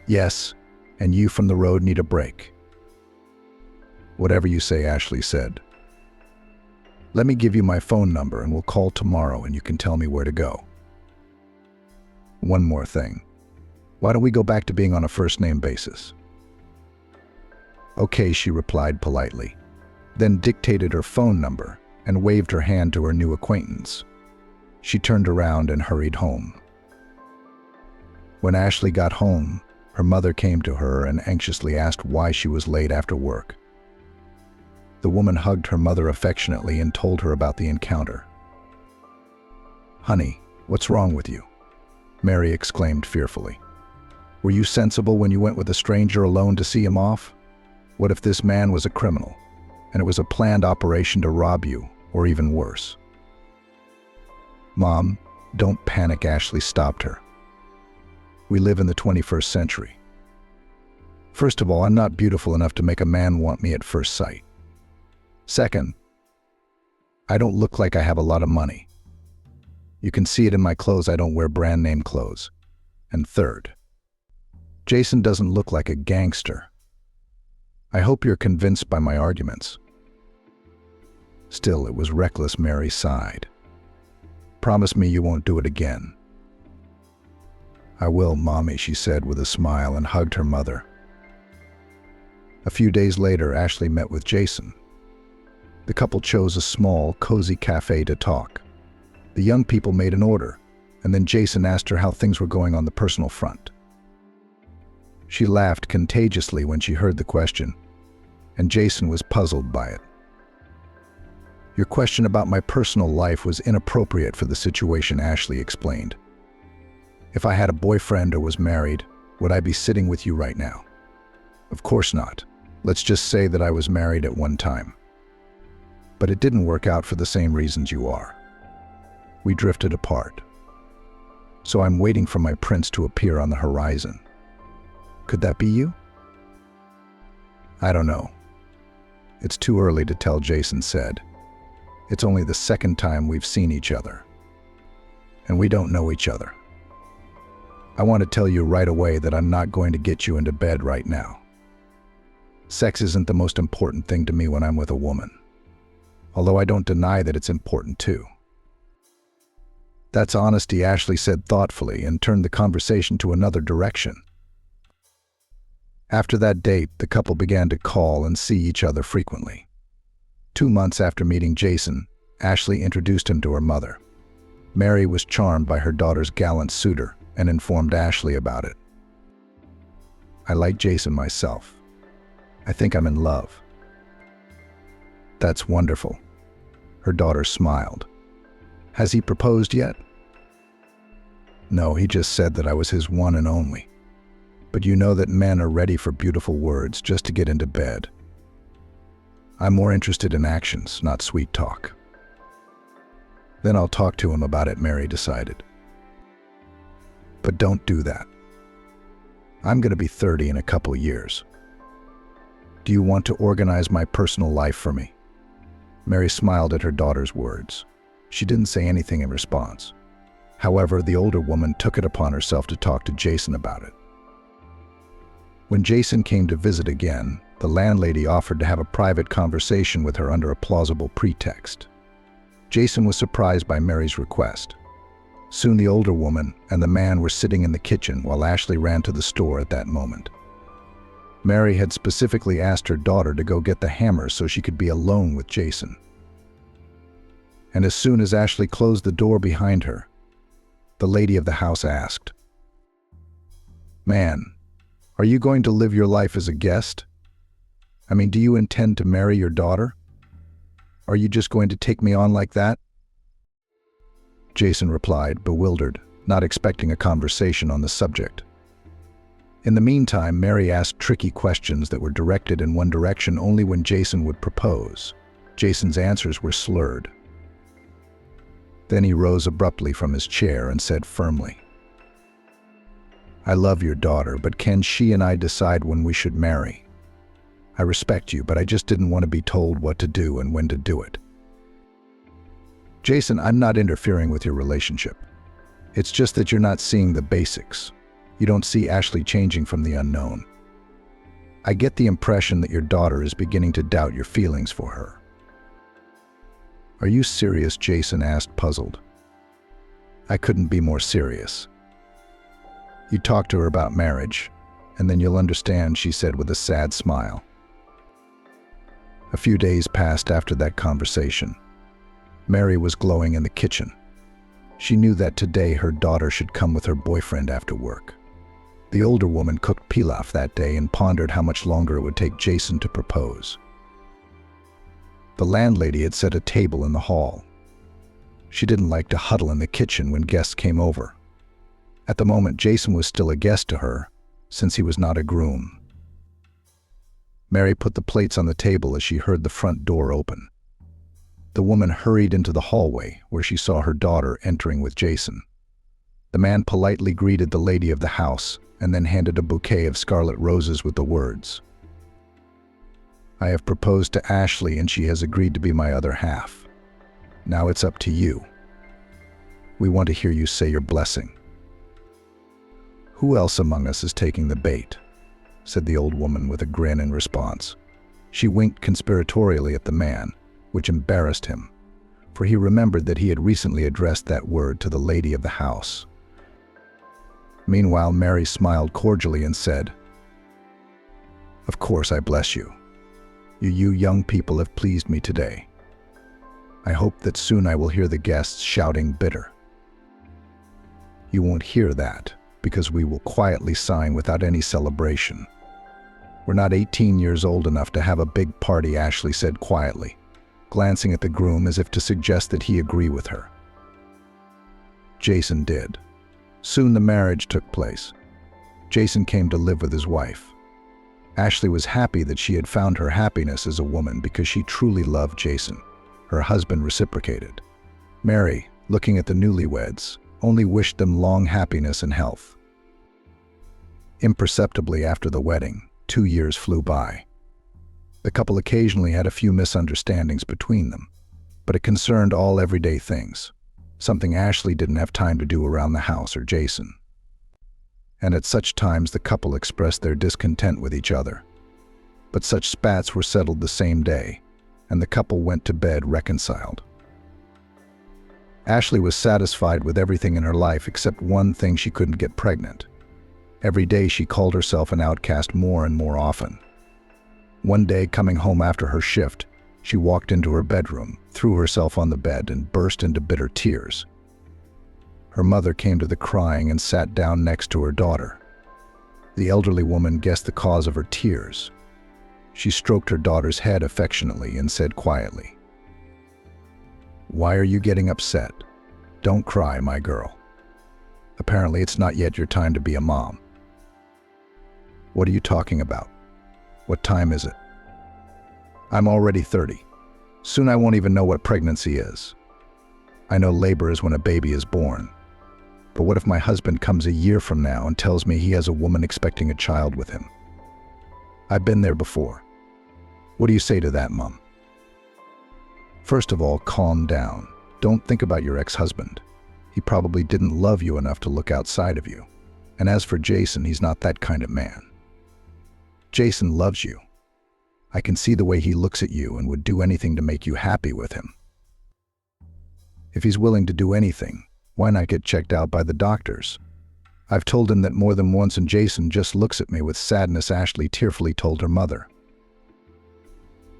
"Yes, and you from the road need a break." "Whatever you say," Ashley said. "Let me give you my phone number and we'll call tomorrow and you can tell me where to go. One more thing. Why don't we go back to being on a first-name basis?" "Okay," she replied politely. then dictated her phone number and waved her hand to her new acquaintance. She turned around and hurried home. When Ashley got home, her mother came to her and anxiously asked why she was late after work. The woman hugged her mother affectionately and told her about the encounter. "Honey, what's wrong with you?" Mary exclaimed fearfully. "Were you sensible when you went with a stranger alone to see him off? What if this man was a criminal, and it was a planned operation to rob you, or even worse?" "Mom, don't panic," Ashley stopped her. "We live in the 21st century. First of all, I'm not beautiful enough to make a man want me at first sight. Second, I don't look like I have a lot of money. You can see it in my clothes. I don't wear brand name clothes. And third, Jason doesn't look like a gangster. I hope you're convinced by my arguments." Still, it was reckless. Mary sighed. "Promise me you won't do it again." "I will, Mommy," she said with a smile and hugged her mother. A few days later, Ashley met with Jason. The couple chose a small, cozy cafe to talk. The young people made an order, and then Jason asked her how things were going on the personal front. She laughed contagiously when she heard the question, and Jason was puzzled by it. "Your question about my personal life was inappropriate for the situation," Ashley explained. "If I had a boyfriend or was married, would I be sitting with you right now? Of course not. Let's just say that I was married at one time. But it didn't work out for the same reasons you are. We drifted apart. So I'm waiting for my prince to appear on the horizon. Could that be you?" "I don't know. It's too early to tell," Jason said. "It's only the second time we've seen each other. And we don't know each other. I want to tell you right away that I'm not going to get you into bed right now. Sex isn't the most important thing to me when I'm with a woman, although I don't deny that it's important too." "That's honesty," Ashley said thoughtfully and turned the conversation to another direction. After that date, the couple began to call and see each other frequently. 2 months after meeting Jason, Ashley introduced him to her mother. Mary was charmed by her daughter's gallant suitor and informed Ashley about it. "I like Jason myself. I think I'm in love." "That's wonderful." Her daughter smiled. "Has he proposed yet?" "No, he just said that I was his one and only. But you know that men are ready for beautiful words just to get into bed. I'm more interested in actions, not sweet talk." "Then I'll talk to him about it," Mary decided. "But don't do that. I'm going to be 30 in a couple years. Do you want to organize my personal life for me?" Mary smiled at her daughter's words. She didn't say anything in response. However, the older woman took it upon herself to talk to Jason about it. When Jason came to visit again, the landlady offered to have a private conversation with her under a plausible pretext. Jason was surprised by Mary's request. Soon the older woman and the man were sitting in the kitchen while Ashley ran to the store at that moment. Mary had specifically asked her daughter to go get the hammer so she could be alone with Jason. And as soon as Ashley closed the door behind her, the lady of the house asked, "Man, are you going to live your life as a guest? I mean, do you intend to marry your daughter? Are you just going to take me on like that?" Jason replied, bewildered, not expecting a conversation on the subject. In the meantime, Mary asked tricky questions that were directed in one direction only when Jason would propose. Jason's answers were slurred. Then he rose abruptly from his chair and said firmly, "I love your daughter, but can she and I decide when we should marry? I respect you, but I just didn't want to be told what to do and when to do it." "Jason, I'm not interfering with your relationship. It's just that you're not seeing the basics. You don't see Ashley changing from the unknown. I get the impression that your daughter is beginning to doubt your feelings for her." "Are you serious?" Jason asked, puzzled. "I couldn't be more serious. You talk to her about marriage, and then you'll understand," she said with a sad smile. A few days passed after that conversation. Mary was glowing in the kitchen. She knew that today her daughter should come with her boyfriend after work. The older woman cooked pilaf that day and pondered how much longer it would take Jason to propose. The landlady had set a table in the hall. She didn't like to huddle in the kitchen when guests came over. At the moment, Jason was still a guest to her, since he was not a groom. Mary put the plates on the table as she heard the front door open. The woman hurried into the hallway, where she saw her daughter entering with Jason. The man politely greeted the lady of the house and then handed a bouquet of scarlet roses with the words, "I have proposed to Ashley and she has agreed to be my other half. Now it's up to you. We want to hear you say your blessing." "Who else among us is taking the bait?" said the old woman with a grin in response. She winked conspiratorially at the man, which embarrassed him, for he remembered that he had recently addressed that word to the lady of the house. Meanwhile, Mary smiled cordially and said, "Of course I bless you. You young people have pleased me today. I hope that soon I will hear the guests shouting bitter. You won't hear that, because we will quietly sign without any celebration. We're not 18 years old enough to have a big party," Ashley said quietly, glancing at the groom as if to suggest that he agree with her. Jason did. Soon the marriage took place. Jason came to live with his wife. Ashley was happy that she had found her happiness as a woman because she truly loved Jason. Her husband reciprocated. Mary, looking at the newlyweds, only wished them long happiness and health. Imperceptibly after the wedding, 2 years flew by. The couple occasionally had a few misunderstandings between them, but it concerned all everyday things, something Ashley didn't have time to do around the house or Jason. And at such times the couple expressed their discontent with each other. But such spats were settled the same day, and the couple went to bed reconciled. Ashley was satisfied with everything in her life except one thing: she couldn't get pregnant. Every day she called herself an outcast more and more often. One day, coming home after her shift, she walked into her bedroom, threw herself on the bed, and burst into bitter tears. Her mother came to the crying and sat down next to her daughter. The elderly woman guessed the cause of her tears. She stroked her daughter's head affectionately and said quietly, "Why are you getting upset? Don't cry, my girl. Apparently it's not yet your time to be a mom." "What are you talking about? What time is it?" "I'm already 30. Soon I won't even know what pregnancy is. I know labor is when a baby is born. But what if my husband comes a year from now and tells me he has a woman expecting a child with him? I've been there before. What do you say to that, Mom?" "First of all, calm down. Don't think about your ex-husband. He probably didn't love you enough to look outside of you. And as for Jason, he's not that kind of man. Jason loves you. I can see the way he looks at you and would do anything to make you happy with him. If he's willing to do anything, why not get checked out by the doctors? I've told him that more than once and Jason just looks at me with sadness," Ashley tearfully told her mother.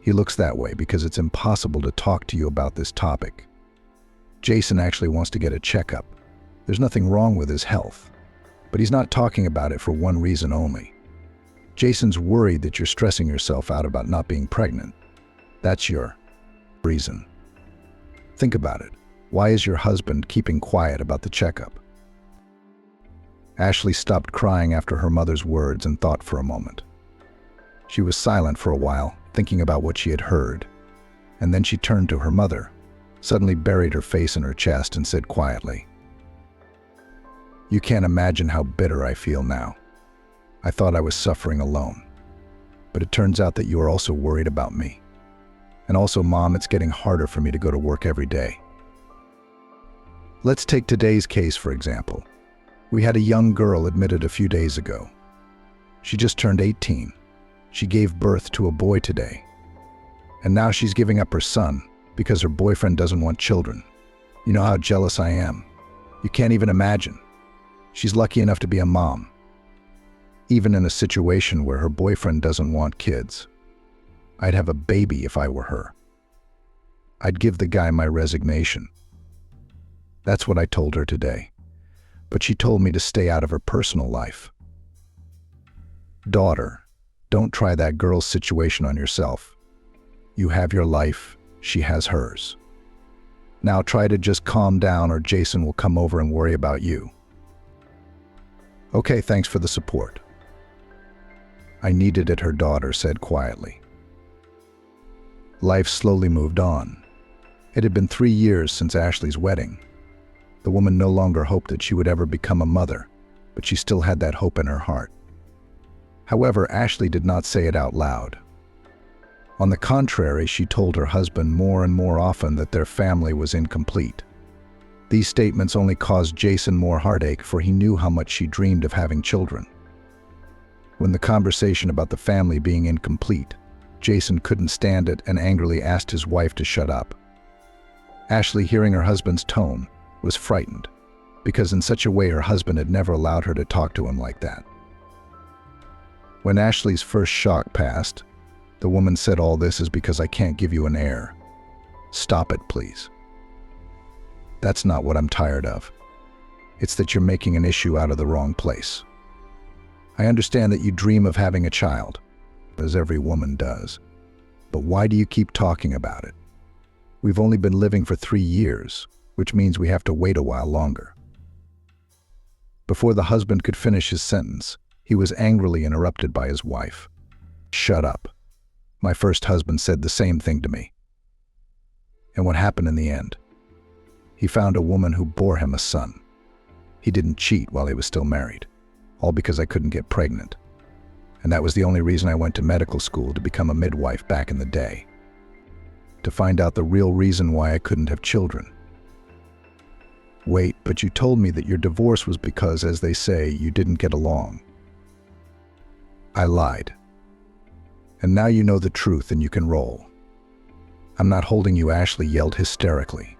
"He looks that way because it's impossible to talk to you about this topic. Jason actually wants to get a checkup. There's nothing wrong with his health. But he's not talking about it for one reason only. Jason's worried that you're stressing yourself out about not being pregnant. That's your reason. Think about it. Why is your husband keeping quiet about the checkup?" Ashley stopped crying after her mother's words and thought for a moment. She was silent for a while, thinking about what she had heard, and then she turned to her mother, suddenly buried her face in her chest and said quietly, "You can't imagine how bitter I feel now. I thought I was suffering alone, but it turns out that you are also worried about me. And also, Mom, it's getting harder for me to go to work every day. Let's take today's case, for example. We had a young girl admitted a few days ago. She just turned 18. She gave birth to a boy today. And now she's giving up her son because her boyfriend doesn't want children. You know how jealous I am. You can't even imagine. She's lucky enough to be a mom, even in a situation where her boyfriend doesn't want kids. I'd have a baby if I were her. I'd give the guy my resignation. That's what I told her today. But she told me to stay out of her personal life. Daughter, don't try that girl's situation on yourself. You have your life, she has hers. Now try to just calm down or Jason will come over and worry about you. Okay, thanks for the support. I needed it, her daughter said quietly. Life slowly moved on. It had been 3 years since Ashley's wedding. The woman no longer hoped that she would ever become a mother, but she still had that hope in her heart. However, Ashley did not say it out loud. On the contrary, she told her husband more and more often that their family was incomplete. These statements only caused Jason more heartache, for he knew how much she dreamed of having children. When the conversation about the family being incomplete, Jason couldn't stand it and angrily asked his wife to shut up. Ashley, hearing her husband's tone, was frightened, because in such a way her husband had never allowed her to talk to him like that. When Ashley's first shock passed, the woman said, "All this is because I can't give you an heir. Stop it, please. That's not what I'm tired of. It's that you're making an issue out of the wrong place. I understand that you dream of having a child, as every woman does. But why do you keep talking about it? We've only been living for 3 years, which means we have to wait a while longer." Before the husband could finish his sentence, he was angrily interrupted by his wife. "Shut up. My first husband said the same thing to me." And what happened in the end? He found a woman who bore him a son. He didn't cheat while he was still married, all because I couldn't get pregnant. And that was the only reason I went to medical school, to become a midwife back in the day. To find out the real reason why I couldn't have children. Wait, but you told me that your divorce was because, as they say, you didn't get along. I lied. And now you know the truth and you can roll. I'm not holding you, Ashley yelled hysterically.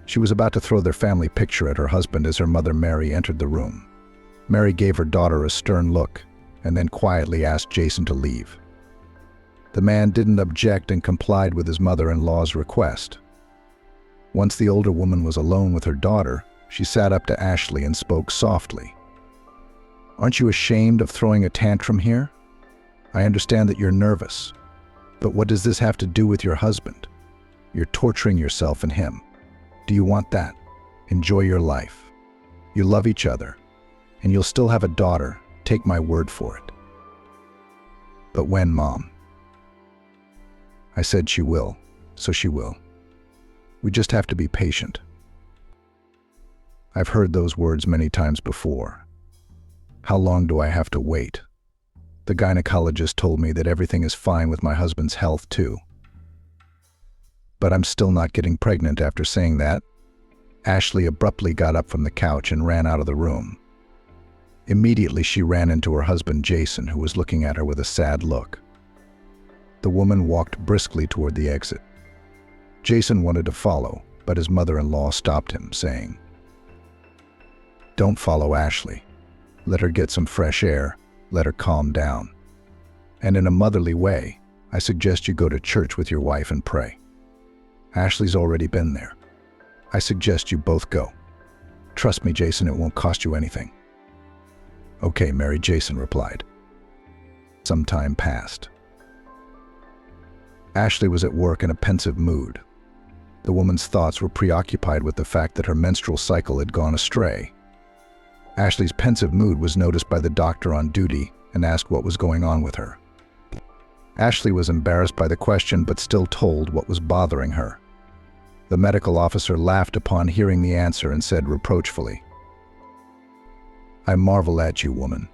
She was about to throw their family picture at her husband as her mother Mary entered the room. Mary gave her daughter a stern look and then quietly asked Jason to leave. The man didn't object and complied with his mother-in-law's request. Once the older woman was alone with her daughter, she sat up to Ashley and spoke softly. "Aren't you ashamed of throwing a tantrum here? I understand that you're nervous, but what does this have to do with your husband? You're torturing yourself and him. Do you want that? Enjoy your life. You love each other, and you'll still have a daughter, take my word for it." "But when, Mom?" "I said she will, so she will. We just have to be patient." I've heard those words many times before. How long do I have to wait? The gynecologist told me that everything is fine with my husband's health too. But I'm still not getting pregnant after saying that. Ashley abruptly got up from the couch and ran out of the room. Immediately she ran into her husband Jason, who was looking at her with a sad look. The woman walked briskly toward the exit. Jason wanted to follow, but his mother-in-law stopped him, saying, "Don't follow Ashley. Let her get some fresh air. Let her calm down. And in a motherly way, I suggest you go to church with your wife and pray. Ashley's already been there. I suggest you both go. Trust me, Jason, it won't cost you anything." "Okay, Mary," Jason replied. Some time passed. Ashley was at work in a pensive mood. The woman's thoughts were preoccupied with the fact that her menstrual cycle had gone astray. Ashley's pensive mood was noticed by the doctor on duty and asked what was going on with her. Ashley was embarrassed by the question but still told what was bothering her. The medical officer laughed upon hearing the answer and said reproachfully, "I marvel at you, woman.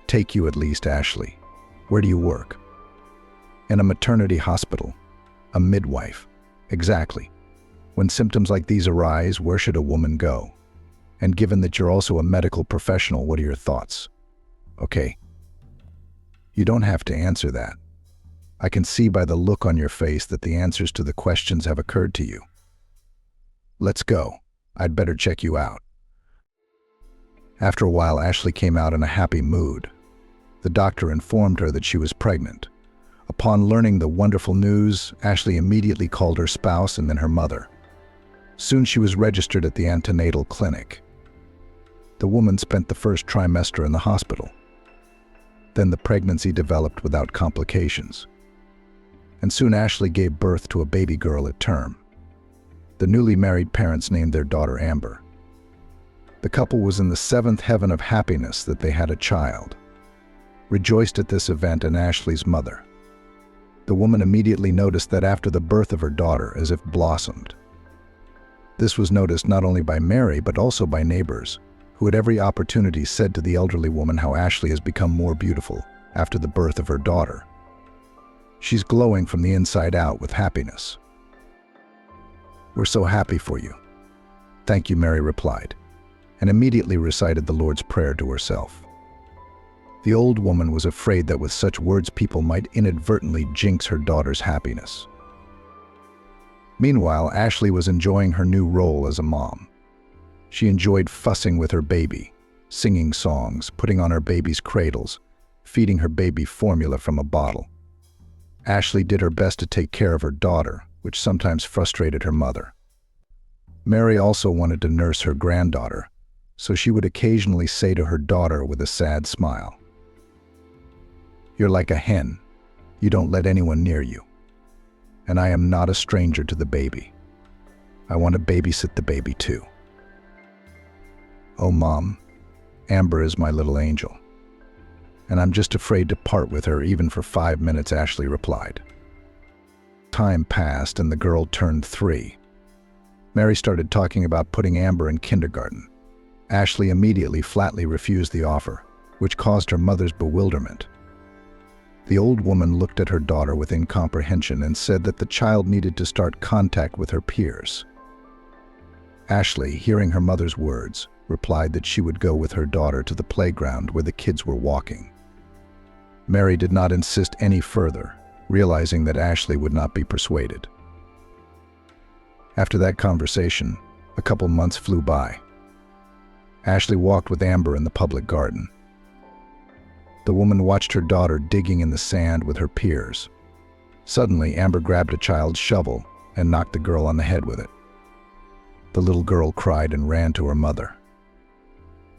Take you at least, Ashley. Where do you work?" "In a maternity hospital. A midwife." "Exactly. When symptoms like these arise, where should a woman go? And given that you're also a medical professional, what are your thoughts?" "Okay. You don't have to answer that. I can see by the look on your face that the answers to the questions have occurred to you. Let's go. I'd better check you out." After a while, Ashley came out in a happy mood. The doctor informed her that she was pregnant. Upon learning the wonderful news, Ashley immediately called her spouse and then her mother. Soon she was registered at the antenatal clinic. The woman spent the first trimester in the hospital. Then the pregnancy developed without complications. And soon Ashley gave birth to a baby girl at term. The newly married parents named their daughter Amber. The couple was in the seventh heaven of happiness that they had a child. Rejoiced at this event and Ashley's mother. The woman immediately noticed that after the birth of her daughter, as if blossomed. This was noticed not only by Mary but also by neighbors, who at every opportunity said to the elderly woman how Ashley has become more beautiful after the birth of her daughter. She's glowing from the inside out with happiness. "We're so happy for you." "Thank you," Mary replied, and immediately recited the Lord's Prayer to herself. The old woman was afraid that with such words people might inadvertently jinx her daughter's happiness. Meanwhile, Ashley was enjoying her new role as a mom. She enjoyed fussing with her baby, singing songs, putting on her baby's cradles, feeding her baby formula from a bottle. Ashley did her best to take care of her daughter, which sometimes frustrated her mother. Mary also wanted to nurse her granddaughter, so she would occasionally say to her daughter with a sad smile, "You're like a hen. You don't let anyone near you. And I am not a stranger to the baby. I want to babysit the baby too." "Oh, Mom, Amber is my little angel. And I'm just afraid to part with her even for 5 minutes," Ashley replied. Time passed and the girl turned 3. Mary started talking about putting Amber in kindergarten. Ashley immediately flatly refused the offer, which caused her mother's bewilderment. The old woman looked at her daughter with incomprehension and said that the child needed to start contact with her peers. Ashley, hearing her mother's words, replied that she would go with her daughter to the playground where the kids were walking. Mary did not insist any further, realizing that Ashley would not be persuaded. After that conversation, a couple months flew by. Ashley walked with Amber in the public garden. The woman watched her daughter digging in the sand with her peers. Suddenly, Amber grabbed a child's shovel and knocked the girl on the head with it. The little girl cried and ran to her mother.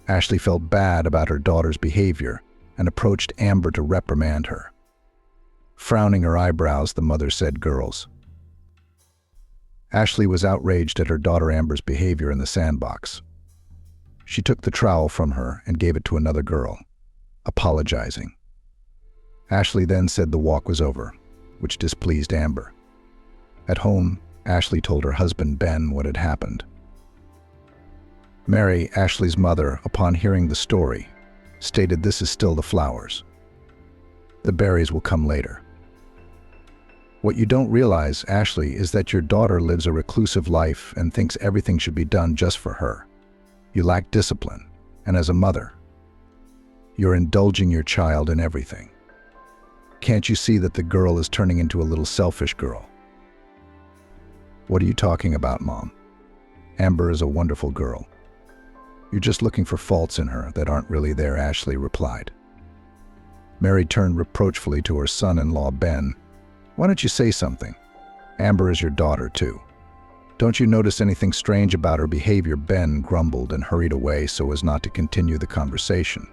Ashley felt bad about her daughter's behavior and approached Amber to reprimand her. Frowning her eyebrows, the mother said, "Girls." Ashley was outraged at her daughter Amber's behavior in the sandbox. She took the trowel from her and gave it to another girl, apologizing. Ashley then said the walk was over, which displeased Amber. At home, Ashley told her husband Ben what had happened. Mary, Ashley's mother, upon hearing the story, stated this is still the flowers. The berries will come later. What you don't realize, Ashley, is that your daughter lives a reclusive life and thinks everything should be done just for her. You lack discipline, and as a mother, you're indulging your child in everything. Can't you see that the girl is turning into a little selfish girl? What are you talking about, Mom? Amber is a wonderful girl. You're just looking for faults in her that aren't really there, Ashley replied. Mary turned reproachfully to her son-in-law, Ben. Why don't you say something? Amber is your daughter, too. Don't you notice anything strange about her behavior? Ben grumbled and hurried away so as not to continue the conversation.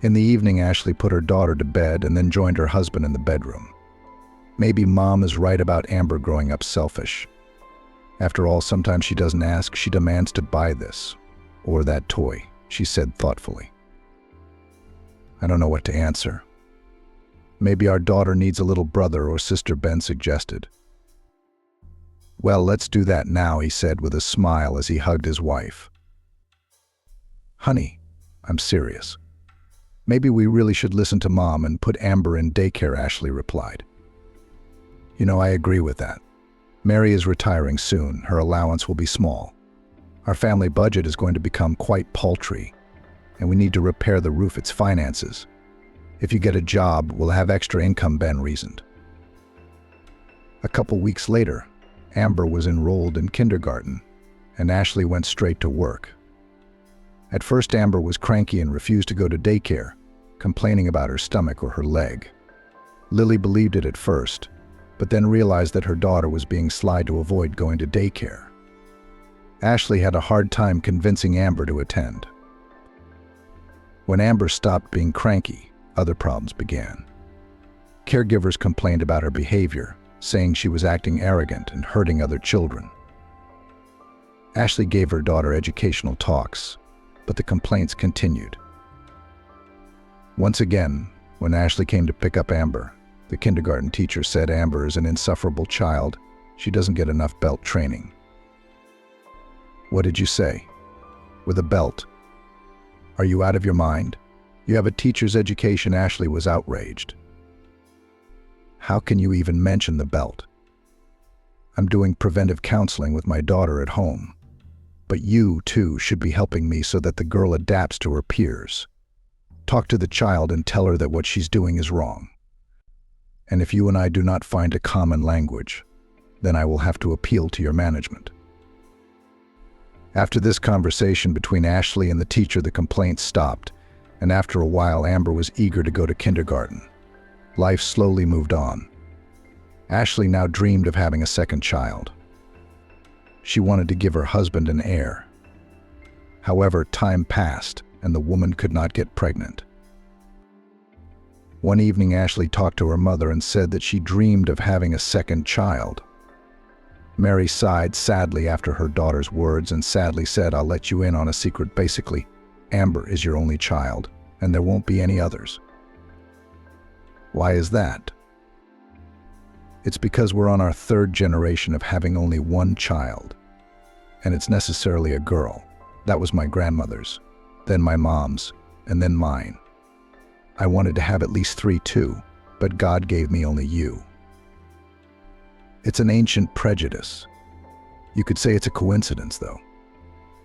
In the evening, Ashley put her daughter to bed and then joined her husband in the bedroom. Maybe Mom is right about Amber growing up selfish. After all, sometimes she doesn't ask, she demands to buy this or that toy, she said thoughtfully. I don't know what to answer. Maybe our daughter needs a little brother or sister, Ben suggested. Well, let's do that now, he said with a smile as he hugged his wife. Honey, I'm serious. Maybe we really should listen to Mom and put Amber in daycare, Ashley replied. You know, I agree with that. Mary is retiring soon. Her allowance will be small. Our family budget is going to become quite paltry, and we need to repair the roof, its finances. If you get a job, we'll have extra income, Ben reasoned. A couple weeks later, Amber was enrolled in kindergarten, and Ashley went straight to work. At first, Amber was cranky and refused to go to daycare, complaining about her stomach or her leg. Lily believed it at first, but then realized that her daughter was being sly to avoid going to daycare. Ashley had a hard time convincing Amber to attend. When Amber stopped being cranky, other problems began. Caregivers complained about her behavior, saying she was acting arrogant and hurting other children. Ashley gave her daughter educational talks, but the complaints continued. Once again, when Ashley came to pick up Amber, the kindergarten teacher said Amber is an insufferable child. She doesn't get enough belt training. What did you say? With a belt? Are you out of your mind? You have a teacher's education. Ashley was outraged. How can you even mention the belt? I'm doing preventive counseling with my daughter at home. But you, too, should be helping me so that the girl adapts to her peers. Talk to the child and tell her that what she's doing is wrong. And if you and I do not find a common language, then I will have to appeal to your management. After this conversation between Ashley and the teacher, the complaints stopped, and after a while Amber was eager to go to kindergarten. Life slowly moved on. Ashley now dreamed of having a second child. She wanted to give her husband an heir. However, time passed, and the woman could not get pregnant. One evening, Ashley talked to her mother and said that she dreamed of having a second child. Mary sighed sadly after her daughter's words and sadly said, "I'll let you in on a secret. Basically, Amber is your only child, and there won't be any others." Why is that? It's because we're on our third generation of having only one child, and it's necessarily a girl. That was my grandmother's, then my mom's, and then mine. I wanted to have at least 3 too, but God gave me only you. It's an ancient prejudice. You could say it's a coincidence, though.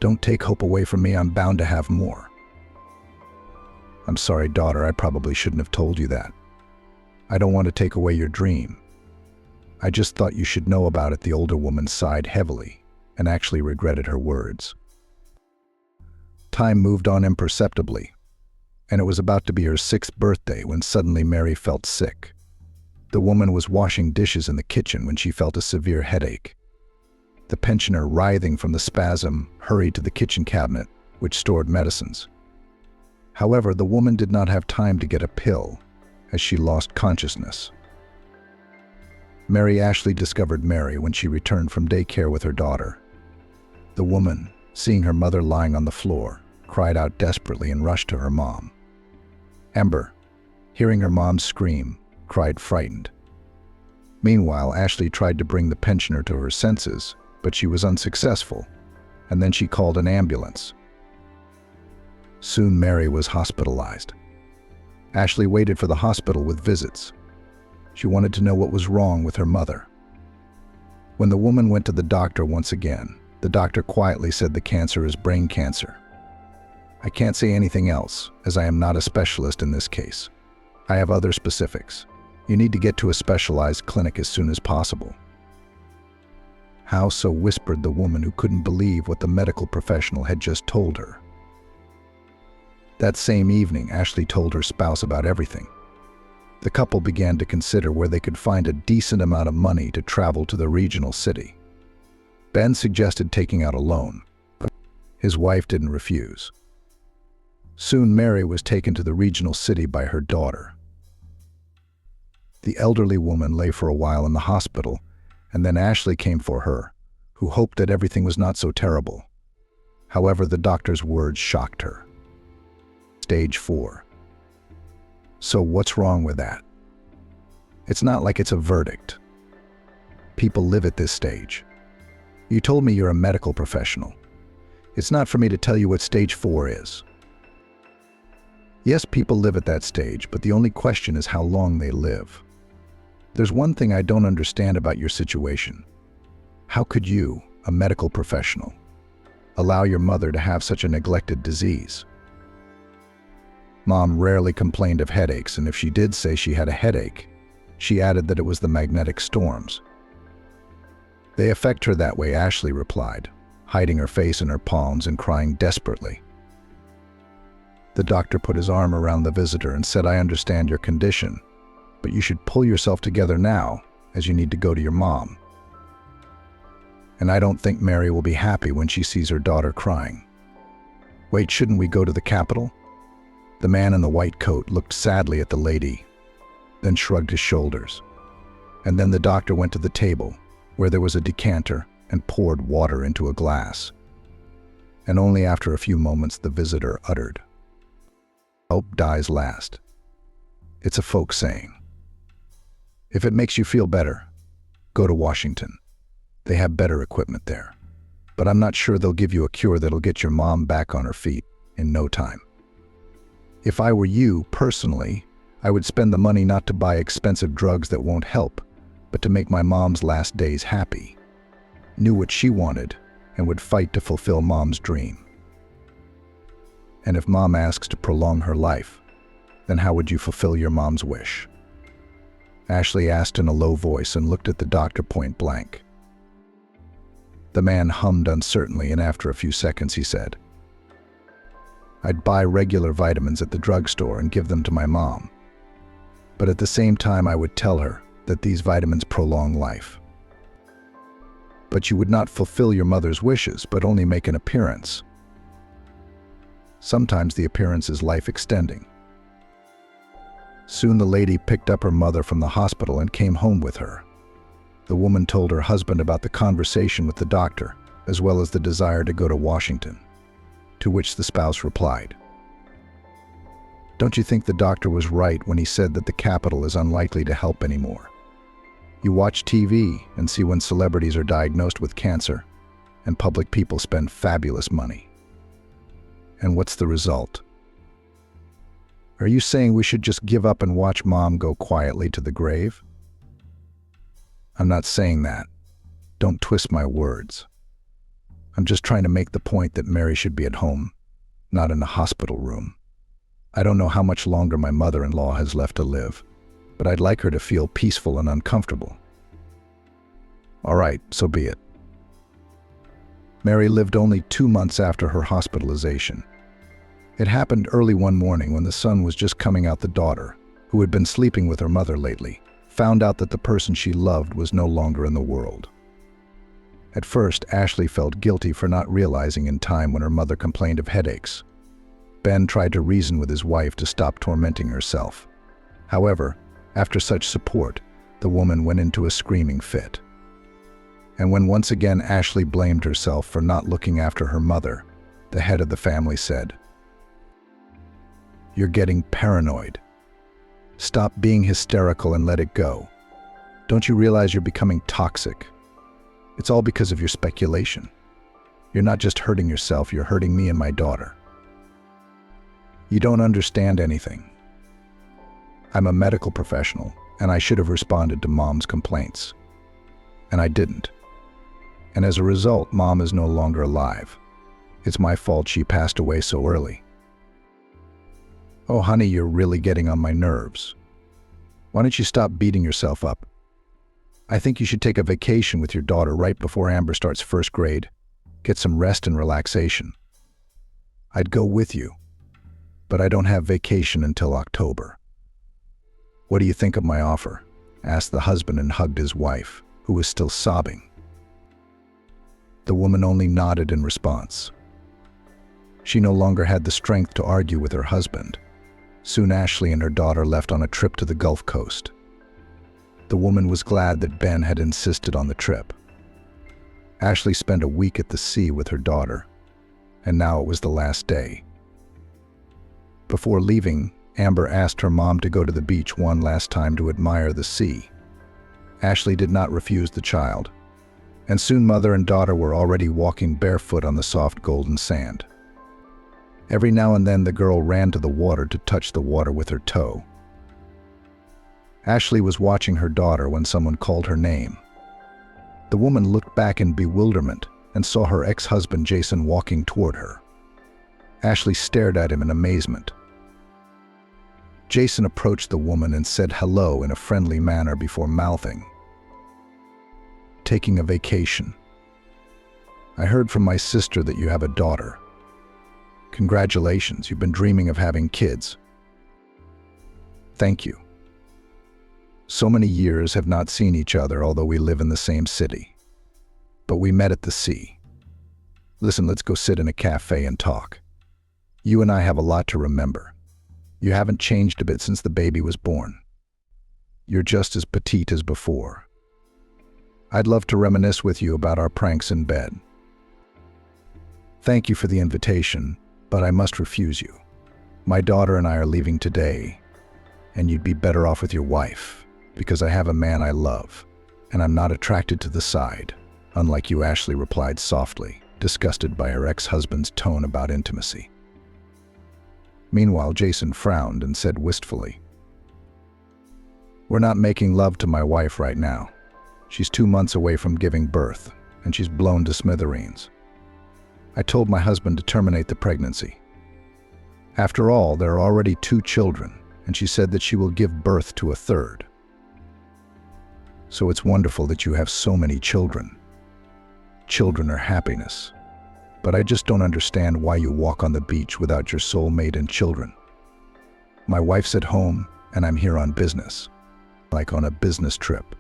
Don't take hope away from me. I'm bound to have more. I'm sorry, daughter. I probably shouldn't have told you that. I don't want to take away your dream. I just thought you should know about it. The older woman sighed heavily and actually regretted her words. Time moved on imperceptibly, and it was about to be her 6th birthday when suddenly Mary felt sick. The woman was washing dishes in the kitchen when she felt a severe headache. The pensioner, writhing from the spasm, hurried to the kitchen cabinet, which stored medicines. However, the woman did not have time to get a pill, as she lost consciousness. Mary Ashley discovered Mary when she returned from daycare with her daughter. The woman, seeing her mother lying on the floor, cried out desperately and rushed to her mom. Amber, hearing her mom scream, cried frightened. Meanwhile, Ashley tried to bring the pensioner to her senses, but she was unsuccessful, and then she called an ambulance. Soon Mary was hospitalized. Ashley waited for the hospital with visits. She wanted to know what was wrong with her mother. When the woman went to the doctor once again, the doctor quietly said the cancer is brain cancer. I can't say anything else, as I am not a specialist in this case. I have other specifics. You need to get to a specialized clinic as soon as possible. How so? Whispered the woman, who couldn't believe what the medical professional had just told her. That same evening, Ashley told her spouse about everything. The couple began to consider where they could find a decent amount of money to travel to the regional city. Ben suggested taking out a loan, but his wife didn't refuse. Soon Mary was taken to the regional city by her daughter. The elderly woman lay for a while in the hospital, and then Ashley came for her, who hoped that everything was not so terrible. However, the doctor's words shocked her. Stage 4. So what's wrong with that? It's not like it's a verdict. People live at this stage. You told me you're a medical professional. It's not for me to tell you what stage 4 is. Yes, people live at that stage, but the only question is how long they live. There's one thing I don't understand about your situation. How could you, a medical professional, allow your mother to have such a neglected disease? Mom rarely complained of headaches, and if she did say she had a headache, she added that it was the magnetic storms. They affect her that way, Ashley replied, hiding her face in her palms and crying desperately. The doctor put his arm around the visitor and said, I understand your condition, but you should pull yourself together now, as you need to go to your mom. And I don't think Mary will be happy when she sees her daughter crying. Wait, shouldn't we go to the Capitol? The man in the white coat looked sadly at the lady, then shrugged his shoulders. And then the doctor went to the table, where there was a decanter, and poured water into a glass. And only after a few moments the visitor uttered, "Hope dies last." It's a folk saying. If it makes you feel better, go to Washington. They have better equipment there. But I'm not sure they'll give you a cure that'll get your mom back on her feet in no time. If I were you, personally, I would spend the money not to buy expensive drugs that won't help, but to make my mom's last days happy. Knew what she wanted and would fight to fulfill mom's dream. And if mom asks to prolong her life, then how would you fulfill your mom's wish? Ashley asked in a low voice and looked at the doctor point blank. The man hummed uncertainly, and after a few seconds he said, "I'd buy regular vitamins at the drugstore and give them to my mom. But at the same time I would tell her that these vitamins prolong life. But you would not fulfill your mother's wishes, but only make an appearance. Sometimes the appearance is life-extending." Soon the lady picked up her mother from the hospital and came home with her. The woman told her husband about the conversation with the doctor, as well as the desire to go to Washington, to which the spouse replied, "Don't you think the doctor was right when he said that the Capitol is unlikely to help anymore? You watch TV and see when celebrities are diagnosed with cancer, and public people spend fabulous money. And what's the result? Are you saying we should just give up and watch mom go quietly to the grave?" "I'm not saying that. Don't twist my words. I'm just trying to make the point that Mary should be at home, not in a hospital room. I don't know how much longer my mother-in-law has left to live, but I'd like her to feel peaceful and uncomfortable." "All right, so be it." Mary lived only 2 months after her hospitalization. It happened early one morning when the sun was just coming out. The daughter, who had been sleeping with her mother lately, found out that the person she loved was no longer in the world. At first, Ashley felt guilty for not realizing in time when her mother complained of headaches. Ben tried to reason with his wife to stop tormenting herself. However, after such support, the woman went into a screaming fit. And when once again Ashley blamed herself for not looking after her mother, the head of the family said, "You're getting paranoid. Stop being hysterical and let it go. Don't you realize you're becoming toxic? It's all because of your speculation. You're not just hurting yourself, you're hurting me and my daughter. You don't understand anything. I'm a medical professional, and I should have responded to Mom's complaints. And I didn't. And as a result, Mom is no longer alive. It's my fault she passed away so early. Oh, honey, you're really getting on my nerves. Why don't you stop beating yourself up? I think you should take a vacation with your daughter right before Amber starts first grade. Get some rest and relaxation. I'd go with you, but I don't have vacation until October. What do you think of my offer?" asked the husband and hugged his wife, who was still sobbing. The woman only nodded in response. She no longer had the strength to argue with her husband. Soon Ashley and her daughter left on a trip to the Gulf Coast. The woman was glad that Ben had insisted on the trip. Ashley spent a week at the sea with her daughter, and now it was the last day. Before leaving, Amber asked her mom to go to the beach one last time to admire the sea. Ashley did not refuse the child, and soon mother and daughter were already walking barefoot on the soft golden sand. Every now and then the girl ran to the water to touch the water with her toe. Ashley was watching her daughter when someone called her name. The woman looked back in bewilderment and saw her ex-husband Jason walking toward her. Ashley stared at him in amazement. Jason approached the woman and said hello in a friendly manner before mouthing, "Taking a vacation. I heard from my sister that you have a daughter. Congratulations, you've been dreaming of having kids." "Thank you. So many years have not seen each other, although we live in the same city. But we met at the sea. Listen, let's go sit in a cafe and talk. You and I have a lot to remember. You haven't changed a bit since the baby was born. You're just as petite as before. I'd love to reminisce with you about our pranks in bed. Thank you for the invitation, but I must refuse you. My daughter and I are leaving today, and you'd be better off with your wife, because I have a man I love, and I'm not attracted to the side, unlike you. Ashley replied softly, disgusted by her ex-husband's tone about intimacy. Meanwhile, Jason frowned and said wistfully, "We're not making love to my wife right now. She's 2 months away from giving birth, and she's blown to smithereens. I told my husband to terminate the pregnancy. After all, there are already 2 children, and she said that she will give birth to a 3rd. So it's wonderful that you have so many children. Children are happiness. But I just don't understand why you walk on the beach without your soulmate and children. My wife's at home, and I'm here on business, like on a business trip.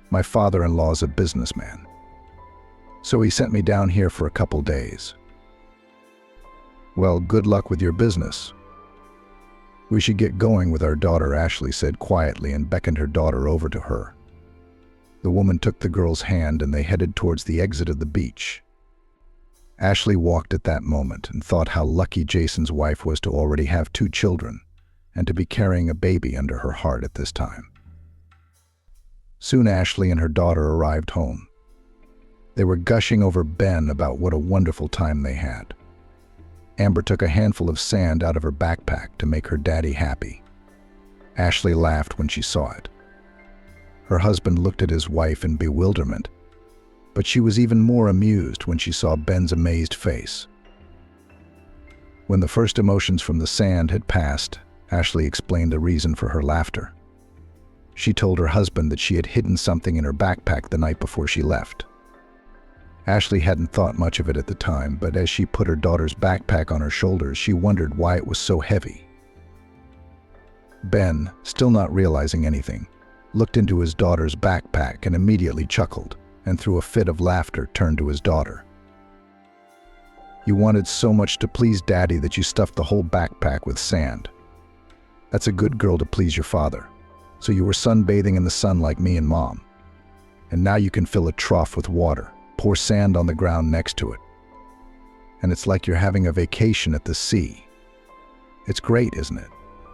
My father-in-law's a businessman, so he sent me down here for a couple days. Well, good luck with your business. We should get going with our daughter," Ashley said quietly and beckoned her daughter over to her. The woman took the girl's hand and they headed towards the exit of the beach. Ashley walked at that moment and thought how lucky Jason's wife was to already have 2 children and to be carrying a baby under her heart at this time. Soon Ashley and her daughter arrived home. They were gushing over Ben about what a wonderful time they had. Amber took a handful of sand out of her backpack to make her daddy happy. Ashley laughed when she saw it. Her husband looked at his wife in bewilderment, but she was even more amused when she saw Ben's amazed face. When the first emotions from the sand had passed, Ashley explained the reason for her laughter. She told her husband that she had hidden something in her backpack the night before she left. Ashley hadn't thought much of it at the time, but as she put her daughter's backpack on her shoulders, she wondered why it was so heavy. Ben, still not realizing anything, looked into his daughter's backpack and immediately chuckled, and through a fit of laughter turned to his daughter. "You wanted so much to please Daddy that you stuffed the whole backpack with sand. That's a good girl to please your father. So you were sunbathing in the sun like me and Mom. And now you can fill a trough with water, pour sand on the ground next to it. And it's like you're having a vacation at the sea. It's great, isn't it?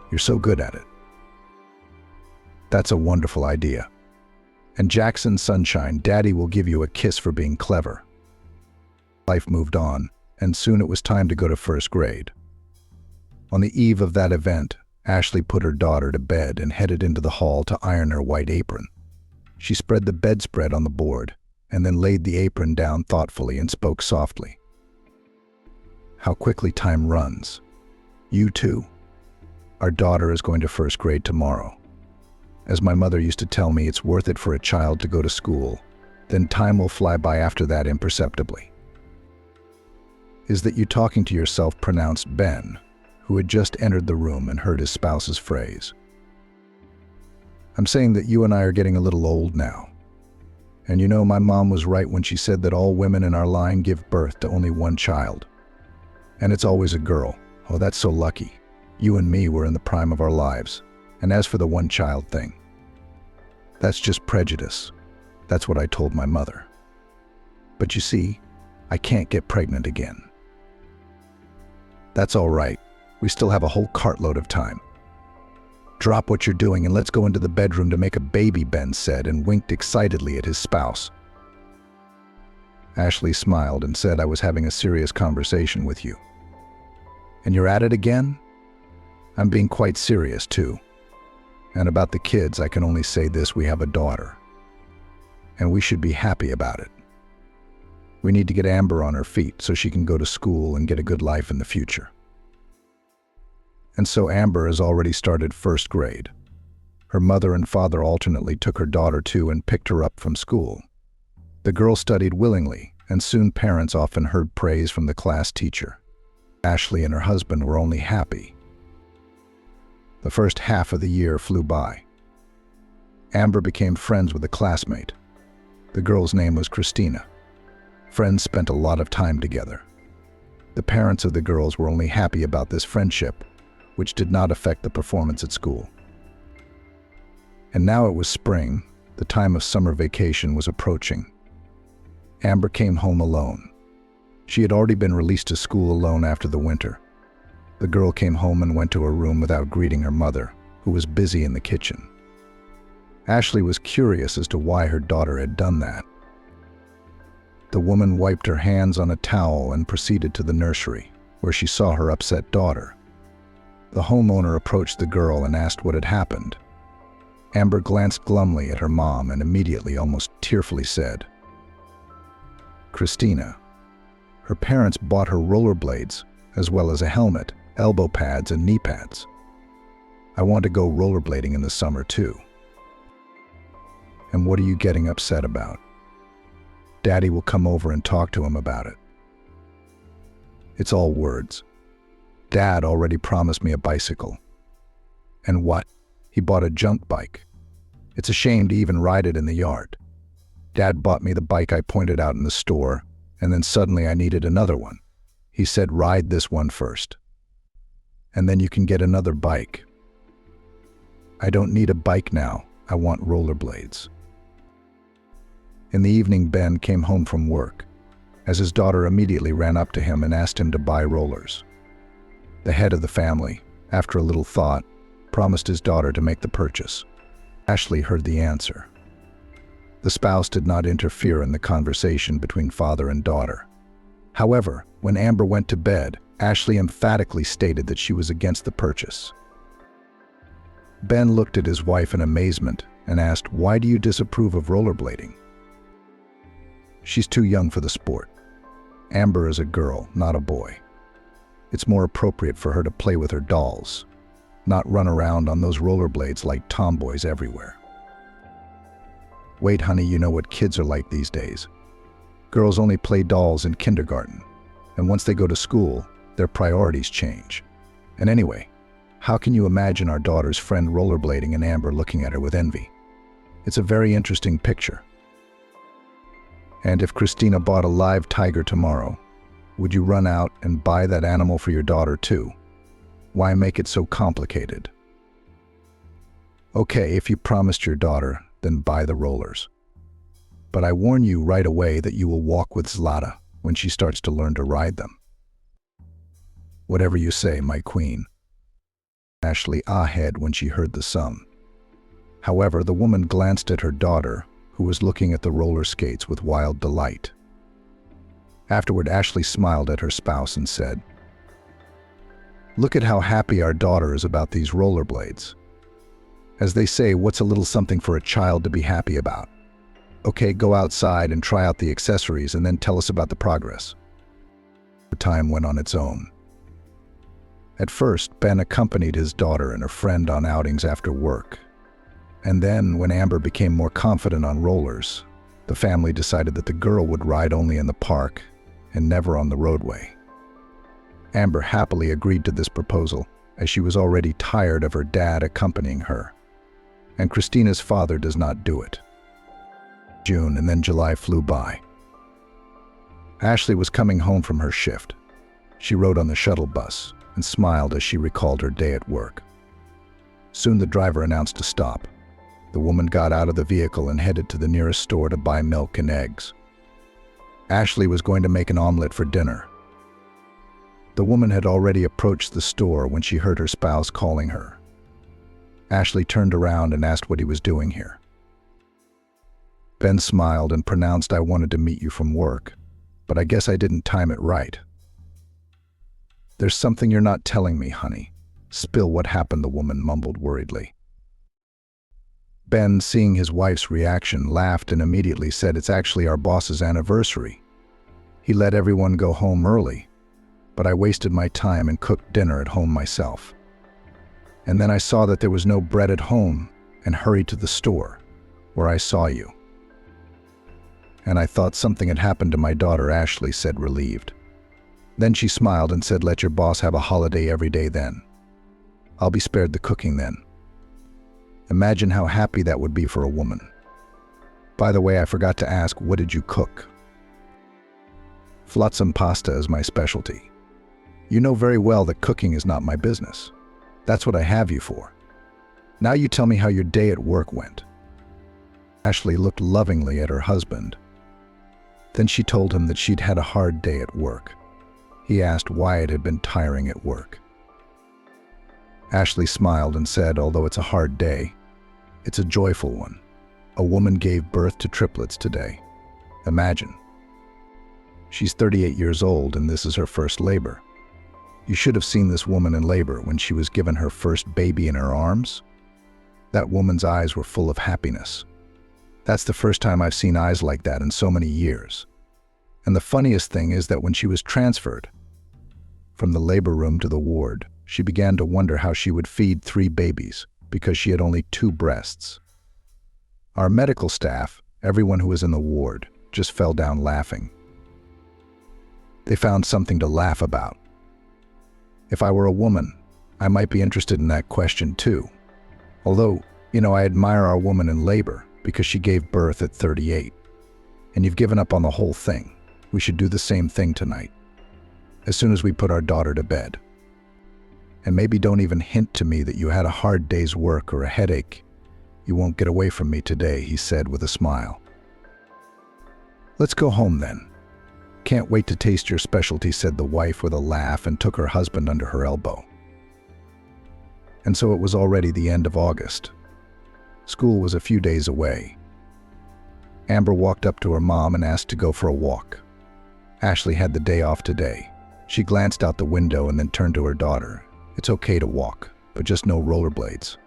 You're so good at it." "That's a wonderful idea. And Jackson Sunshine, Daddy will give you a kiss for being clever." Life moved on, and soon it was time to go to 1st grade. On the eve of that event, Ashley put her daughter to bed and headed into the hall to iron her white apron. She spread the bedspread on the board, and then laid the apron down thoughtfully and spoke softly. "How quickly time runs. You too. Our daughter is going to 1st grade tomorrow. As my mother used to tell me, it's worth it for a child to go to school, then time will fly by after that imperceptibly." "Is that you talking to yourself?" pronounced Ben, who had just entered the room and heard his spouse's phrase. "I'm saying that you and I are getting a little old now. And you know, my mom was right when she said that all women in our line give birth to only 1 child. And it's always a girl. Oh, that's so lucky. You and me were in the prime of our lives. And as for the 1-child thing, that's just prejudice. That's what I told my mother. But you see, I can't get pregnant again." "That's all right. We still have a whole cartload of time. Drop what you're doing and let's go into the bedroom to make a baby," Ben said and winked excitedly at his spouse. Ashley smiled and said, "I was having a serious conversation with you." "And you're at it again?" "I'm being quite serious too. And about the kids, I can only say this: we have a daughter. And we should be happy about it. We need to get Amber on her feet so she can go to school and get a good life in the future." And so Amber has already started 1st grade. Her mother and father alternately took her daughter to and picked her up from school. The girl studied willingly, and soon parents often heard praise from the class teacher. Ashley and her husband were only happy. The first half of the year flew by. Amber became friends with a classmate. The girl's name was Christina. Friends spent a lot of time together. The parents of the girls were only happy about this friendship, which did not affect the performance at school. And now it was spring. The time of summer vacation was approaching. Amber came home alone. She had already been released to school alone after the winter. The girl came home and went to her room without greeting her mother, who was busy in the kitchen. Ashley was curious as to why her daughter had done that. The woman wiped her hands on a towel and proceeded to the nursery, where she saw her upset daughter. The homeowner approached the girl and asked what had happened. Amber glanced glumly at her mom and immediately, almost tearfully, said, "Christina, her parents bought her rollerblades, as well as a helmet, elbow pads, and knee pads. I want to go rollerblading in the summer too." "And what are you getting upset about? Daddy will come over and talk to him about it." "It's all words. Dad already promised me a bicycle." "And what? He bought a junk bike. It's a shame to even ride it in the yard. Dad bought me the bike I pointed out in the store, and then suddenly I needed another one. He said, ride this one first, and then you can get another bike. I don't need a bike now. I want rollerblades." In the evening, Ben came home from work, as his daughter immediately ran up to him and asked him to buy rollers. The head of the family, after a little thought, promised his daughter to make the purchase. Ashley heard the answer. The spouse did not interfere in the conversation between father and daughter. However, when Amber went to bed, Ashley emphatically stated that she was against the purchase. Ben looked at his wife in amazement and asked, "Why do you disapprove of rollerblading?" "She's too young for the sport. Amber is a girl, not a boy. It's more appropriate for her to play with her dolls, not run around on those rollerblades like tomboys everywhere." "Wait, honey, you know what kids are like these days. Girls only play dolls in kindergarten, and once they go to school, their priorities change. And anyway, how can you imagine our daughter's friend rollerblading and Amber looking at her with envy? It's a very interesting picture. And if Christina bought a live tiger tomorrow, would you run out and buy that animal for your daughter too? Why make it so complicated?" "Okay, if you promised your daughter, then buy the rollers. But I warn you right away that you will walk with Zlata when she starts to learn to ride them." "Whatever you say, my queen." Ashley ah-hed when she heard the sum. However, the woman glanced at her daughter, who was looking at the roller skates with wild delight. Afterward, Ashley smiled at her spouse and said, "Look at how happy our daughter is about these rollerblades. As they say, what's a little something for a child to be happy about? Okay, go outside and try out the accessories and then tell us about the progress." The time went on its own. At first, Ben accompanied his daughter and her friend on outings after work. And then, when Amber became more confident on rollers, the family decided that the girl would ride only in the park and never on the roadway. Amber happily agreed to this proposal, as she was already tired of her dad accompanying her. And Christina's father does not do it. June and then July flew by. Ashley was coming home from her shift. She rode on the shuttle bus and smiled as she recalled her day at work. Soon the driver announced a stop. The woman got out of the vehicle and headed to the nearest store to buy milk and eggs. Ashley was going to make an omelet for dinner. The woman had already approached the store when she heard her spouse calling her. Ashley turned around and asked what he was doing here. Ben smiled and pronounced, "I wanted to meet you from work, but I guess I didn't time it right." "There's something you're not telling me, honey. Spill what happened," the woman mumbled worriedly. Ben, seeing his wife's reaction, laughed and immediately said, "It's actually our boss's anniversary. He let everyone go home early, but I wasted my time and cooked dinner at home myself. And then I saw that there was no bread at home and hurried to the store, where I saw you. And I thought something had happened to my daughter," Ashley said, relieved. Then she smiled and said, "Let your boss have a holiday every day then. I'll be spared the cooking then." Imagine how happy that would be for a woman. By the way, I forgot to ask, what did you cook? Flotsam pasta is my specialty. You know very well that cooking is not my business. That's what I have you for. Now you tell me how your day at work went. Ashley looked lovingly at her husband. Then she told him that she'd had a hard day at work. He asked why it had been tiring at work. Ashley smiled and said, although it's a hard day, it's a joyful one. A woman gave birth to triplets today. Imagine. She's 38 years old and this is her first labor. You should have seen this woman in labor when she was given her first baby in her arms. That woman's eyes were full of happiness. That's the first time I've seen eyes like that in so many years. And the funniest thing is that when she was transferred from the labor room to the ward, she began to wonder how she would feed 3 babies because she had only 2 breasts. Our medical staff, everyone who was in the ward, just fell down laughing. They found something to laugh about. If I were a woman, I might be interested in that question too. Although, I admire our woman in labor because she gave birth at 38. And you've given up on the whole thing. We should do the same thing tonight, as soon as we put our daughter to bed. And maybe don't even hint to me that you had a hard day's work or a headache. You won't get away from me today, he said with a smile. Let's go home then. Can't wait to taste your specialty, said the wife with a laugh and took her husband under her elbow. And so it was already the end of August. School was a few days away. Amber walked up to her mom and asked to go for a walk. Ashley had the day off today. She glanced out the window and then turned to her daughter. It's okay to walk, but just no rollerblades.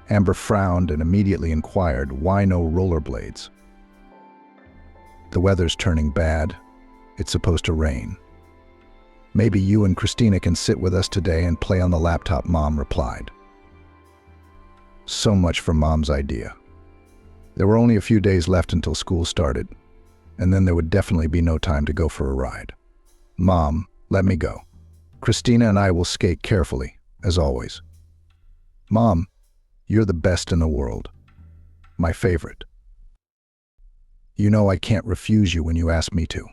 Amber frowned and immediately inquired, why no rollerblades? The weather's turning bad. It's supposed to rain. Maybe you and Christina can sit with us today and play on the laptop, Mom replied. So much for Mom's idea. There were only a few days left until school started, and then there would definitely be no time to go for a ride. Mom, let me go. Christina and I will skate carefully, as always. Mom, you're the best in the world. My favorite. You know I can't refuse you when you ask me to.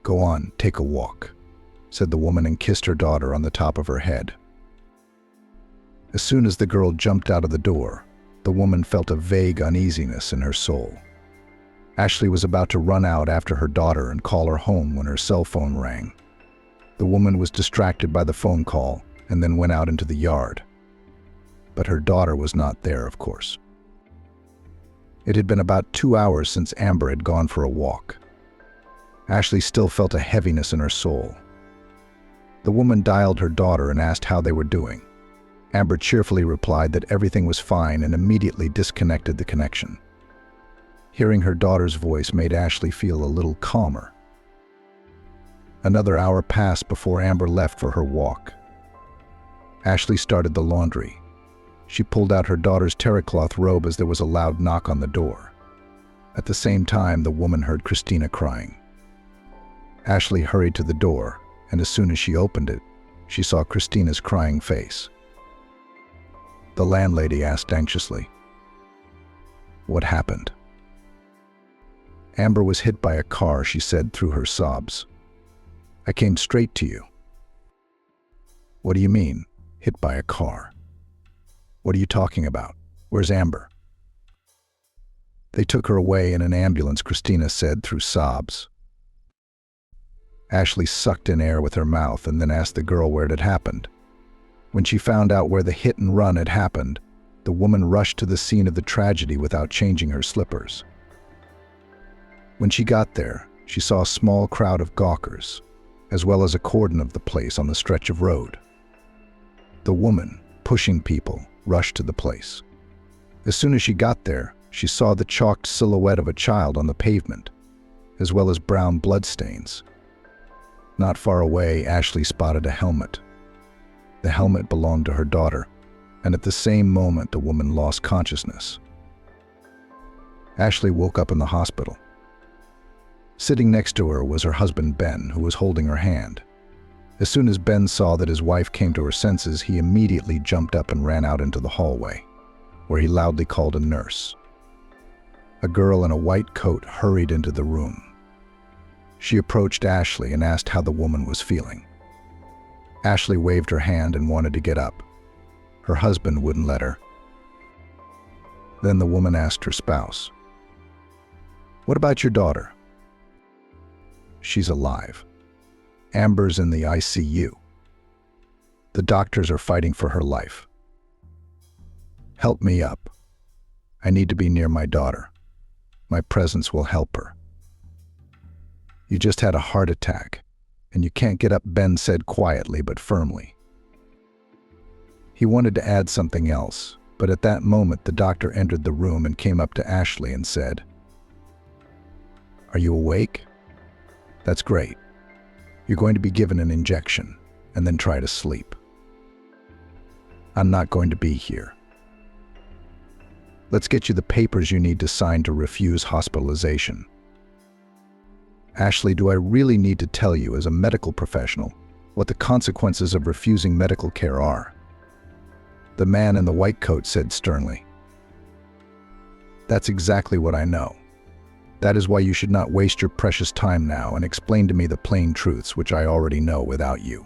Go on, take a walk, said the woman and kissed her daughter on the top of her head. As soon as the girl jumped out of the door, the woman felt a vague uneasiness in her soul. Ashley was about to run out after her daughter and call her home when her cell phone rang. The woman was distracted by the phone call and then went out into the yard. But her daughter was not there, of course. It had been about 2 hours since Amber had gone for a walk. Ashley still felt a heaviness in her soul. The woman dialed her daughter and asked how they were doing. Amber cheerfully replied that everything was fine and immediately disconnected the connection. Hearing her daughter's voice made Ashley feel a little calmer. Another hour passed before Amber left for her walk. Ashley started the laundry. She pulled out her daughter's terrycloth robe as there was a loud knock on the door. At the same time, the woman heard Christina crying. Ashley hurried to the door, and as soon as she opened it, she saw Christina's crying face. The landlady asked anxiously, "What happened?" Amber was hit by a car, she said through her sobs. "I came straight to you." "What do you mean, hit by a car? What are you talking about? Where's Amber?" "They took her away in an ambulance," Christina said through sobs. Ashley sucked in air with her mouth and then asked the girl where it had happened. When she found out where the hit and run had happened, the woman rushed to the scene of the tragedy without changing her slippers. When she got there, she saw a small crowd of gawkers, as well as a cordon of the place on the stretch of road. The woman, pushing people, rushed to the place. As soon as she got there, she saw the chalked silhouette of a child on the pavement, as well as brown bloodstains. Not far away, Ashley spotted a helmet. The helmet belonged to her daughter, and at the same moment the woman lost consciousness. Ashley woke up in the hospital. Sitting next to her was her husband Ben, who was holding her hand. As soon as Ben saw that his wife came to her senses, he immediately jumped up and ran out into the hallway, where he loudly called a nurse. A girl in a white coat hurried into the room. She approached Ashley and asked how the woman was feeling. Ashley waved her hand and wanted to get up. Her husband wouldn't let her. Then the woman asked her spouse, "What about your daughter?" "She's alive. Amber's in the ICU. The doctors are fighting for her life. Help me up. I need to be near my daughter. My presence will help her." "You just had a heart attack, and you can't get up," Ben said quietly but firmly. He wanted to add something else, but at that moment the doctor entered the room and came up to Ashley and said, "Are you awake? That's great. You're going to be given an injection, and then try to sleep. I'm not going to be here. Let's get you the papers you need to sign to refuse hospitalization." "Ashley, do I really need to tell you as a medical professional what the consequences of refusing medical care are?" The man in the white coat said sternly. "That's exactly what I know. That is why you should not waste your precious time now and explain to me the plain truths which I already know without you."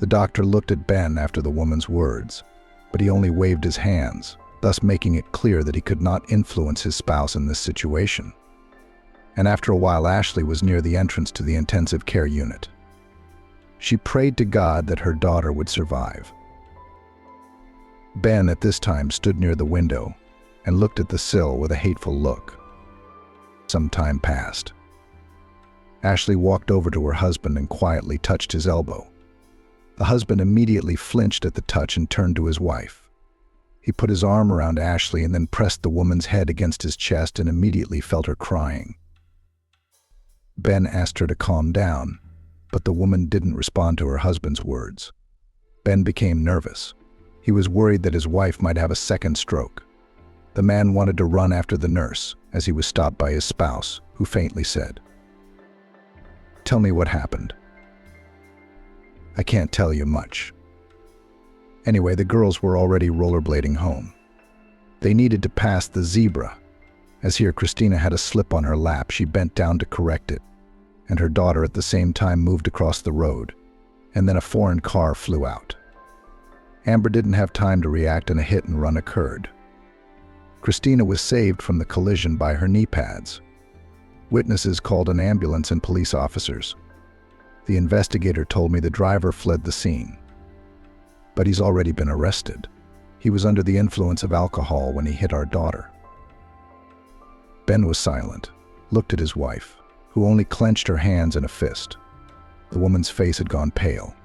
The doctor looked at Ben after the woman's words, but he only waved his hands, thus making it clear that he could not influence his spouse in this situation. And after a while, Ashley was near the entrance to the intensive care unit. She prayed to God that her daughter would survive. Ben at this time stood near the window and looked at the sill with a hateful look. Some time passed. Ashley walked over to her husband and quietly touched his elbow. The husband immediately flinched at the touch and turned to his wife. He put his arm around Ashley and then pressed the woman's head against his chest and immediately felt her crying. Ben asked her to calm down, but the woman didn't respond to her husband's words. Ben became nervous. He was worried that his wife might have a second stroke. The man wanted to run after the nurse as he was stopped by his spouse, who faintly said, "Tell me what happened." "I can't tell you much." Anyway, the girls were already rollerblading home. They needed to pass the zebra. As here Christina had a slip on her lap, she bent down to correct it, and her daughter at the same time moved across the road, and then a foreign car flew out. Amber didn't have time to react and a hit and run occurred. Christina was saved from the collision by her knee pads. Witnesses called an ambulance and police officers. The investigator told me the driver fled the scene. But he's already been arrested. He was under the influence of alcohol when he hit our daughter. Ben was silent, looked at his wife, who only clenched her hands in a fist. The woman's face had gone pale.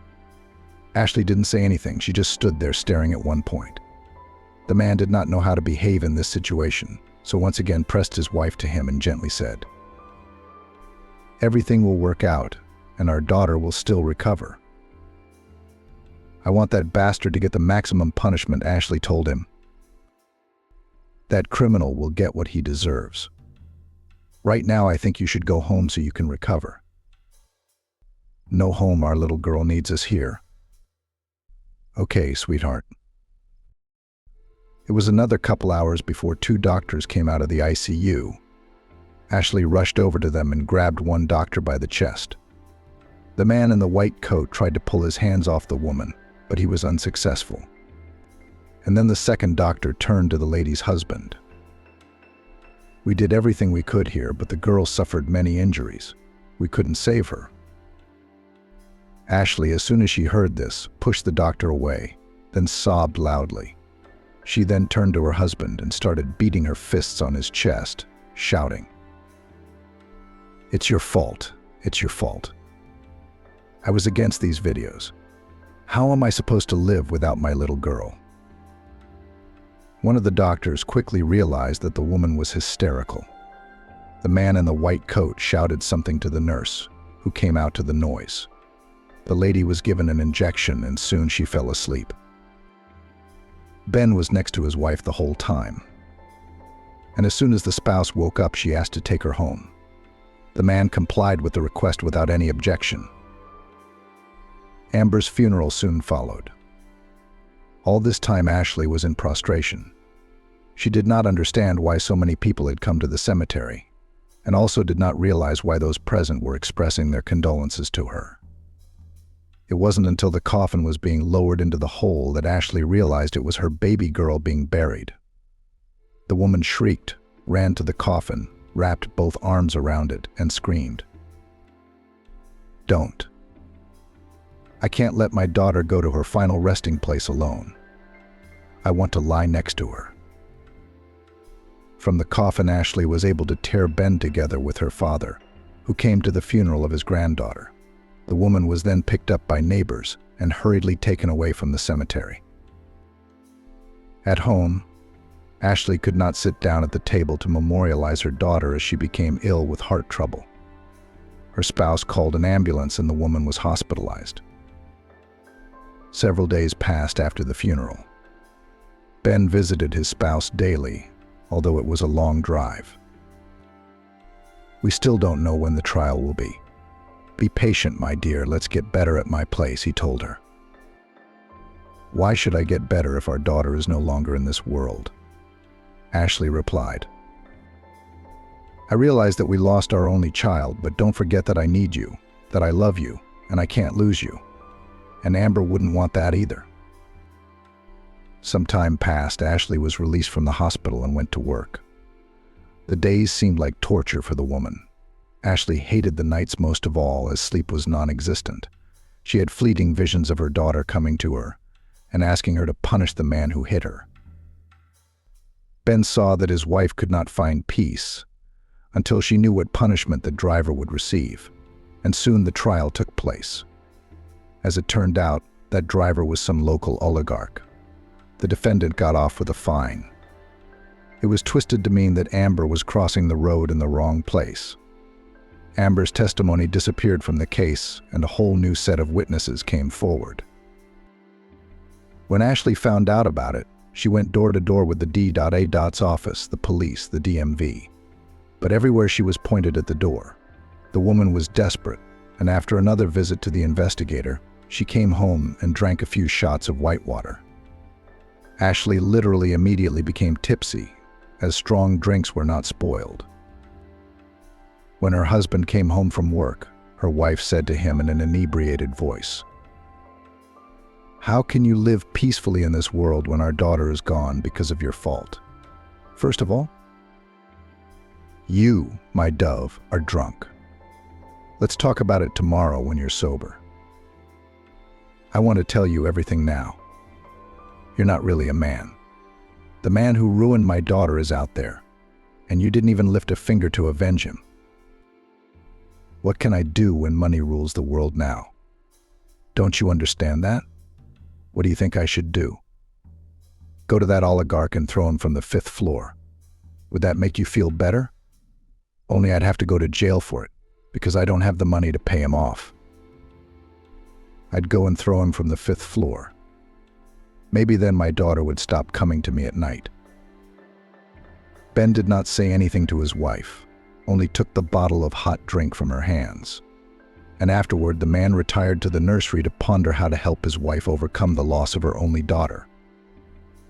Ashley didn't say anything, she just stood there staring at one point. The man did not know how to behave in this situation, so once again pressed his wife to him and gently said, "Everything will work out, and our daughter will still recover." "I want that bastard to get the maximum punishment," Ashley told him. "That criminal will get what he deserves. Right now, I think you should go home so you can recover." "No home, our little girl needs us here." "Okay, sweetheart." It was another couple hours before two doctors came out of the ICU. Ashley rushed over to them and grabbed one doctor by the chest. The man in the white coat tried to pull his hands off the woman, but he was unsuccessful. And then the second doctor turned to the lady's husband. "We did everything we could here, but the girl suffered many injuries. We couldn't save her." Ashley, as soon as she heard this, pushed the doctor away, then sobbed loudly. She then turned to her husband and started beating her fists on his chest, shouting, "It's your fault. It's your fault. I was against these videos. How am I supposed to live without my little girl?" One of the doctors quickly realized that the woman was hysterical. The man in the white coat shouted something to the nurse, who came out to the noise. The lady was given an injection and soon she fell asleep. Ben was next to his wife the whole time. And as soon as the spouse woke up, she asked to take her home. The man complied with the request without any objection. Amber's funeral soon followed. All this time Ashley was in prostration. She did not understand why so many people had come to the cemetery, and also did not realize why those present were expressing their condolences to her. It wasn't until the coffin was being lowered into the hole that Ashley realized it was her baby girl being buried. The woman shrieked, ran to the coffin, wrapped both arms around it, and screamed, "Don't. I can't let my daughter go to her final resting place alone. I want to lie next to her." From the coffin, Ashley was able to tear Ben together with her father, who came to the funeral of his granddaughter. The woman was then picked up by neighbors and hurriedly taken away from the cemetery. At home, Ashley could not sit down at the table to memorialize her daughter as she became ill with heart trouble. Her spouse called an ambulance and the woman was hospitalized. Several days passed after the funeral. Ben visited his spouse daily, although it was a long drive. "We still don't know when the trial will be. Be patient, my dear, let's get better at my place," he told her. "Why should I get better if our daughter is no longer in this world?" Ashley replied, "I realize that we lost our only child, but don't forget that I need you, that I love you, and I can't lose you. And Amber wouldn't want that either." Some time passed. Ashley was released from the hospital and went to work. The days seemed like torture for the woman. Ashley hated the nights most of all, as sleep was non-existent. She had fleeting visions of her daughter coming to her and asking her to punish the man who hit her. Ben saw that his wife could not find peace until she knew what punishment the driver would receive, and soon the trial took place. As it turned out, that driver was some local oligarch. The defendant got off with a fine. It was twisted to mean that Amber was crossing the road in the wrong place. Amber's testimony disappeared from the case, and a whole new set of witnesses came forward. When Ashley found out about it, she went door to door with the D.A.'s office, the police, the DMV. But everywhere she was pointed at the door. The woman was desperate, and after another visit to the investigator, she came home and drank a few shots of whitewater. Ashley literally immediately became tipsy, as strong drinks were not spoiled. When her husband came home from work, her wife said to him in an inebriated voice, "How can you live peacefully in this world when our daughter is gone because of your fault? First of all, you, my dove, are drunk. Let's talk about it tomorrow when you're sober. I want to tell you everything now. You're not really a man. The man who ruined my daughter is out there, and you didn't even lift a finger to avenge him. What can I do when money rules the world now? Don't you understand that? What do you think I should do? Go to that oligarch and throw him from the 5th floor. Would that make you feel better? Only I'd have to go to jail for it, because I don't have the money to pay him off. I'd go and throw him from the 5th floor. Maybe then my daughter would stop coming to me at night." Ben did not say anything to his wife, only took the bottle of hot drink from her hands. And afterward, the man retired to the nursery to ponder how to help his wife overcome the loss of her only daughter.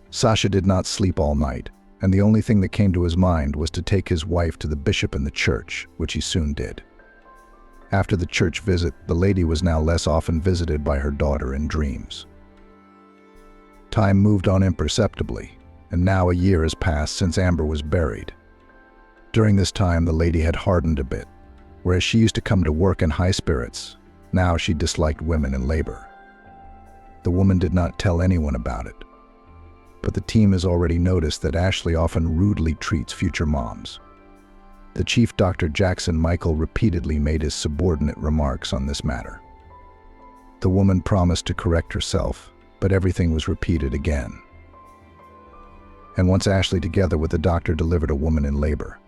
Sasha did not sleep all night, and the only thing that came to his mind was to take his wife to the bishop in the church, which he soon did. After the church visit, the lady was now less often visited by her daughter in dreams. Time moved on imperceptibly, and now a year has passed since Amber was buried. During this time, the lady had hardened a bit. Whereas she used to come to work in high spirits, now she disliked women in labor. The woman did not tell anyone about it, but the team has already noticed that Ashley often rudely treats future moms. The chief, Dr. Jackson Michael, repeatedly made his subordinate remarks on this matter. The woman promised to correct herself, but everything was repeated again. And once Ashley, together with the doctor, delivered a woman in labor.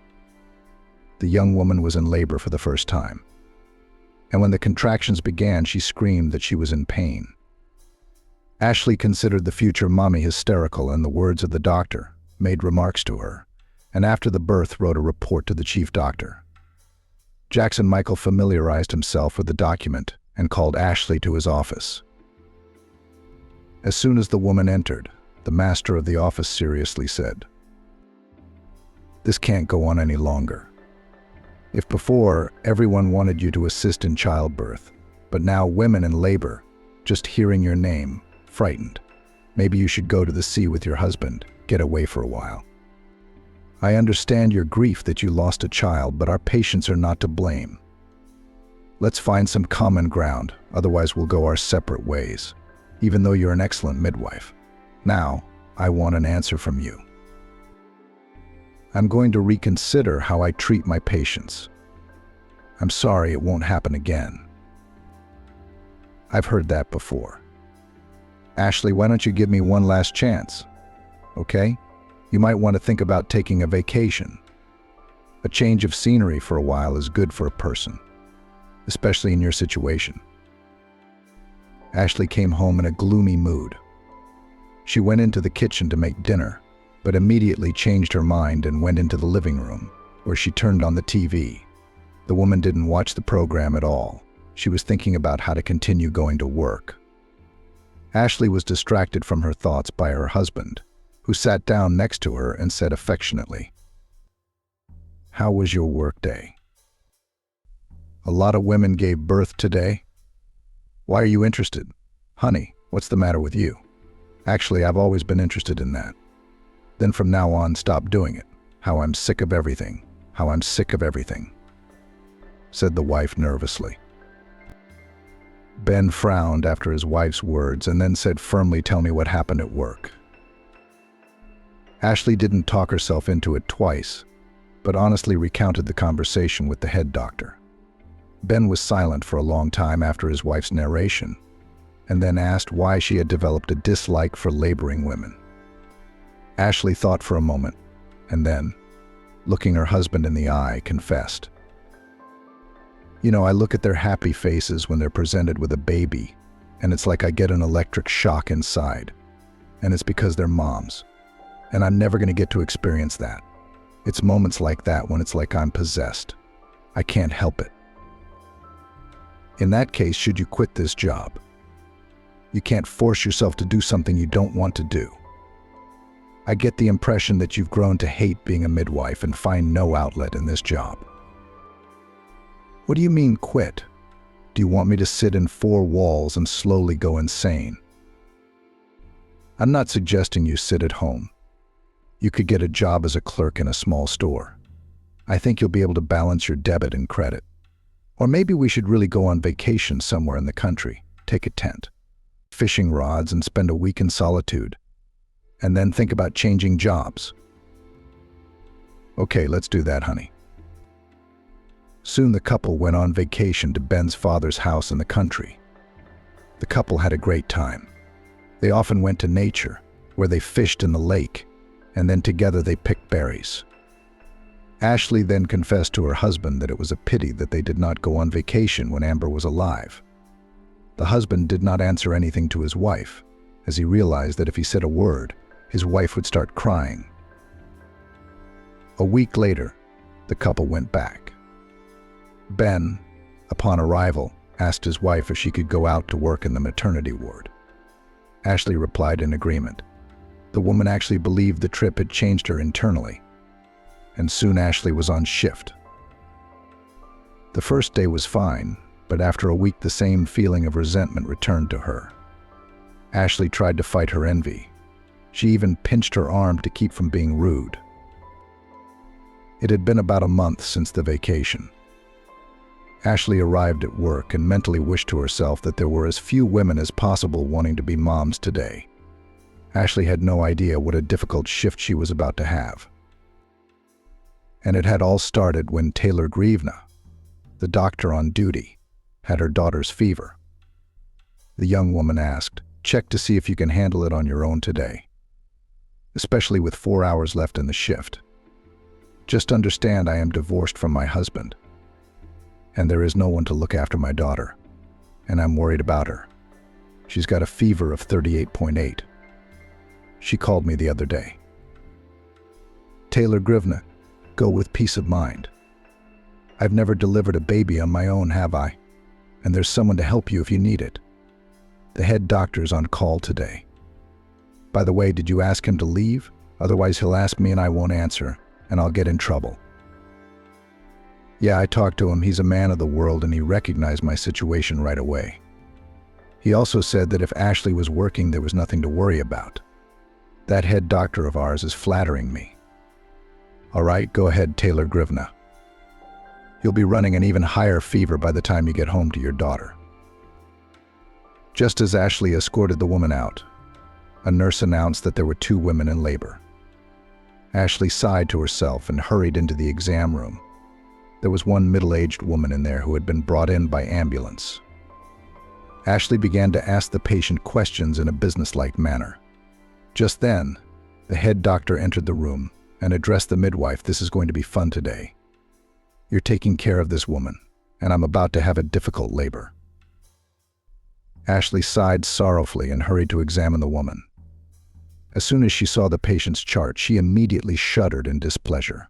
The young woman was in labor for the first time, and when the contractions began, she screamed that she was in pain. Ashley considered the future mommy hysterical, and the words of the doctor made remarks to her, and after the birth wrote a report to the chief doctor. Jackson Michael familiarized himself with the document and called Ashley to his office. As soon as the woman entered, the master of the office seriously said, "This can't go on any longer. If before, everyone wanted you to assist in childbirth, but now women in labor, just hearing your name, frightened. Maybe you should go to the sea with your husband, get away for a while. I understand your grief that you lost a child, but our patients are not to blame. Let's find some common ground, otherwise we'll go our separate ways, even though you're an excellent midwife. Now, I want an answer from you. I'm going to reconsider how I treat my patients. I'm sorry it won't happen again." I've heard that before. Ashley, why don't you give me one last chance? Okay? You might want to think about taking a vacation. A change of scenery for a while is good for a person, especially in your situation. Ashley came home in a gloomy mood. She went into the kitchen to make dinner, but immediately changed her mind and went into the living room, where she turned on the TV. The woman didn't watch the program at all. She was thinking about how to continue going to work. Ashley was distracted from her thoughts by her husband, who sat down next to her and said affectionately, "How was your work day? A lot of women gave birth today? Why are you interested? Honey, what's the matter with you? Actually, I've always been interested in that. Then from now on, stop doing it. How I'm sick of everything. How I'm sick of everything," said the wife nervously. Ben frowned after his wife's words and then said firmly, "Tell me what happened at work." Ashley didn't talk herself into it twice, but honestly recounted the conversation with the head doctor. Ben was silent for a long time after his wife's narration, and then asked why she had developed a dislike for laboring women. Ashley thought for a moment, and then, looking her husband in the eye, confessed, "You know, I look at their happy faces when they're presented with a baby, and it's like I get an electric shock inside. And it's because they're moms. And I'm never going to get to experience that. It's moments like that when it's like I'm possessed. I can't help it. In that case, should you quit this job? You can't force yourself to do something you don't want to do. I get the impression that you've grown to hate being a midwife and find no outlet in this job." "What do you mean quit? Do you want me to sit in four walls and slowly go insane?" "I'm not suggesting you sit at home. You could get a job as a clerk in a small store. I think you'll be able to balance your debit and credit. Or maybe we should really go on vacation somewhere in the country, take a tent, fishing rods, and spend a week in solitude, and then think about changing jobs." "Okay, let's do that, honey." Soon the couple went on vacation to Ben's father's house in the country. The couple had a great time. They often went to nature, where they fished in the lake, and then together they picked berries. Ashley then confessed to her husband that it was a pity that they did not go on vacation when Amber was alive. The husband did not answer anything to his wife, as he realized that if he said a word, his wife would start crying. A week later, the couple went back. Ben, upon arrival, asked his wife if she could go out to work in the maternity ward. Ashley replied in agreement. The woman actually believed the trip had changed her internally, and soon Ashley was on shift. The first day was fine, but after a week the same feeling of resentment returned to her. Ashley tried to fight her envy. She even pinched her arm to keep from being rude. It had been about a month since the vacation. Ashley arrived at work and mentally wished to herself that there were as few women as possible wanting to be moms today. Ashley had no idea what a difficult shift she was about to have. And it had all started when Taylor Grievna, the doctor on duty, had her daughter's fever. The young woman asked, "Check to see if you can handle it on your own today, especially with 4 hours left in the shift. Just understand I am divorced from my husband, and there is no one to look after my daughter, and I'm worried about her. She's got a fever of 38.8. She called me the other day." Taylor Grievna, go with peace of mind. I've never delivered a baby on my own, have I? and there's someone to help you if you need it. The head doctor's on call today. By the way, did you ask him to leave? Otherwise he'll ask me and I won't answer, and I'll get in trouble. Yeah, I talked to him. He's a man of the world and he recognized my situation right away. He also said that if Ashley was working, there was nothing to worry about. That head doctor of ours is flattering me. All right, go ahead, Taylor Grivna. You'll be running an even higher fever by the time you get home to your daughter. Just as Ashley escorted the woman out, a nurse announced that there were 2 women in labor. Ashley sighed to herself and hurried into the exam room. There was one middle-aged woman in there who had been brought in by ambulance. Ashley began to ask the patient questions in a businesslike manner. Just then, the head doctor entered the room and addressed the midwife. This is going to be fun today. You're taking care of this woman, and I'm about to have a difficult labor. Ashley sighed sorrowfully and hurried to examine the woman. As soon as she saw the patient's chart, she immediately shuddered in displeasure.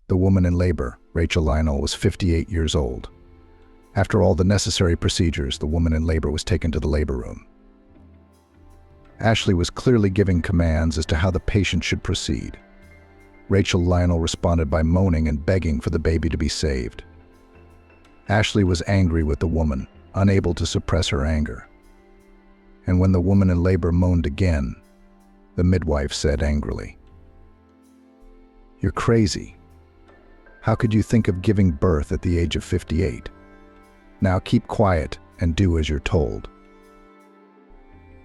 The woman in labor, Rachel Lionel, was 58 years old. After all the necessary procedures, the woman in labor was taken to the labor room. Ashley was clearly giving commands as to how the patient should proceed. Rachel Lionel responded by moaning and begging for the baby to be saved. Ashley was angry with the woman, unable to suppress her anger. And when the woman in labor moaned again, the midwife said angrily, "You're crazy. How could you think of giving birth at the age of 58? Now keep quiet and do as you're told."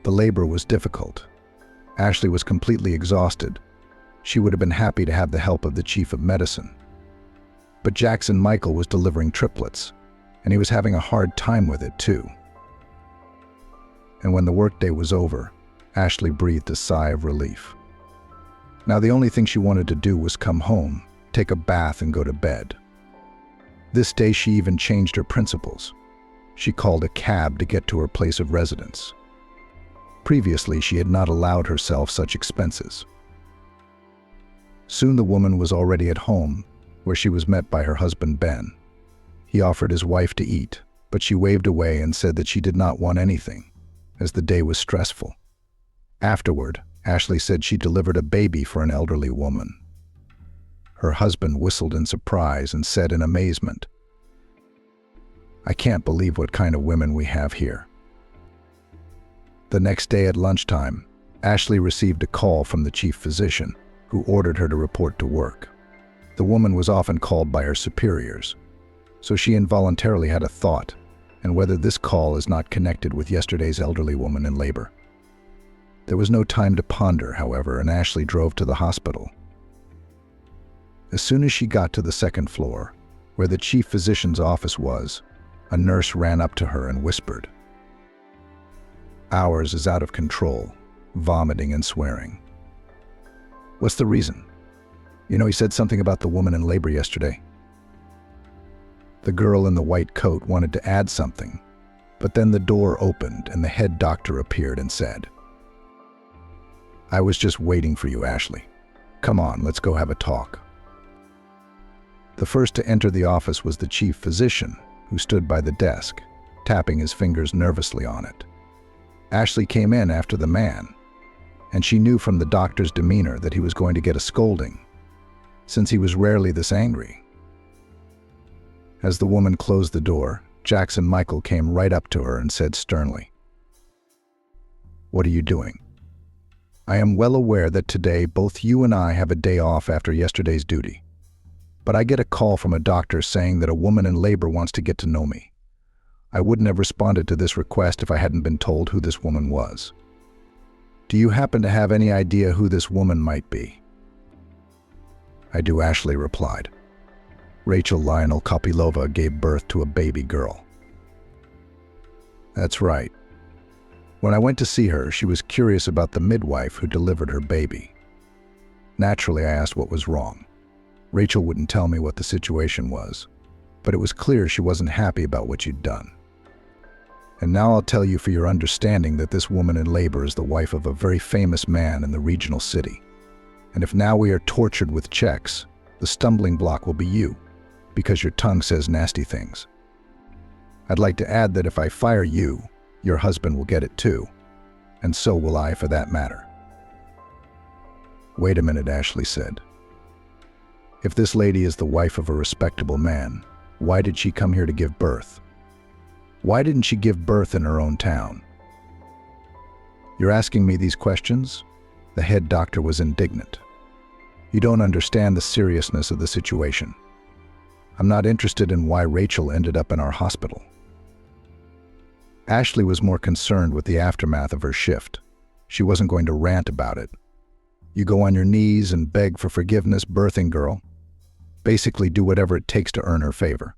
The labor was difficult. Ashley was completely exhausted. She would have been happy to have the help of the chief of medicine. But Jackson Michael was delivering triplets, and he was having a hard time with it too. And when the workday was over, Ashley breathed a sigh of relief. Now the only thing she wanted to do was come home, take a bath, and go to bed. This day she even changed her principles. She called a cab to get to her place of residence. Previously, she had not allowed herself such expenses. Soon the woman was already at home, where she was met by her husband Ben. He offered his wife to eat, but she waved away and said that she did not want anything, as the day was stressful. Afterward, Ashley said she delivered a baby for an elderly woman. Her husband whistled in surprise and said in amazement, "I can't believe what kind of women we have here." The next day at lunchtime, Ashley received a call from the chief physician, who ordered her to report to work. The woman was often called by her superiors, so she involuntarily had a thought, and whether this call is not connected with yesterday's elderly woman in labor. There was no time to ponder, however, and Ashley drove to the hospital. As soon as she got to the second floor, where the chief physician's office was, a nurse ran up to her and whispered, "Ours is out of control, vomiting and swearing." "What's the reason?" "You know, he said something about the woman in labor yesterday." The girl in the white coat wanted to add something, but then the door opened and the head doctor appeared and said, "I was just waiting for you, Ashley. Come on, let's go have a talk." The first to enter the office was the chief physician, who stood by the desk, tapping his fingers nervously on it. Ashley came in after the man, and she knew from the doctor's demeanor that he was going to get a scolding, since he was rarely this angry. As the woman closed the door, Jackson Michael came right up to her and said sternly, "What are you doing? I am well aware that today both you and I have a day off after yesterday's duty. But I get a call from a doctor saying that a woman in labor wants to get to know me. I wouldn't have responded to this request if I hadn't been told who this woman was. Do you happen to have any idea who this woman might be?" "I do," Ashley replied. "Rachel Lionel Kopylova gave birth to a baby girl." "That's right. When I went to see her, she was curious about the midwife who delivered her baby. Naturally, I asked what was wrong. Rachel wouldn't tell me what the situation was, but it was clear she wasn't happy about what you'd done. And now I'll tell you for your understanding that this woman in labor is the wife of a very famous man in the regional city. And if now we are tortured with checks, the stumbling block will be you, because your tongue says nasty things. I'd like to add that if I fire you, your husband will get it too. And so will I, for that matter." "Wait a minute," Ashley said. "If this lady is the wife of a respectable man, why did she come here to give birth? Why didn't she give birth in her own town?" "You're asking me these questions?" The head doctor was indignant. "You don't understand the seriousness of the situation. I'm not interested in why Rachel ended up in our hospital." Ashley was more concerned with the aftermath of her shift. She wasn't going to rant about it. You go on your knees and beg for forgiveness, birthing girl. Basically do whatever it takes to earn her favor.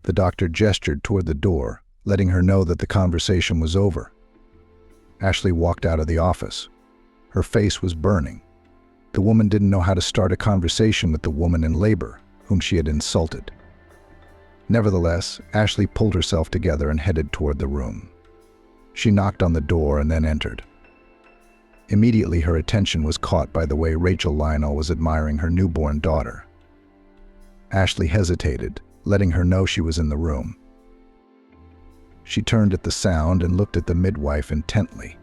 The doctor gestured toward the door, letting her know that the conversation was over. Ashley walked out of the office. Her face was burning. The woman didn't know how to start a conversation with the woman in labor, whom she had insulted. Nevertheless, Ashley pulled herself together and headed toward the room. She knocked on the door and then entered. Immediately, her attention was caught by the way Rachel Lionel was admiring her newborn daughter. Ashley hesitated, letting her know she was in the room. She turned at the sound and looked at the midwife intently.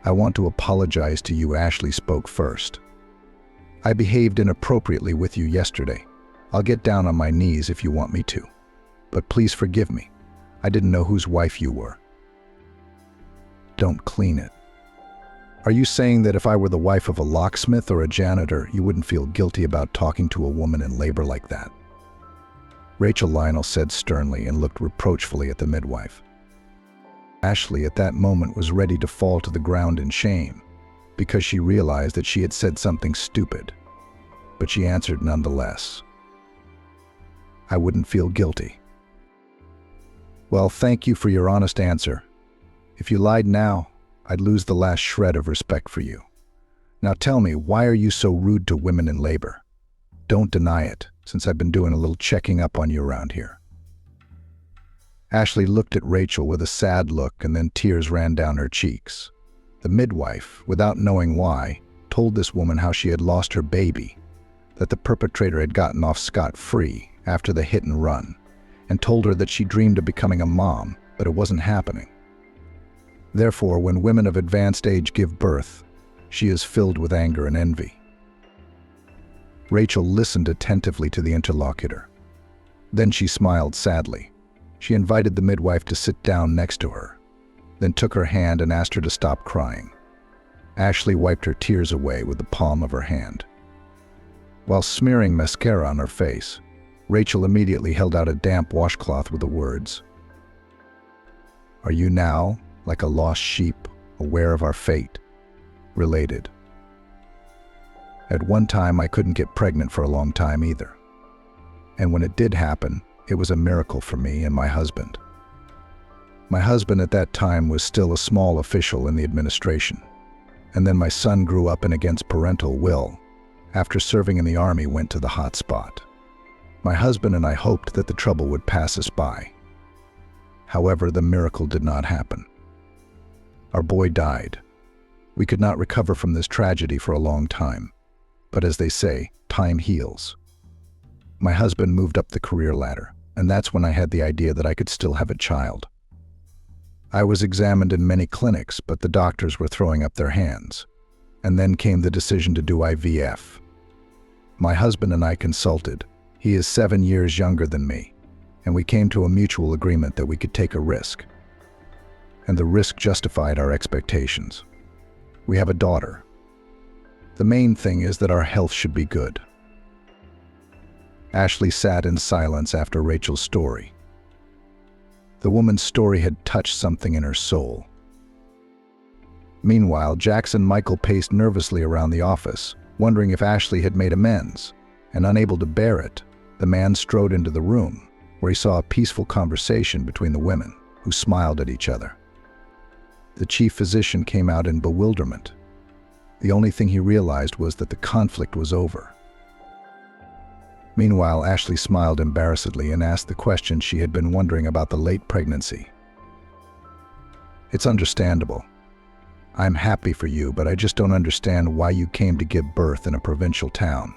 "I want to apologize to you," Ashley spoke first. "I behaved inappropriately with you yesterday. I'll get down on my knees if you want me to. But please forgive me. I didn't know whose wife you were." "Don't clean it. Are you saying that if I were the wife of a locksmith or a janitor, you wouldn't feel guilty about talking to a woman in labor like that?" Rachel Lionel said sternly and looked reproachfully at the midwife. Ashley at that moment was ready to fall to the ground in shame, because she realized that she had said something stupid. But she answered nonetheless. "I wouldn't feel guilty." "Well, thank you for your honest answer. If you lied now, I'd lose the last shred of respect for you. Now tell me, why are you so rude to women in labor? Don't deny it, since I've been doing a little checking up on you around here." Ashley looked at Rachel with a sad look, and then tears ran down her cheeks. The midwife, without knowing why, told this woman how she had lost her baby, that the perpetrator had gotten off scot-free after the hit and run, and told her that she dreamed of becoming a mom, but it wasn't happening. Therefore, when women of advanced age give birth, she is filled with anger and envy. Rachel listened attentively to the interlocutor. Then she smiled sadly. She invited the midwife to sit down next to her, then took her hand and asked her to stop crying. Ashley wiped her tears away with the palm of her hand. While smearing mascara on her face, Rachel immediately held out a damp washcloth with the words, "Are you now, like a lost sheep, aware of our fate? Related. At one time, I couldn't get pregnant for a long time either. And when it did happen, it was a miracle for me and my husband. My husband at that time was still a small official in the administration. And then my son grew up and against parental will, after serving in the army, went to the hot spot. My husband and I hoped that the trouble would pass us by. However, the miracle did not happen. Our boy died. We could not recover from this tragedy for a long time. But as they say, time heals. My husband moved up the career ladder, and that's when I had the idea that I could still have a child. I was examined in many clinics, but the doctors were throwing up their hands. And then came the decision to do IVF. My husband and I consulted. He is 7 years younger than me, and we came to a mutual agreement that we could take a risk. And the risk justified our expectations. We have a daughter. The main thing is that our health should be good." Ashley sat in silence after Rachel's story. The woman's story had touched something in her soul. Meanwhile, Jackson Michael paced nervously around the office, wondering if Ashley had made amends, and unable to bear it, the man strode into the room, where he saw a peaceful conversation between the women, who smiled at each other. The chief physician came out in bewilderment. The only thing he realized was that the conflict was over. Meanwhile, Ashley smiled embarrassedly and asked the question she had been wondering about the late pregnancy. "It's understandable. I'm happy for you, but I just don't understand why you came to give birth in a provincial town."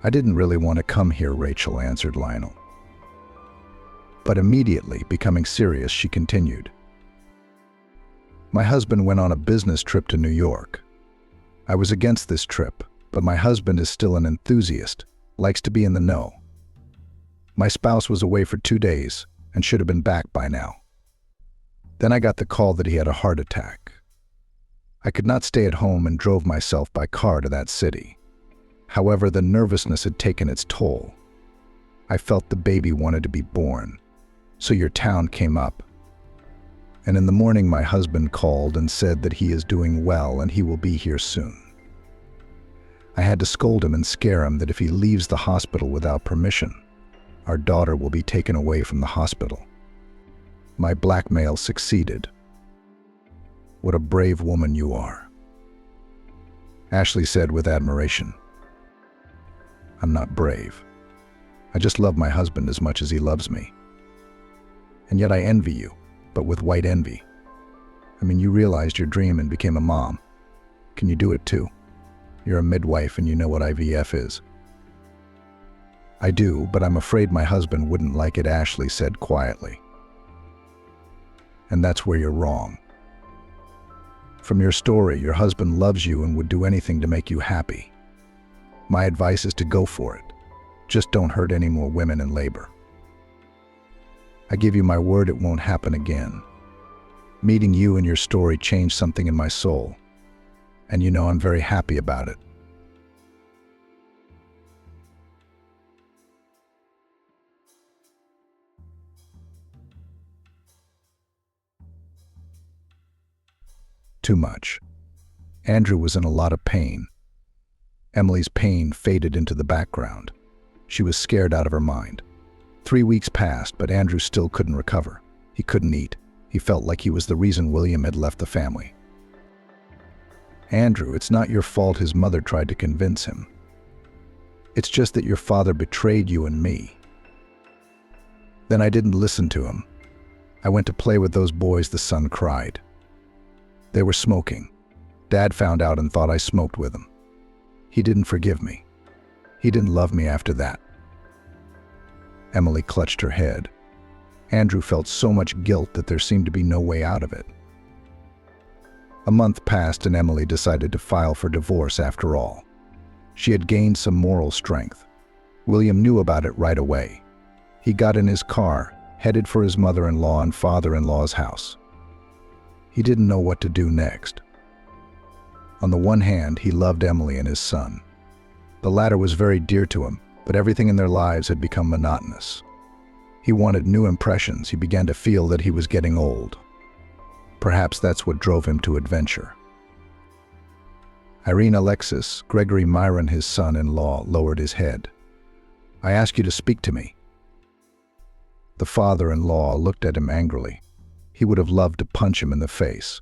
I didn't really want to come here, Rachel answered Lionel. But immediately, becoming serious, she continued. My husband went on a business trip to New York. I was against this trip, but my husband is still an enthusiast, likes to be in the know. My spouse was away for 2 days and should have been back by now. Then I got the call that he had a heart attack. I could not stay at home and drove myself by car to that city. However, the nervousness had taken its toll. I felt the baby wanted to be born, so your town came up. And in the morning my husband called and said that he is doing well and he will be here soon. I had to scold him and scare him that if he leaves the hospital without permission, our daughter will be taken away from the hospital. My blackmail succeeded. What a brave woman you are, Ashley said with admiration. I'm not brave. I just love my husband as much as he loves me. And yet I envy you, but with white envy. I mean, you realized your dream and became a mom. Can you do it too? You're a midwife and you know what IVF is. I do, but I'm afraid my husband wouldn't like it, Ashley said quietly. And that's where you're wrong. From your story, your husband loves you and would do anything to make you happy. My advice is to go for it. Just don't hurt any more women in labor. I give you my word it won't happen again. Meeting you and your story changed something in my soul. And you know I'm very happy about it. Too much. Andrew was in a lot of pain. Emily's pain faded into the background. She was scared out of her mind. 3 weeks passed, but Andrew still couldn't recover. He couldn't eat. He felt like he was the reason William had left the family. Andrew, it's not your fault his mother tried to convince him. It's just that your father betrayed you and me. Then I didn't listen to him. I went to play with those boys, the son cried. They were smoking. Dad found out and thought I smoked with him. He didn't forgive me. He didn't love me after that. Emily clutched her head. Andrew felt so much guilt that there seemed to be no way out of it. A month passed and Emily decided to file for divorce after all. She had gained some moral strength. William knew about it right away. He got in his car, headed for his mother-in-law and father-in-law's house. He didn't know what to do next. On the one hand, he loved Emily and his son. The latter was very dear to him, but everything in their lives had become monotonous. He wanted new impressions. He began to feel that he was getting old. Perhaps that's what drove him to adventure. Irene Alexis, Gregory Myron, his son-in-law, lowered his head. I ask you to speak to me. The father-in-law looked at him angrily. He would have loved to punch him in the face.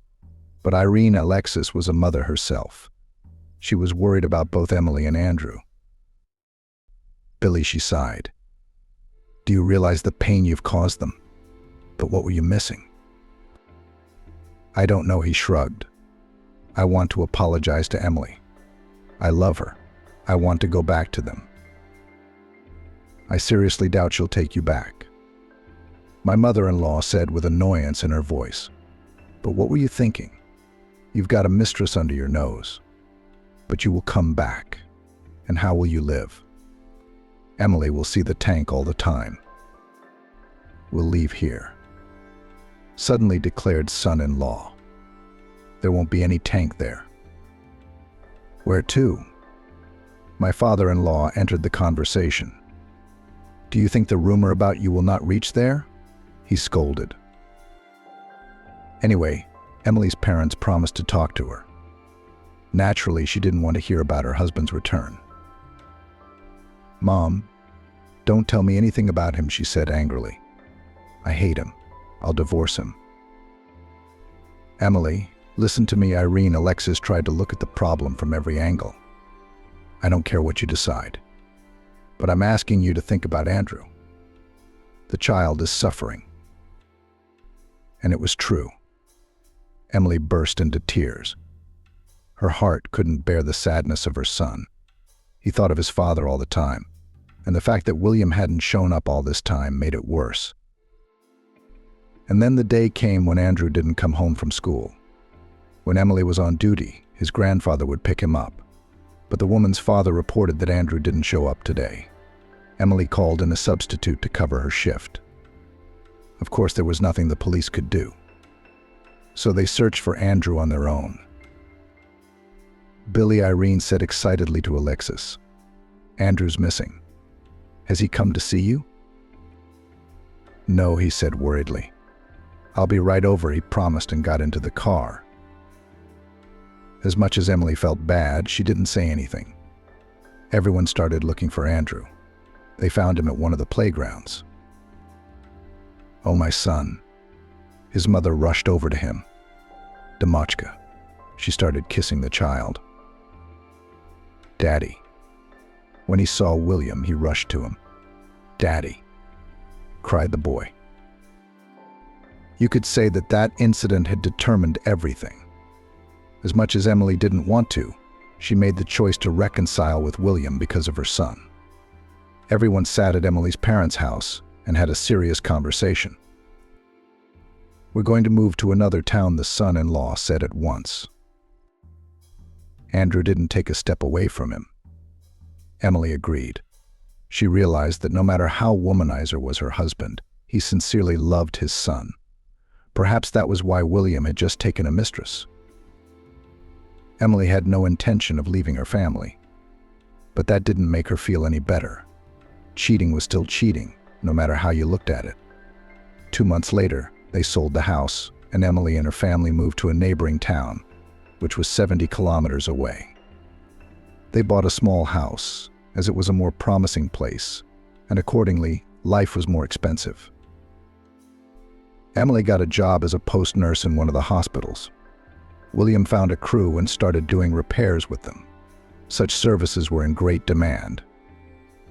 But Irene Alexis was a mother herself. She was worried about both Emily and Andrew. Billy, she sighed. Do you realize the pain you've caused them? But what were you missing? I don't know, he shrugged. I want to apologize to Emily. I love her. I want to go back to them. I seriously doubt she'll take you back. My mother-in-law said with annoyance in her voice. But what were you thinking? You've got a mistress under your nose. But you will come back. And how will you live? Emily will see the tank all the time. We'll leave here. Suddenly declared son-in-law. There won't be any tank there. Where to? My father-in-law entered the conversation. Do you think the rumor about you will not reach there? He scolded. Anyway, Emily's parents promised to talk to her. Naturally, she didn't want to hear about her husband's return. Mom, don't tell me anything about him, she said angrily. I hate him. I'll divorce him. Emily, listen to me. Irene Alexis tried to look at the problem from every angle. I don't care what you decide, but I'm asking you to think about Andrew. The child is suffering. And it was true. Emily burst into tears. Her heart couldn't bear the sadness of her son. He thought of his father all the time, and the fact that William hadn't shown up all this time made it worse. And then the day came when Andrew didn't come home from school. When Emily was on duty, his grandfather would pick him up, but the woman's father reported that Andrew didn't show up today. Emily called in a substitute to cover her shift. Of course, there was nothing the police could do, so they searched for Andrew on their own. Billy Irene said excitedly to Alexis, "Andrew's missing. Has he come to see you?" "No," he said worriedly. "I'll be right over," he promised and got into the car. As much as Emily felt bad, she didn't say anything. Everyone started looking for Andrew. They found him at one of the playgrounds. "Oh, my son." His mother rushed over to him. "Demochka." She started kissing the child. "Daddy." When he saw William, he rushed to him. "Daddy," cried the boy. You could say that that incident had determined everything. As much as Emily didn't want to, she made the choice to reconcile with William because of her son. Everyone sat at Emily's parents' house and had a serious conversation. "We're going to move to another town," the son-in-law said at once. Andrew didn't take a step away from him. Emily agreed. She realized that no matter how womanizer was her husband, he sincerely loved his son. Perhaps that was why William had just taken a mistress. Emily had no intention of leaving her family, but that didn't make her feel any better. Cheating was still cheating, no matter how you looked at it. 2 months later, they sold the house, and Emily and her family moved to a neighboring town, which was 70 kilometers away. They bought a small house, as it was a more promising place, and accordingly, life was more expensive. Emily got a job as a post nurse in one of the hospitals. William found a crew and started doing repairs with them. Such services were in great demand.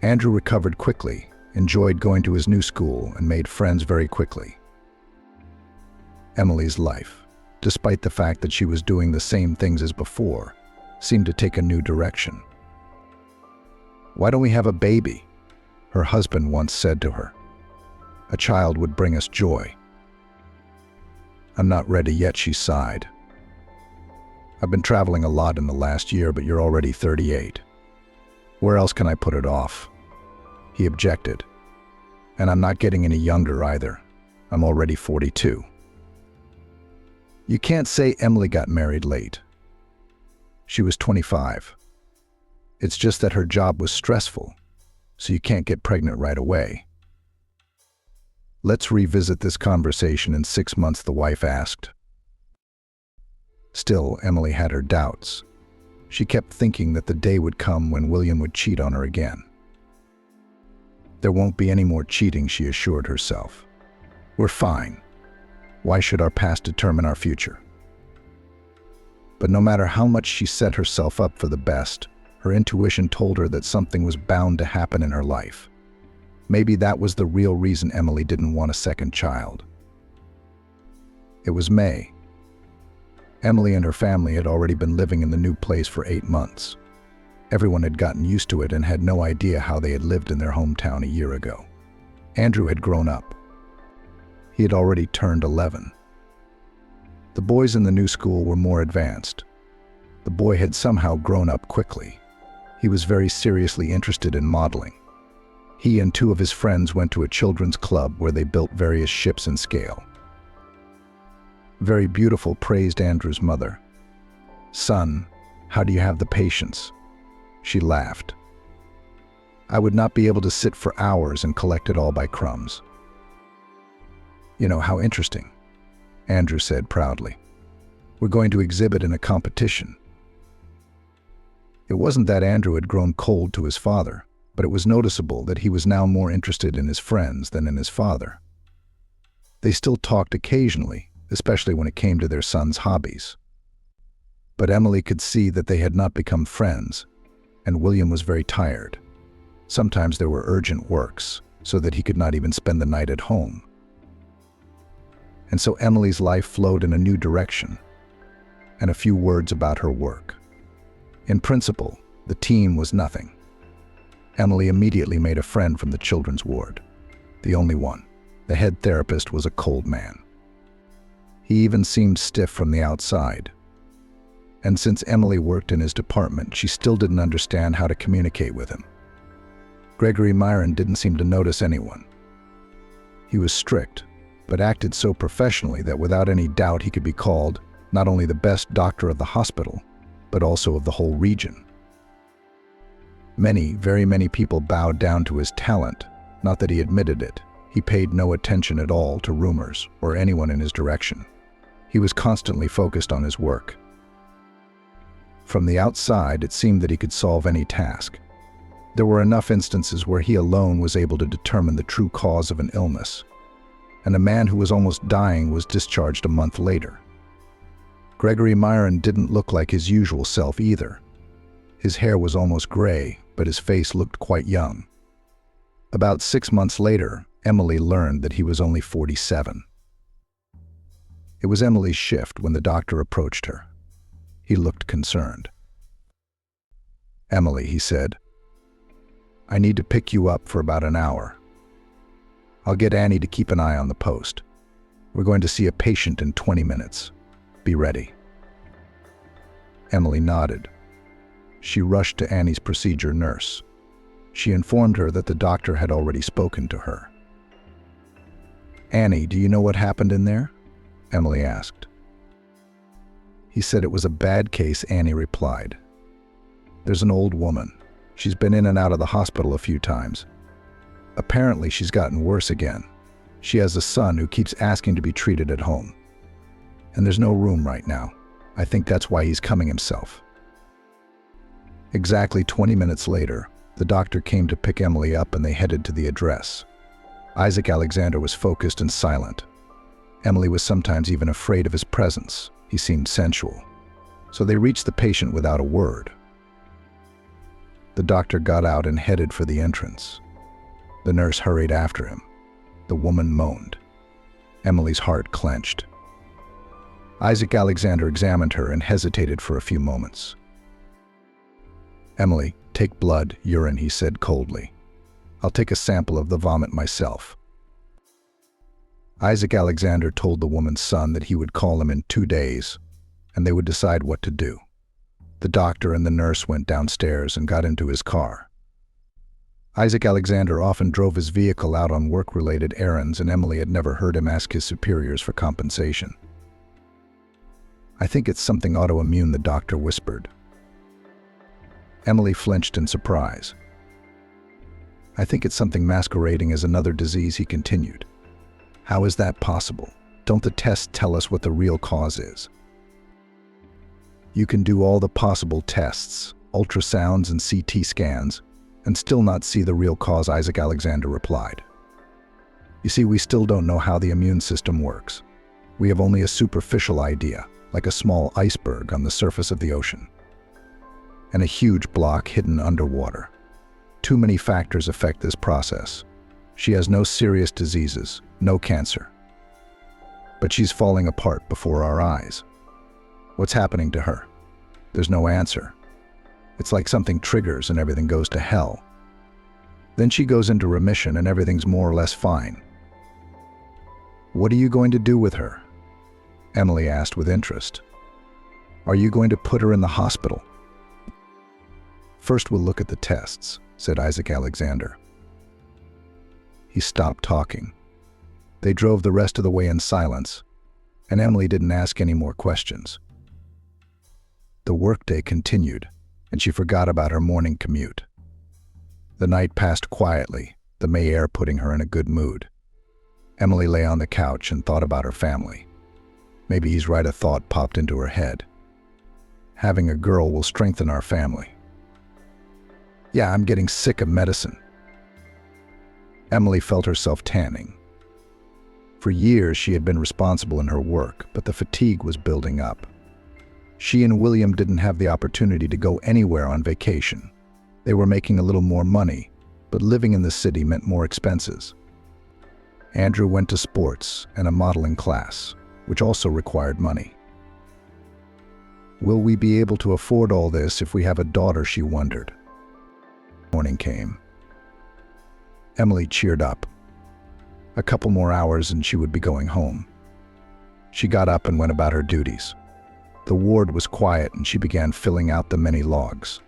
Andrew recovered quickly, enjoyed going to his new school, and made friends very quickly. Emily's life, despite the fact that she was doing the same things as before, seemed to take a new direction. "Why don't we have a baby?" her husband once said to her. "A child would bring us joy." "I'm not ready yet," she sighed. "I've been traveling a lot in the last year, but you're already 38. Where else can I put it off?" He objected. "And I'm not getting any younger either. I'm already 42. You can't say Emily got married late. She was 25. It's just that her job was stressful, so you can't get pregnant right away. "Let's revisit this conversation in 6 months," the wife asked. Still, Emily had her doubts. She kept thinking that the day would come when William would cheat on her again. "There won't be any more cheating," she assured herself. "We're fine. Why should our past determine our future?" But no matter how much she set herself up for the best, her intuition told her that something was bound to happen in her life. Maybe that was the real reason Emily didn't want a second child. It was May. Emily and her family had already been living in the new place for 8 months. Everyone had gotten used to it and had no idea how they had lived in their hometown a year ago. Andrew had grown up. He had already turned 11. The boys in the new school were more advanced. The boy had somehow grown up quickly. He was very seriously interested in modeling. He and 2 of his friends went to a children's club where they built various ships in scale. "Very beautiful," praised Andrew's mother. "Son, how do you have the patience?" She laughed. "I would not be able to sit for hours and collect it all by crumbs." "You know, how interesting," Andrew said proudly. "We're going to exhibit in a competition." It wasn't that Andrew had grown cold to his father, but it was noticeable that he was now more interested in his friends than in his father. They still talked occasionally, especially when it came to their son's hobbies. But Emily could see that they had not become friends, and William was very tired. Sometimes there were urgent works, so that he could not even spend the night at home. And so Emily's life flowed in a new direction, and a few words about her work. In principle, the team was nothing. Emily immediately made a friend from the children's ward. The only one. The head therapist was a cold man. He even seemed stiff from the outside. And since Emily worked in his department, she still didn't understand how to communicate with him. Gregory Myron didn't seem to notice anyone. He was strict, but acted so professionally that without any doubt he could be called not only the best doctor of the hospital, but also of the whole region. Many, very many people bowed down to his talent, not that he admitted it. He paid no attention at all to rumors or anyone in his direction. He was constantly focused on his work. From the outside, it seemed that he could solve any task. There were enough instances where he alone was able to determine the true cause of an illness, and a man who was almost dying was discharged a month later. Gregory Myron didn't look like his usual self either. His hair was almost gray, but his face looked quite young. About 6 months later, Emily learned that he was only 47. It was Emily's shift when the doctor approached her. He looked concerned. "Emily," he said, "I need to pick you up for about an hour. I'll get Annie to keep an eye on the post. We're going to see a patient in 20 minutes. Be ready." Emily nodded. She rushed to Annie's procedure nurse. She informed her that the doctor had already spoken to her. "Annie, do you know what happened in there?" Emily asked. "He said it was a bad case," Annie replied. "There's an old woman. She's been in and out of the hospital a few times. Apparently she's gotten worse again. She has a son who keeps asking to be treated at home. And there's no room right now. I think that's why he's coming himself." Exactly 20 minutes later, the doctor came to pick Emily up and they headed to the address. Isaac Alexander was focused and silent. Emily was sometimes even afraid of his presence. He seemed sensual. So they reached the patient without a word. The doctor got out and headed for the entrance. The nurse hurried after him. The woman moaned. Emily's heart clenched. Isaac Alexander examined her and hesitated for a few moments. "Emily, take blood, urine," he said coldly. "I'll take a sample of the vomit myself." Isaac Alexander told the woman's son that he would call him in 2 days, and they would decide what to do. The doctor and the nurse went downstairs and got into his car. Isaac Alexander often drove his vehicle out on work-related errands, and Emily had never heard him ask his superiors for compensation. "I think it's something autoimmune," the doctor whispered. Emily flinched in surprise. "I think it's something masquerading as another disease," he continued. "How is that possible? Don't the tests tell us what the real cause is?" "You can do all the possible tests, ultrasounds and CT scans, and still not see the real cause," Isaac Alexander replied. "You see, we still don't know how the immune system works. We have only a superficial idea, like a small iceberg on the surface of the ocean, and a huge block hidden underwater. Too many factors affect this process. She has no serious diseases, no cancer. But she's falling apart before our eyes. What's happening to her? There's no answer. It's like something triggers and everything goes to hell. Then she goes into remission and everything's more or less fine." "What are you going to do with her?" Emily asked with interest. "Are you going to put her in the hospital?" "First we'll look at the tests," said Isaac Alexander. He stopped talking. They drove the rest of the way in silence, and Emily didn't ask any more questions. The workday continued, and she forgot about her morning commute. The night passed quietly, the May air putting her in a good mood. Emily lay on the couch and thought about her family. Maybe he's right, a thought popped into her head. Having a girl will strengthen our family. Yeah, I'm getting sick of medicine. Emily felt herself tanning. For years she had been responsible in her work, but the fatigue was building up. She and William didn't have the opportunity to go anywhere on vacation. They were making a little more money, but living in the city meant more expenses. Andrew went to sports and a modeling class, which also required money. Will we be able to afford all this if we have a daughter, she wondered. Morning came. Emily cheered up. A couple more hours and she would be going home. She got up and went about her duties. The ward was quiet and she began filling out the many logs.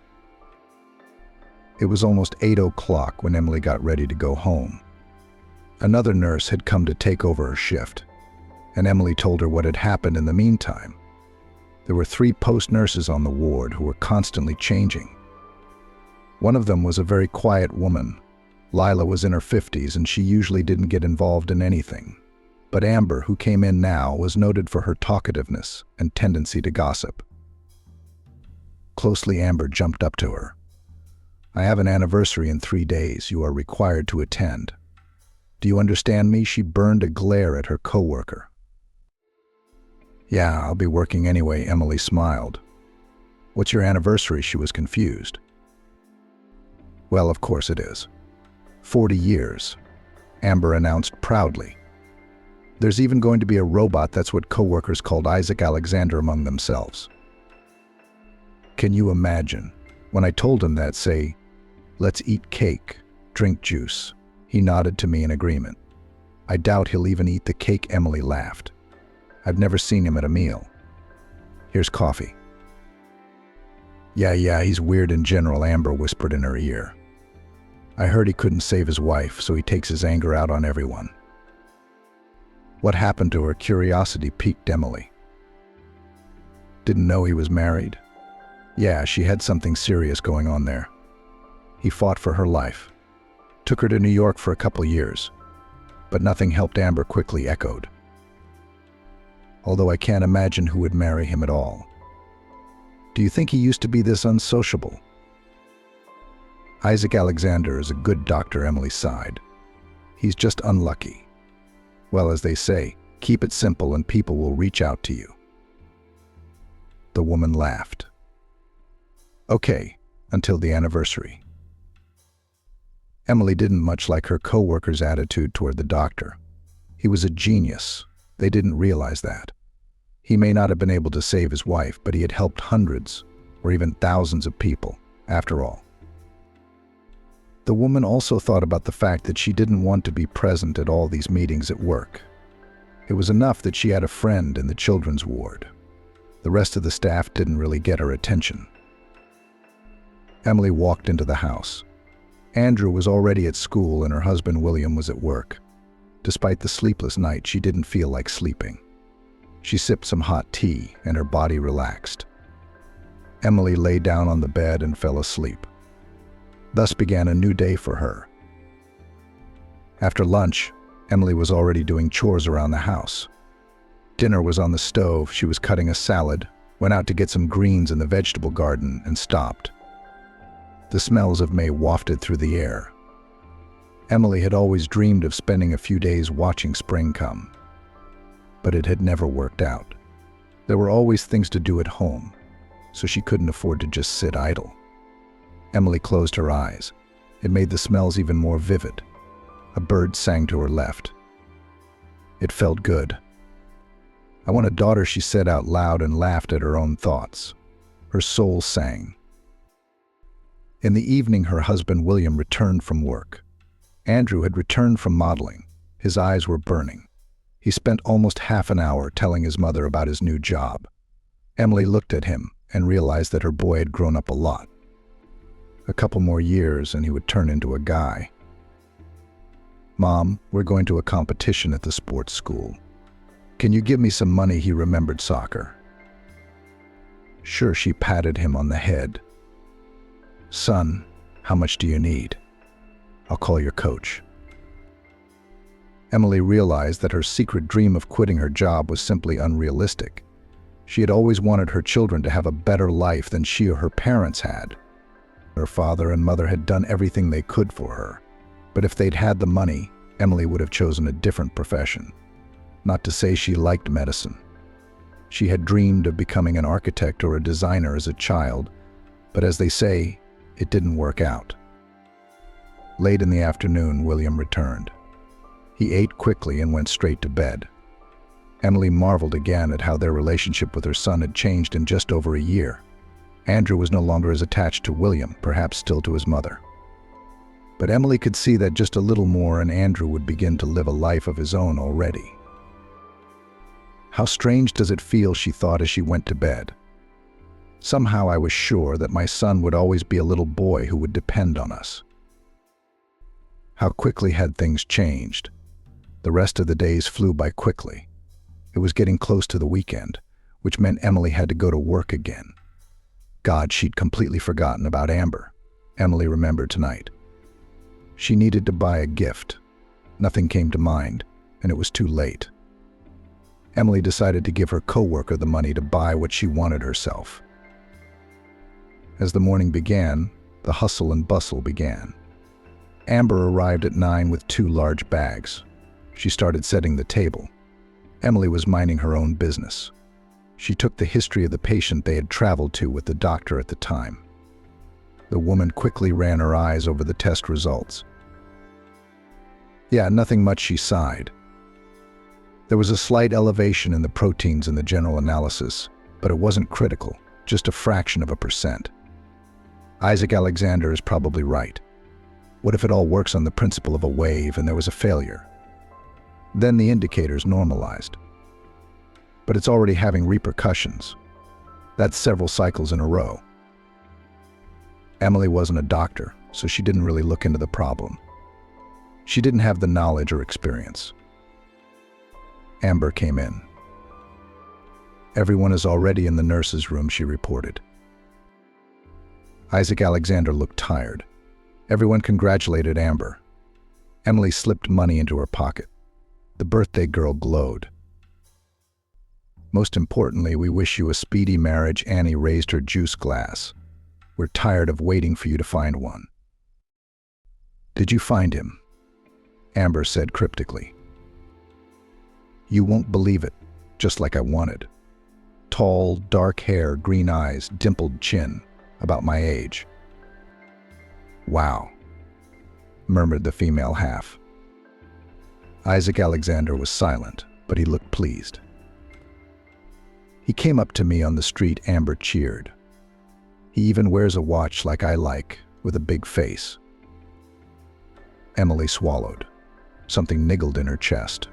It was almost 8 o'clock when Emily got ready to go home. Another nurse had come to take over her shift, and Emily told her what had happened in the meantime. There were 3 post-nurses on the ward who were constantly changing. One of them was a very quiet woman. Lila was in her 50s and she usually didn't get involved in anything. But Amber, who came in now, was noted for her talkativeness and tendency to gossip. Closely, Amber jumped up to her. "I have an anniversary in 3 days. You are required to attend. Do you understand me?" She burned a glare at her coworker. "Yeah, I'll be working anyway," Emily smiled. "What's your anniversary?" She was confused. "Well, of course it is. 40 years, Amber announced proudly. "There's even going to be a robot." That's what coworkers called Isaac Alexander among themselves. Can you imagine? When I told him that, say, "Let's eat cake, drink juice," he nodded to me in agreement. "I doubt he'll even eat the cake." Emily laughed. "I've never seen him at a meal. Here's coffee." Yeah, he's weird in general," Amber whispered in her ear. "I heard he couldn't save his wife, so he takes his anger out on everyone." What happened to her? Curiosity piqued Emily. "Didn't know he was married?" "Yeah, she had something serious going on there. He fought for her life. Took her to New York for a couple years. But nothing helped." Amber quickly echoed. "Although I can't imagine who would marry him at all." "Do you think he used to be this unsociable?" "Isaac Alexander is a good doctor," Emily sighed. "He's just unlucky. Well, as they say, keep it simple and people will reach out to you." The woman laughed. "Okay, until the anniversary." Emily didn't much like her coworker's attitude toward the doctor. He was a genius. They didn't realize that. He may not have been able to save his wife, but he had helped hundreds or even thousands of people, after all. The woman also thought about the fact that she didn't want to be present at all these meetings at work. It was enough that she had a friend in the children's ward. The rest of the staff didn't really get her attention. Emily walked into the house. Andrew was already at school and her husband William was at work. Despite the sleepless night, she didn't feel like sleeping. She sipped some hot tea and her body relaxed. Emily lay down on the bed and fell asleep. Thus began a new day for her. After lunch, Emily was already doing chores around the house. Dinner was on the stove. She was cutting a salad, went out to get some greens in the vegetable garden, and stopped. The smells of May wafted through the air. Emily had always dreamed of spending a few days watching spring come. But it had never worked out. There were always things to do at home, so she couldn't afford to just sit idle. Emily closed her eyes. It made the smells even more vivid. A bird sang to her left. It felt good. "I want a daughter," she said out loud and laughed at her own thoughts. Her soul sang. In the evening, her husband William returned from work. Andrew had returned from modeling. His eyes were burning. He spent almost half an hour telling his mother about his new job. Emily looked at him and realized that her boy had grown up a lot. A couple more years and he would turn into a guy. "Mom, we're going to a competition at the sports school. Can you give me some money?" He remembered soccer. "Sure," she patted him on the head. "Son, how much do you need? I'll call your coach." Emily realized that her secret dream of quitting her job was simply unrealistic. She had always wanted her children to have a better life than she or her parents had. Her father and mother had done everything they could for her. But if they'd had the money, Emily would have chosen a different profession. Not to say she liked medicine. She had dreamed of becoming an architect or a designer as a child, but as they say, it didn't work out. Late in the afternoon, William returned. He ate quickly and went straight to bed. Emily marveled again at how their relationship with her son had changed in just over a year. Andrew was no longer as attached to William, perhaps still to his mother. But Emily could see that just a little more and Andrew would begin to live a life of his own already. How strange does it feel, she thought as she went to bed. Somehow I was sure that my son would always be a little boy who would depend on us. How quickly had things changed. The rest of the days flew by quickly. It was getting close to the weekend, which meant Emily had to go to work again. God, she'd completely forgotten about Amber. Emily remembered tonight. She needed to buy a gift. Nothing came to mind, and it was too late. Emily decided to give her coworker the money to buy what she wanted herself. As the morning began, the hustle and bustle began. Amber arrived at 9 with 2 large bags. She started setting the table. Emily was minding her own business. She took the history of the patient they had traveled to with the doctor at the time. The woman quickly ran her eyes over the test results. Yeah, nothing much, she sighed. There was a slight elevation in the proteins in the general analysis, but it wasn't critical, just a fraction of a percent. Isaac Alexander is probably right. What if it all works on the principle of a wave and there was a failure? Then the indicators normalized. But it's already having repercussions. That's several cycles in a row. Emily wasn't a doctor, so she didn't really look into the problem. She didn't have the knowledge or experience. Amber came in. Everyone is already in the nurse's room, she reported. Isaac Alexander looked tired. Everyone congratulated Amber. Emily slipped money into her pocket. The birthday girl glowed. Most importantly, we wish you a speedy marriage. Annie raised her juice glass. We're tired of waiting for you to find one. Did you find him? Amber said cryptically. You won't believe it, just like I wanted. Tall, dark hair, green eyes, dimpled chin, about my age. Wow, murmured the female half. Isaac Alexander was silent, but he looked pleased. He came up to me on the street, Amber cheered. He even wears a watch like I like, with a big face. Emily swallowed. Something niggled in her chest.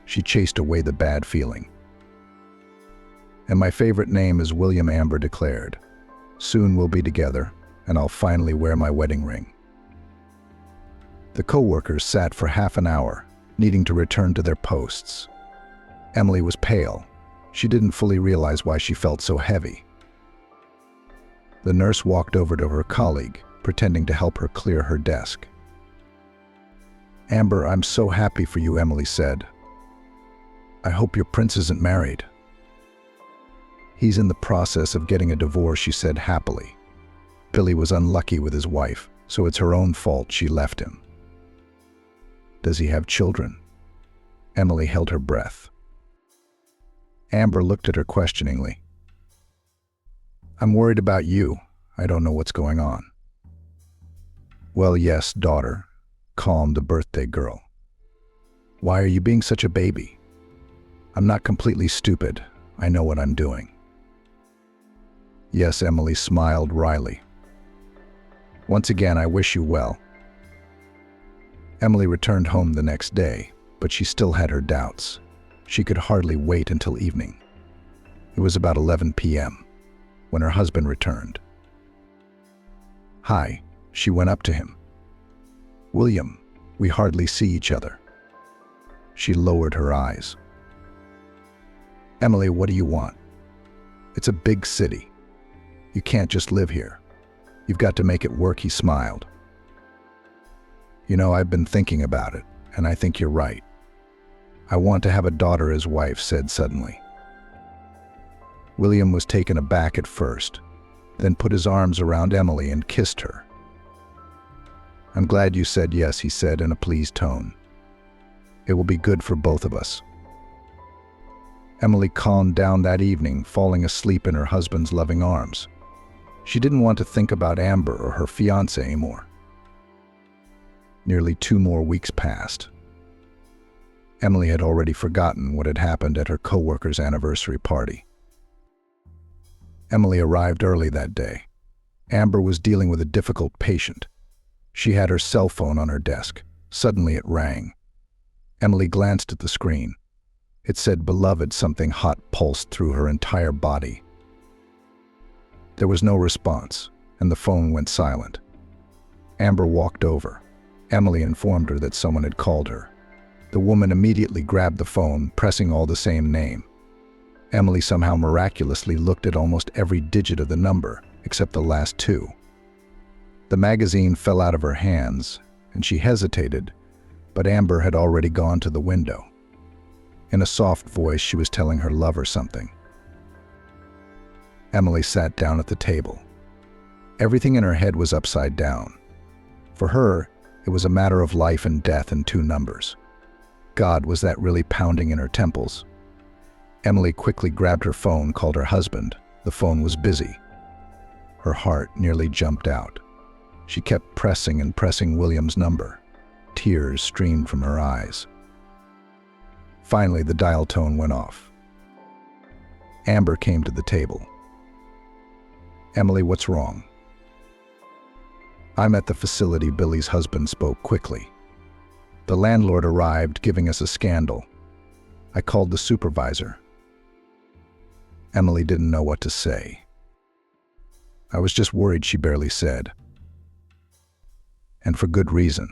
She chased away the bad feeling. And my favorite name is William, Amber declared. Soon we'll be together, and I'll finally wear my wedding ring. The co-workers sat for half an hour, needing to return to their posts. Emily was pale. She didn't fully realize why she felt so heavy. The nurse walked over to her colleague, pretending to help her clear her desk. Amber, I'm so happy for you, Emily said. I hope your prince isn't married. He's in the process of getting a divorce, she said happily. Billy was unlucky with his wife, so it's her own fault she left him. Does he have children? Emily held her breath. Amber looked at her questioningly. I'm worried about you. I don't know what's going on. Well, yes, daughter, calmed the birthday girl. Why are you being such a baby? I'm not completely stupid. I know what I'm doing. Yes, Emily smiled wryly. Once again, I wish you well. Emily returned home the next day, but she still had her doubts. She could hardly wait until evening. It was about 11 p.m. when her husband returned. Hi, she went up to him. William, we hardly see each other. She lowered her eyes. Emily, what do you want? It's a big city. You can't just live here. You've got to make it work, he smiled. You know, I've been thinking about it, and I think you're right. I want to have a daughter, his wife said suddenly. William was taken aback at first, then put his arms around Emily and kissed her. I'm glad you said yes, he said in a pleased tone. It will be good for both of us. Emily calmed down that evening, falling asleep in her husband's loving arms. She didn't want to think about Amber or her fiancé anymore. Nearly 2 more weeks passed. Emily had already forgotten what had happened at her co-worker's anniversary party. Emily arrived early that day. Amber was dealing with a difficult patient. She had her cell phone on her desk. Suddenly it rang. Emily glanced at the screen. It said beloved. Something hot pulsed through her entire body. There was no response, and the phone went silent. Amber walked over. Emily informed her that someone had called her. The woman immediately grabbed the phone, pressing all the same name. Emily somehow miraculously looked at almost every digit of the number, except the last two. The magazine fell out of her hands, and she hesitated, but Amber had already gone to the window. In a soft voice, she was telling her lover something. Emily sat down at the table. Everything in her head was upside down. For her, it was a matter of life and death in two numbers. God, was that really pounding in her temples? Emily quickly grabbed her phone, called her husband. The phone was busy. Her heart nearly jumped out. She kept pressing and pressing William's number. Tears streamed from her eyes. Finally, the dial tone went off. Amber came to the table. Emily, what's wrong? I'm at the facility. Billy's husband spoke quickly. The landlord arrived, giving us a scandal. I called the supervisor. Emily didn't know what to say. I was just worried, she barely said. And for good reason.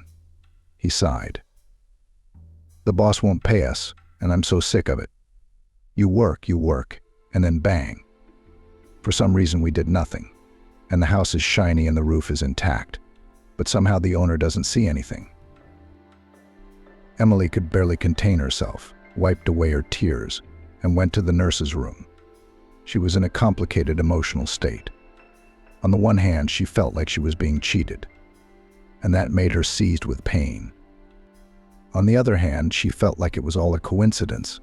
He sighed. The boss won't pay us, and I'm so sick of it. You work, and then bang. For some reason we did nothing, and the house is shiny and the roof is intact, but somehow the owner doesn't see anything. Emily could barely contain herself, wiped away her tears, and went to the nurse's room. She was in a complicated emotional state. On the one hand, she felt like she was being cheated, and that made her seized with pain. On the other hand, she felt like it was all a coincidence,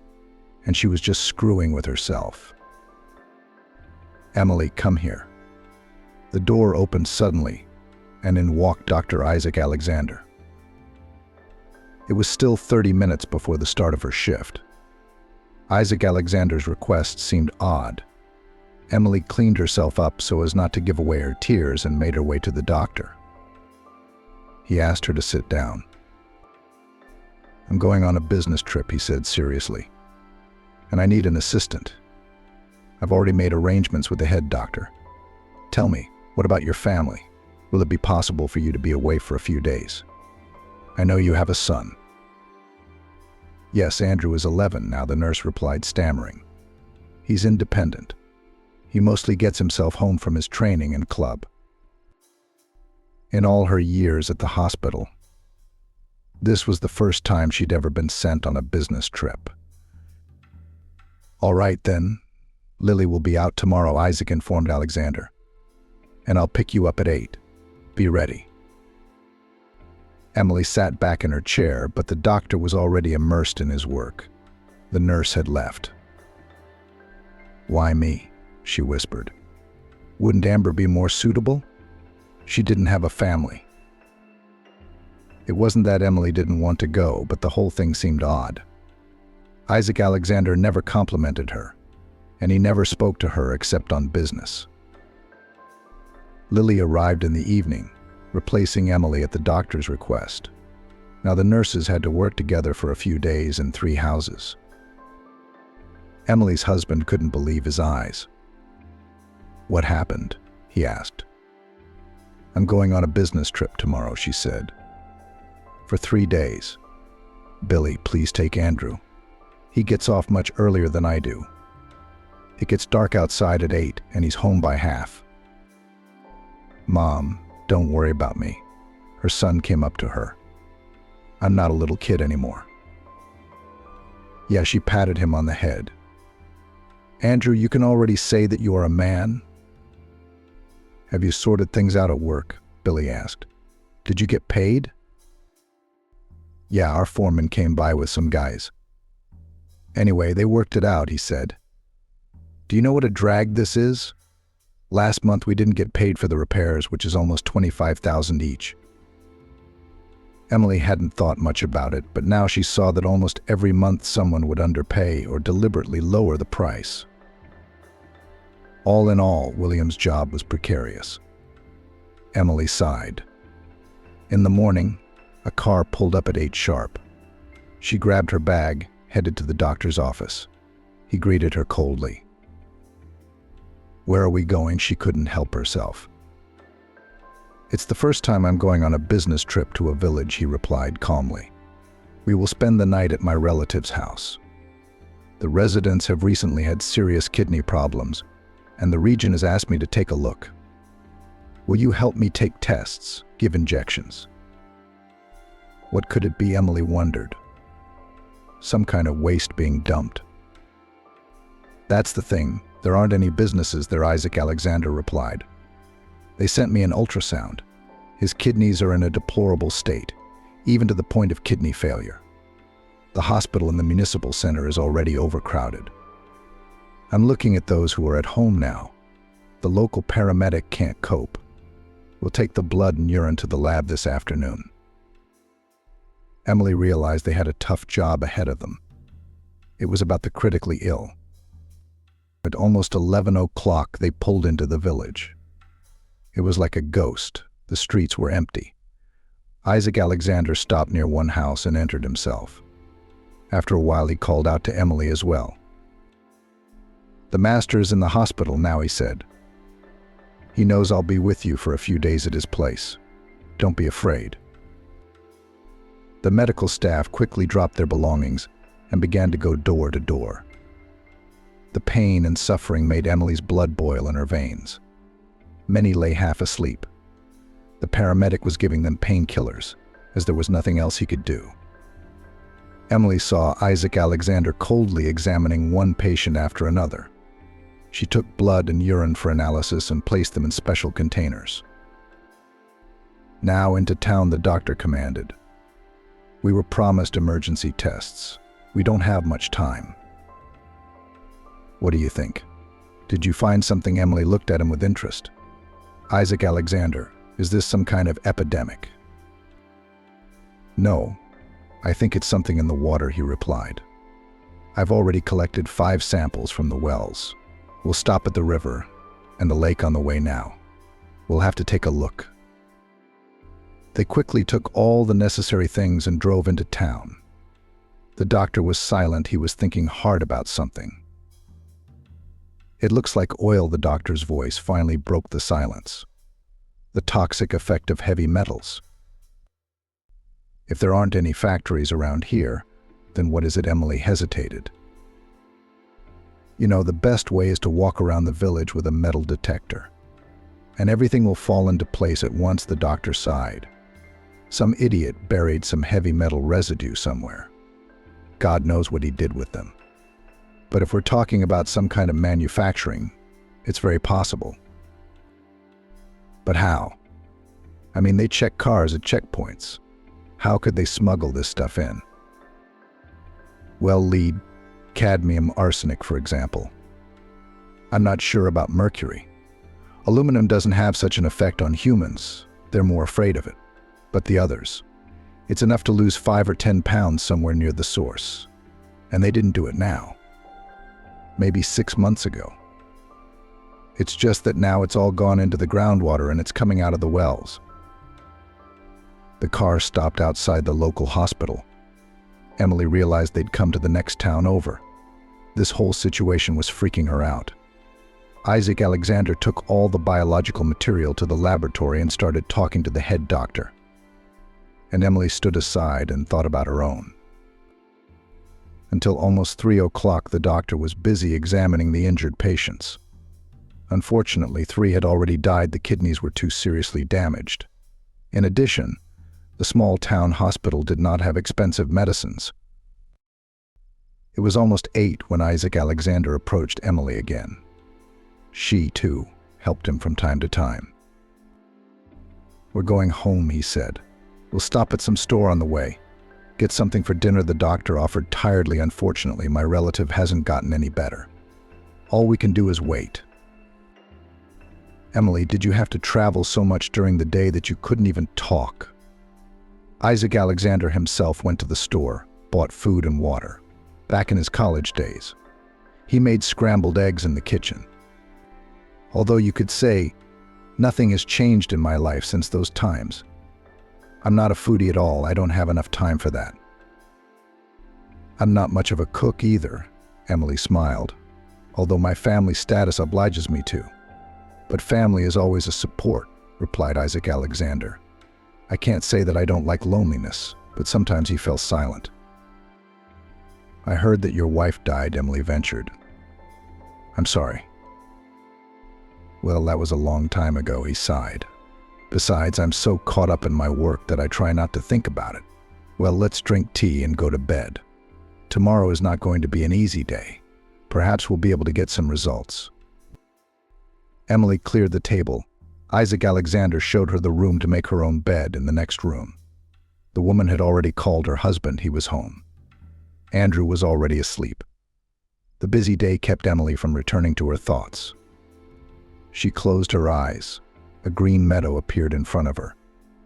and she was just screwing with herself. Emily, come here. The door opened suddenly, and in walked Dr. Isaac Alexander. It was still 30 minutes before the start of her shift. Isaac Alexander's request seemed odd. Emily cleaned herself up so as not to give away her tears and made her way to the doctor. He asked her to sit down. I'm going on a business trip, he said seriously, and I need an assistant. I've already made arrangements with the head doctor. Tell me, what about your family? Will it be possible for you to be away for a few days? I know you have a son. Yes, Andrew is 11 now, the nurse replied, stammering. He's independent. He mostly gets himself home from his training and club. In all her years at the hospital, this was the first time she'd ever been sent on a business trip. All right then, Lily will be out tomorrow, Isaac informed Alexander. And I'll pick you up at 8. Be ready. Emily sat back in her chair, but the doctor was already immersed in his work. The nurse had left. Why me? She whispered. Wouldn't Amber be more suitable? She didn't have a family. It wasn't that Emily didn't want to go, but the whole thing seemed odd. Isaac Alexander never complimented her, and he never spoke to her except on business. Lily arrived in the evening, replacing Emily at the doctor's request. Now the nurses had to work together for a few days in 3 houses. Emily's husband couldn't believe his eyes. What happened? He asked. I'm going on a business trip tomorrow, she said. For 3 days. Billy, please take Andrew. He gets off much earlier than I do. It gets dark outside at 8 and he's home by half. Mom, don't worry about me. Her son came up to her. I'm not a little kid anymore. Yeah, she patted him on the head. Andrew, you can already say that you are a man. Have you sorted things out at work? Billy asked. Did you get paid? Yeah, our foreman came by with some guys. Anyway, they worked it out, he said. Do you know what a drag this is? Last month we didn't get paid for the repairs, which is almost $25,000 each. Emily hadn't thought much about it, but now she saw that almost every month someone would underpay or deliberately lower the price. All in all, William's job was precarious. Emily sighed. In the morning, a car pulled up at 8 sharp. She grabbed her bag, headed to the doctor's office. He greeted her coldly. "Where are we going?" She couldn't help herself. "It's the first time I'm going on a business trip to a village," he replied calmly. "We will spend the night at my relative's house. The residents have recently had serious kidney problems, and the region has asked me to take a look. Will you help me take tests, give injections?" What could it be, Emily wondered. Some kind of waste being dumped. "That's the thing. There aren't any businesses there," Isaac Alexander replied. "They sent me an ultrasound. His kidneys are in a deplorable state, even to the point of kidney failure. The hospital in the municipal center is already overcrowded. I'm looking at those who are at home now. The local paramedic can't cope. We'll take the blood and urine to the lab this afternoon." Emily realized they had a tough job ahead of them. It was about the critically ill. At almost 11 o'clock, they pulled into the village. It was like a ghost. The streets were empty. Isaac Alexander stopped near one house and entered himself. After a while, he called out to Emily as well. "The master is in the hospital now," he said. "He knows I'll be with you for a few days at his place. Don't be afraid." The medical staff quickly dropped their belongings and began to go door to door. The pain and suffering made Emily's blood boil in her veins. Many lay half asleep. The paramedic was giving them painkillers, as there was nothing else he could do. Emily saw Isaac Alexander coldly examining one patient after another. She took blood and urine for analysis and placed them in special containers. "Now into town," the doctor commanded. "We were promised emergency tests. We don't have much time." "What do you think? Did you find something?" Emily looked at him with interest. "Isaac Alexander, is this some kind of epidemic?" "No, I think it's something in the water," he replied. "I've already collected 5 samples from the wells. We'll stop at the river and the lake on the way now. We'll have to take a look." They quickly took all the necessary things and drove into town. The doctor was silent. He was thinking hard about something. "It looks like oil," the doctor's voice finally broke the silence. "The toxic effect of heavy metals. If there aren't any factories around here, then what is it?" Emily hesitated. "You know, the best way is to walk around the village with a metal detector. And everything will fall into place at once," the doctor sighed. "Some idiot buried some heavy metal residue somewhere. God knows what he did with them. But if we're talking about some kind of manufacturing, it's very possible." "But how? I mean, they check cars at checkpoints. How could they smuggle this stuff in?" "Well, lead, cadmium, arsenic, for example. I'm not sure about mercury. Aluminum doesn't have such an effect on humans. They're more afraid of it. But the others, it's enough to lose 5 or 10 pounds somewhere near the source. And they didn't do it now. Maybe 6 months ago. It's just that now it's all gone into the groundwater and it's coming out of the wells." The car stopped outside the local hospital. Emily realized they'd come to the next town over. This whole situation was freaking her out. Isaac Alexander took all the biological material to the laboratory and started talking to the head doctor. And Emily stood aside and thought about her own. Until almost 3 o'clock, the doctor was busy examining the injured patients. Unfortunately, 3 had already died. The kidneys were too seriously damaged. In addition, the small town hospital did not have expensive medicines. It was almost 8 when Isaac Alexander approached Emily again. She, too, helped him from time to time. "We're going home," he said. "We'll stop at some store on the way. Get something for dinner," the doctor offered tiredly. "Unfortunately, my relative hasn't gotten any better. All we can do is wait." "Emily, did you have to travel so much during the day that you couldn't even talk?" Isaac Alexander himself went to the store, bought food and water. Back in his college days, he made scrambled eggs in the kitchen. "Although you could say, nothing has changed in my life since those times. I'm not a foodie at all. I don't have enough time for that. I'm not much of a cook either, Emily smiled, although my family status obliges me to. But family is always a support, replied Isaac Alexander. I can't say that I don't like loneliness, but sometimes he fell silent. I heard that your wife died, Emily ventured. I'm sorry. Well, that was a long time ago, he sighed. Besides, I'm so caught up in my work that I try not to think about it. Well, let's drink tea and go to bed. Tomorrow is not going to be an easy day. Perhaps we'll be able to get some results. Emily cleared the table. Isaac Alexander showed her the room to make her own bed in the next room. The woman had already called her husband. He was home. Andrew was already asleep. The busy day kept Emily from returning to her thoughts. She closed her eyes. A green meadow appeared in front of her,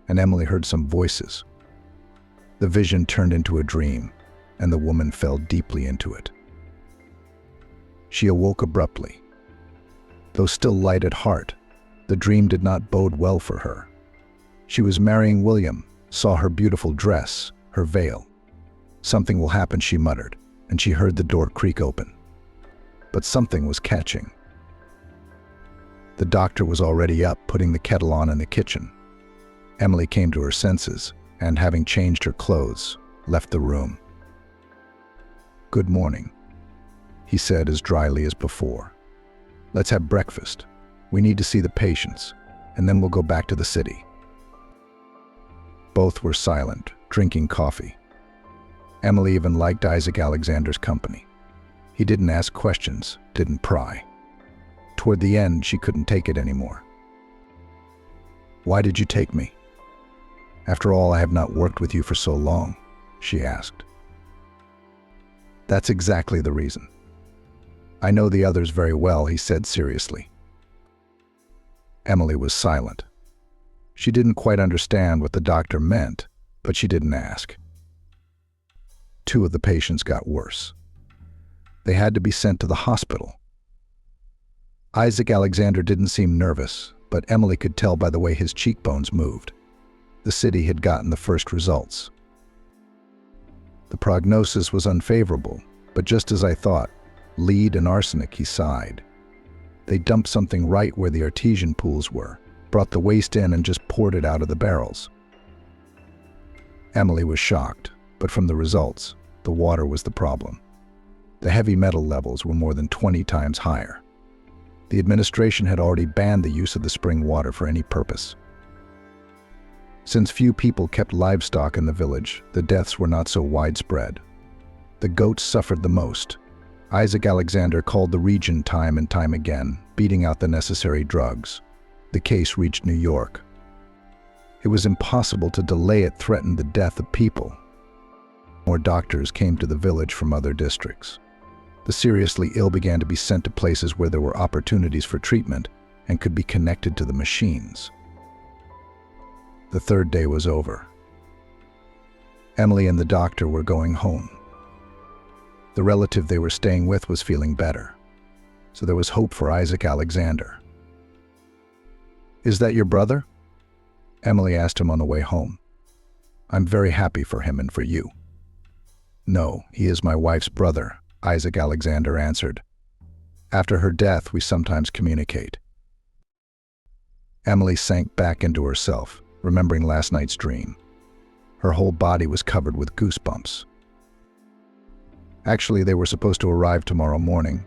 and Emily heard some voices. The vision turned into a dream, and the woman fell deeply into it. She awoke abruptly. Though still light at heart, the dream did not bode well for her. She was marrying William, saw her beautiful dress, her veil. Something will happen, she muttered, and she heard the door creak open. But something was catching. The doctor was already up, putting the kettle on in the kitchen. Emily came to her senses, and having changed her clothes, left the room. Good morning, he said as dryly as before. Let's have breakfast. We need to see the patients, and then we'll go back to the city. Both were silent, drinking coffee. Emily even liked Isaac Alexander's company. He didn't ask questions, didn't pry. Toward the end, she couldn't take it anymore. Why did you take me? After all, I have not worked with you for so long, she asked. That's exactly the reason. I know the others very well, he said seriously. Emily was silent. She didn't quite understand what the doctor meant, but she didn't ask. 2 of the patients got worse. They had to be sent to the hospital. Isaac Alexander didn't seem nervous, but Emily could tell by the way his cheekbones moved. The city had gotten the first results. The prognosis was unfavorable, but just as I thought, lead and arsenic, he sighed. They dumped something right where the artesian pools were, brought the waste in and just poured it out of the barrels. Emily was shocked, but from the results, the water was the problem. The heavy metal levels were more than 20 times higher. The administration had already banned the use of the spring water for any purpose. Since few people kept livestock in the village, the deaths were not so widespread. The goats suffered the most. Isaac Alexander called the region time and time again, beating out the necessary drugs. The case reached New York. It was impossible to delay it, threatened the death of people. More doctors came to the village from other districts. The seriously ill began to be sent to places where there were opportunities for treatment and could be connected to the machines. The 3rd day was over. Emily and the doctor were going home. The relative they were staying with was feeling better, so there was hope for Isaac Alexander. Is that your brother? Emily asked him on the way home. I'm very happy for him and for you. No, he is my wife's brother, Isaac Alexander answered. After her death, we sometimes communicate. Emily sank back into herself, remembering last night's dream. Her whole body was covered with goosebumps. Actually, they were supposed to arrive tomorrow morning,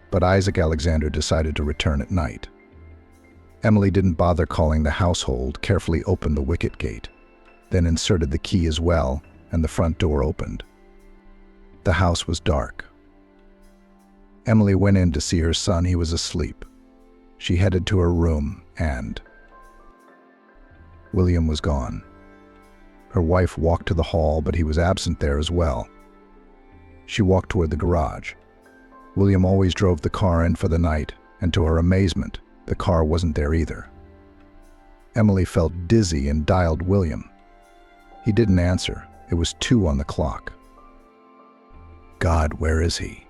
but Isaac Alexander decided to return at night. Emily didn't bother calling the household, carefully opened the wicket gate, then inserted the key as well, and the front door opened. The house was dark. Emily went in to see her son. He was asleep. She headed to her room and William was gone. Her wife walked to the hall, but he was absent there as well. She walked toward the garage. William always drove the car in for the night, and to her amazement, the car wasn't there either. Emily felt dizzy and dialed William. He didn't answer. It was 2 on the clock. God, where is he?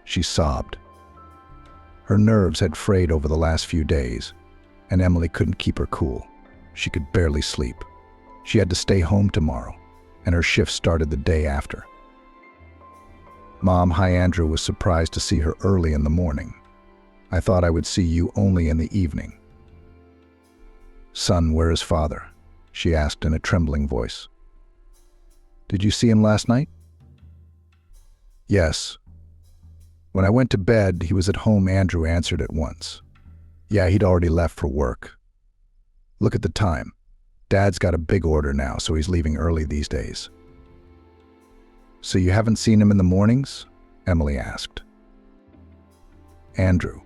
She sobbed. Her nerves had frayed over the last few days, and Emily couldn't keep her cool. She could barely sleep. She had to stay home tomorrow, and her shift started the day after. Mom, hi. Andrew was surprised to see her early in the morning. I thought I would see you only in the evening. Son, where is father? She asked in a trembling voice. Did you see him last night? Yes. When I went to bed, he was at home. Andrew answered at once. Yeah, he'd already left for work. Look at the time. Dad's got a big order now, so he's leaving early these days. So you haven't seen him in the mornings? Emily asked. Andrew,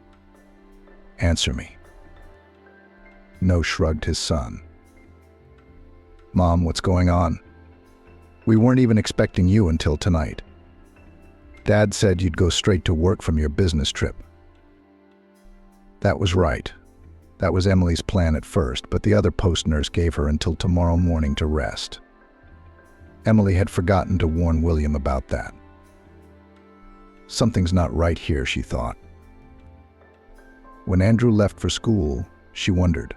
answer me. No, shrugged his son. Mom, what's going on? We weren't even expecting you until tonight. Dad said you'd go straight to work from your business trip. That was right. That was Emily's plan at first, but the other post nurse gave her until tomorrow morning to rest. Emily had forgotten to warn William about that. Something's not right here, she thought. When Andrew left for school, she wondered,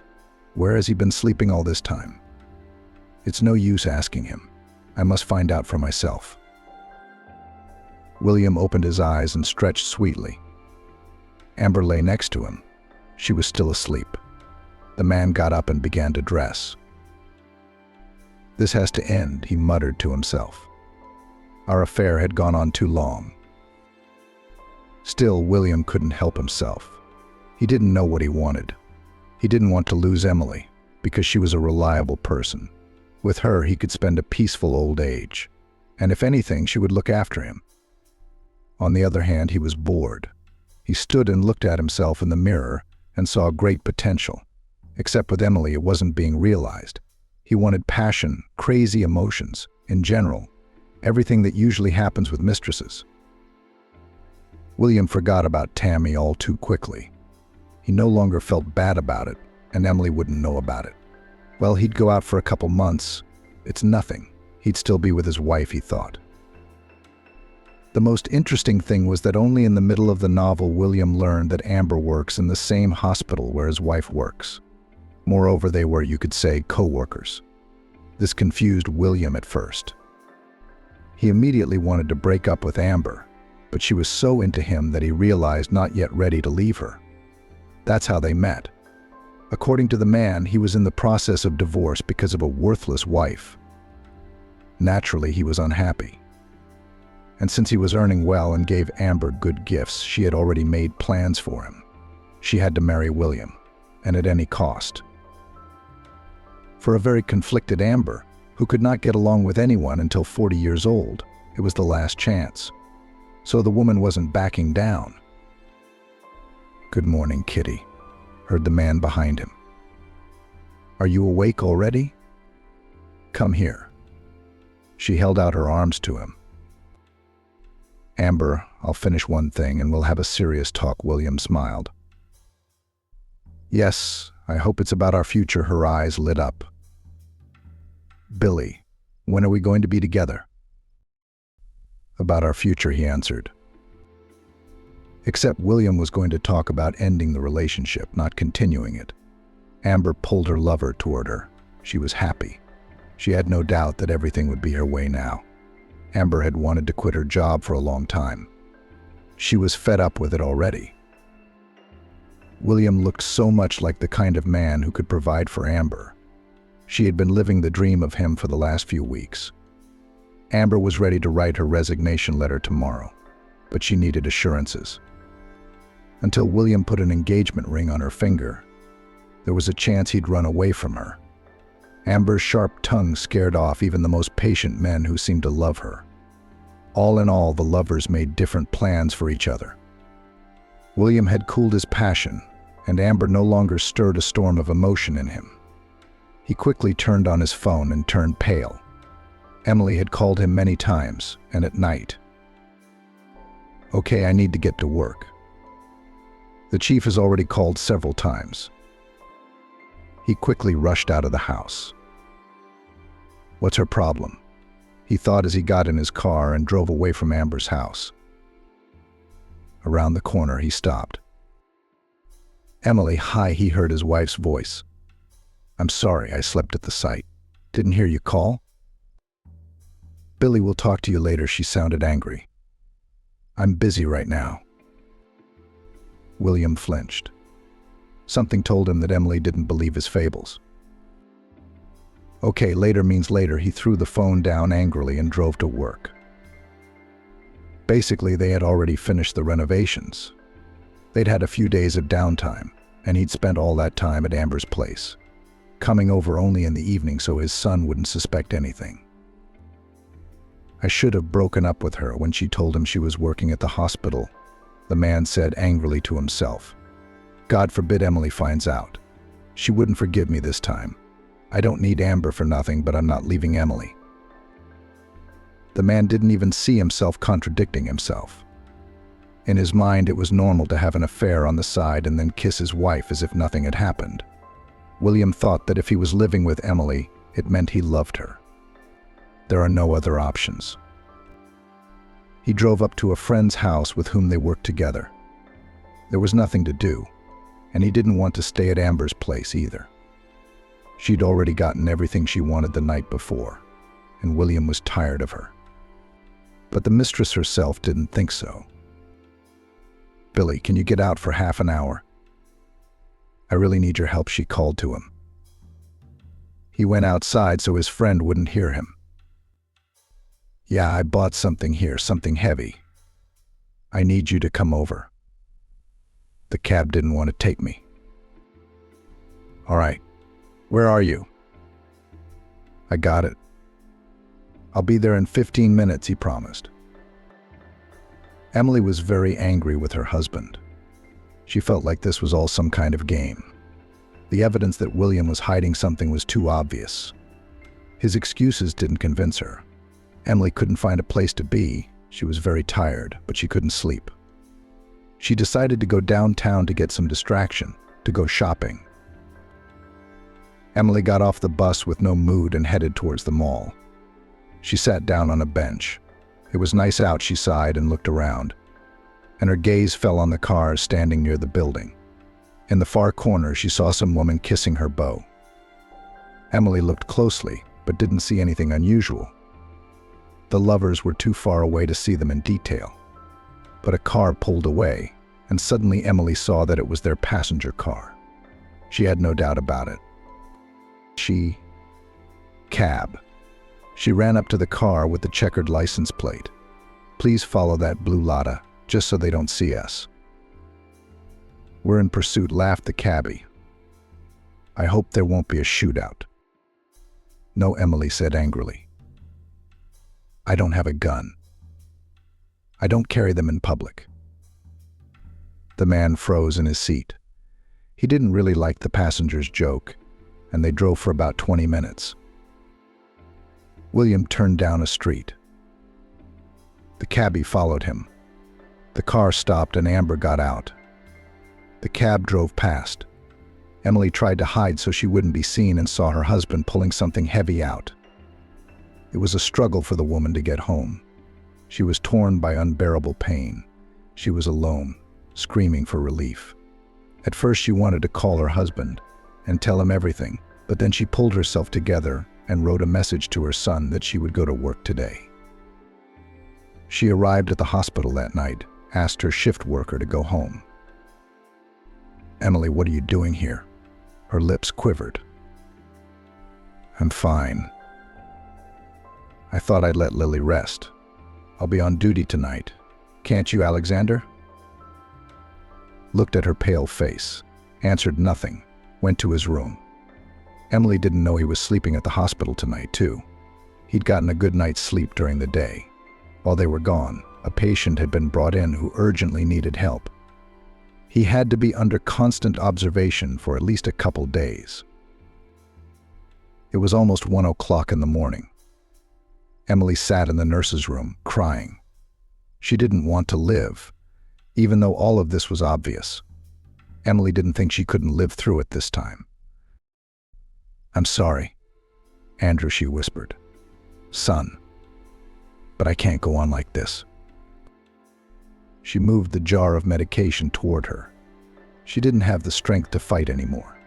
where has he been sleeping all this time? It's no use asking him. I must find out for myself. William opened his eyes and stretched sweetly. Amber lay next to him. She was still asleep. The man got up and began to dress. This has to end, he muttered to himself. Our affair had gone on too long. Still, William couldn't help himself. He didn't know what he wanted. He didn't want to lose Emily, because she was a reliable person. With her, he could spend a peaceful old age, and if anything, she would look after him. On the other hand, he was bored. He stood and looked at himself in the mirror and saw great potential. Except with Emily, it wasn't being realized. He wanted passion, crazy emotions, in general, everything that usually happens with mistresses. William forgot about Tammy all too quickly. He no longer felt bad about it, and Emily wouldn't know about it. Well, he'd go out for a couple months. It's nothing. He'd still be with his wife, he thought. The most interesting thing was that only in the middle of the novel William learned that Amber works in the same hospital where his wife works. Moreover, they were, you could say, co-workers. This confused William at first. He immediately wanted to break up with Amber, but she was so into him that he realized not yet ready to leave her. That's how they met. According to the man, he was in the process of divorce because of a worthless wife. Naturally, he was unhappy. And since he was earning well and gave Amber good gifts, she had already made plans for him. She had to marry William, and at any cost. For a very conflicted Amber, who could not get along with anyone until 40 years old, it was the last chance. So the woman wasn't backing down. Good morning, Kitty, heard the man behind him. Are you awake already? Come here. She held out her arms to him. Amber, I'll finish one thing and we'll have a serious talk, William smiled. Yes, I hope it's about our future, her eyes lit up. Billy, when are we going to be together? About our future, he answered. Except William was going to talk about ending the relationship, not continuing it. Amber pulled her lover toward her. She was happy. She had no doubt that everything would be her way now. Amber had wanted to quit her job for a long time. She was fed up with it already. William looked so much like the kind of man who could provide for Amber. She had been living the dream of him for the last few weeks. Amber was ready to write her resignation letter tomorrow, but she needed assurances. Until William put an engagement ring on her finger, there was a chance he'd run away from her. Amber's sharp tongue scared off even the most patient men who seemed to love her. All in all, the lovers made different plans for each other. William had cooled his passion, and Amber no longer stirred a storm of emotion in him. He quickly turned on his phone and turned pale. Emily had called him many times, and at night. Okay, I need to get to work. The chief has already called several times. He quickly rushed out of the house. What's her problem? He thought as he got in his car and drove away from Amber's house. Around the corner, he stopped. Emily, hi, he heard his wife's voice. I'm sorry, I slept at the site. Didn't hear you call? Billy will talk to you later, she sounded angry. I'm busy right now. William flinched. Something told him that Emily didn't believe his fables. Okay, later means later. He threw the phone down angrily and drove to work. Basically, they had already finished the renovations. They'd had a few days of downtime, and he'd spent all that time at Amber's place, coming over only in the evening so his son wouldn't suspect anything. I should have broken up with her when she told him she was working at the hospital, the man said angrily to himself. God forbid Emily finds out. She wouldn't forgive me this time. I don't need Amber for nothing, but I'm not leaving Emily. The man didn't even see himself contradicting himself. In his mind, it was normal to have an affair on the side and then kiss his wife as if nothing had happened. William thought that if he was living with Emily, it meant he loved her. There are no other options. He drove up to a friend's house with whom they worked together. There was nothing to do, and he didn't want to stay at Amber's place either. She'd already gotten everything she wanted the night before, and William was tired of her. But the mistress herself didn't think so. Billy, can you get out for half an hour? I really need your help, she called to him. He went outside so his friend wouldn't hear him. Yeah, I bought something here, something heavy. I need you to come over. The cab didn't want to take me. All right, where are you? I got it. I'll be there in 15 minutes, he promised. Emily was very angry with her husband. She felt like this was all some kind of game. The evidence that William was hiding something was too obvious. His excuses didn't convince her. Emily couldn't find a place to be. She was very tired, but she couldn't sleep. She decided to go downtown to get some distraction, to go shopping. Emily got off the bus with no mood and headed towards the mall. She sat down on a bench. It was nice out, she sighed and looked around, and her gaze fell on the cars standing near the building. In the far corner, she saw some woman kissing her beau. Emily looked closely, but didn't see anything unusual. The lovers were too far away to see them in detail. But a car pulled away, and suddenly Emily saw that it was their passenger car. She had no doubt about it. Cab. She ran up to the car with the checkered license plate. Please follow that blue Lada, just so they don't see us. We're in pursuit, laughed the cabbie. I hope there won't be a shootout. No, Emily said angrily. I don't have a gun. I don't carry them in public. The man froze in his seat. He didn't really like the passenger's joke, and they drove for about 20 minutes. William turned down a street. The cabbie followed him. The car stopped and Amber got out. The cab drove past. Emily tried to hide so she wouldn't be seen and saw her husband pulling something heavy out. It was a struggle for the woman to get home. She was torn by unbearable pain. She was alone, screaming for relief. At first she wanted to call her husband and tell him everything, but then she pulled herself together and wrote a message to her son that she would go to work today. She arrived at the hospital that night, asked her shift worker to go home. Emily, what are you doing here? Her lips quivered. I'm fine. I thought I'd let Lily rest. I'll be on duty tonight. Can't you, Alexander? Looked at her pale face, answered nothing, went to his room. Emily didn't know he was sleeping at the hospital tonight, too. He'd gotten a good night's sleep during the day. While they were gone, a patient had been brought in who urgently needed help. He had to be under constant observation for at least a couple days. It was almost 1 o'clock in the morning. Emily sat in the nurse's room, crying. She didn't want to live, even though all of this was obvious. Emily didn't think she couldn't live through it this time. I'm sorry, Andrew, she whispered. Son, but I can't go on like this. She moved the jar of medication toward her. She didn't have the strength to fight anymore.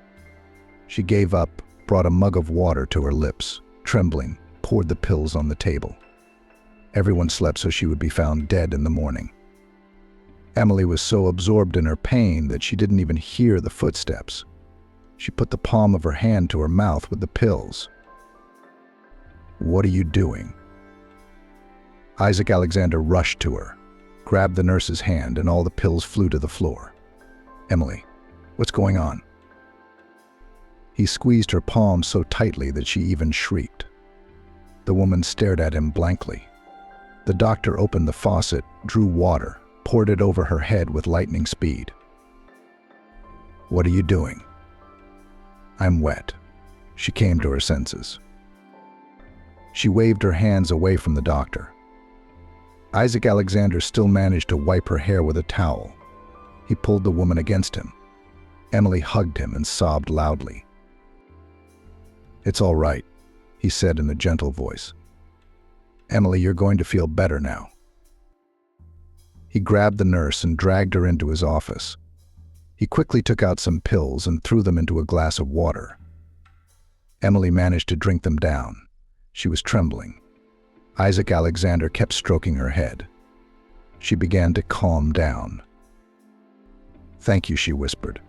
She gave up, brought a mug of water to her lips, trembling, poured the pills on the table. Everyone slept so she would be found dead in the morning. Emily was so absorbed in her pain that she didn't even hear the footsteps. She put the palm of her hand to her mouth with the pills. "What are you doing?" Isaac Alexander rushed to her, grabbed the nurse's hand, and all the pills flew to the floor. "Emily, what's going on?" He squeezed her palm so tightly that she even shrieked. The woman stared at him blankly. The doctor opened the faucet, drew water, poured it over her head with lightning speed. "What are you doing?" "I'm wet." She came to her senses. She waved her hands away from the doctor. Isaac Alexander still managed to wipe her hair with a towel. He pulled the woman against him. Emily hugged him and sobbed loudly. "It's all right," he said in a gentle voice. "Emily, you're going to feel better now." He grabbed the nurse and dragged her into his office. He quickly took out some pills and threw them into a glass of water. Emily managed to drink them down. She was trembling. Isaac Alexander kept stroking her head. She began to calm down. "Thank you," she whispered.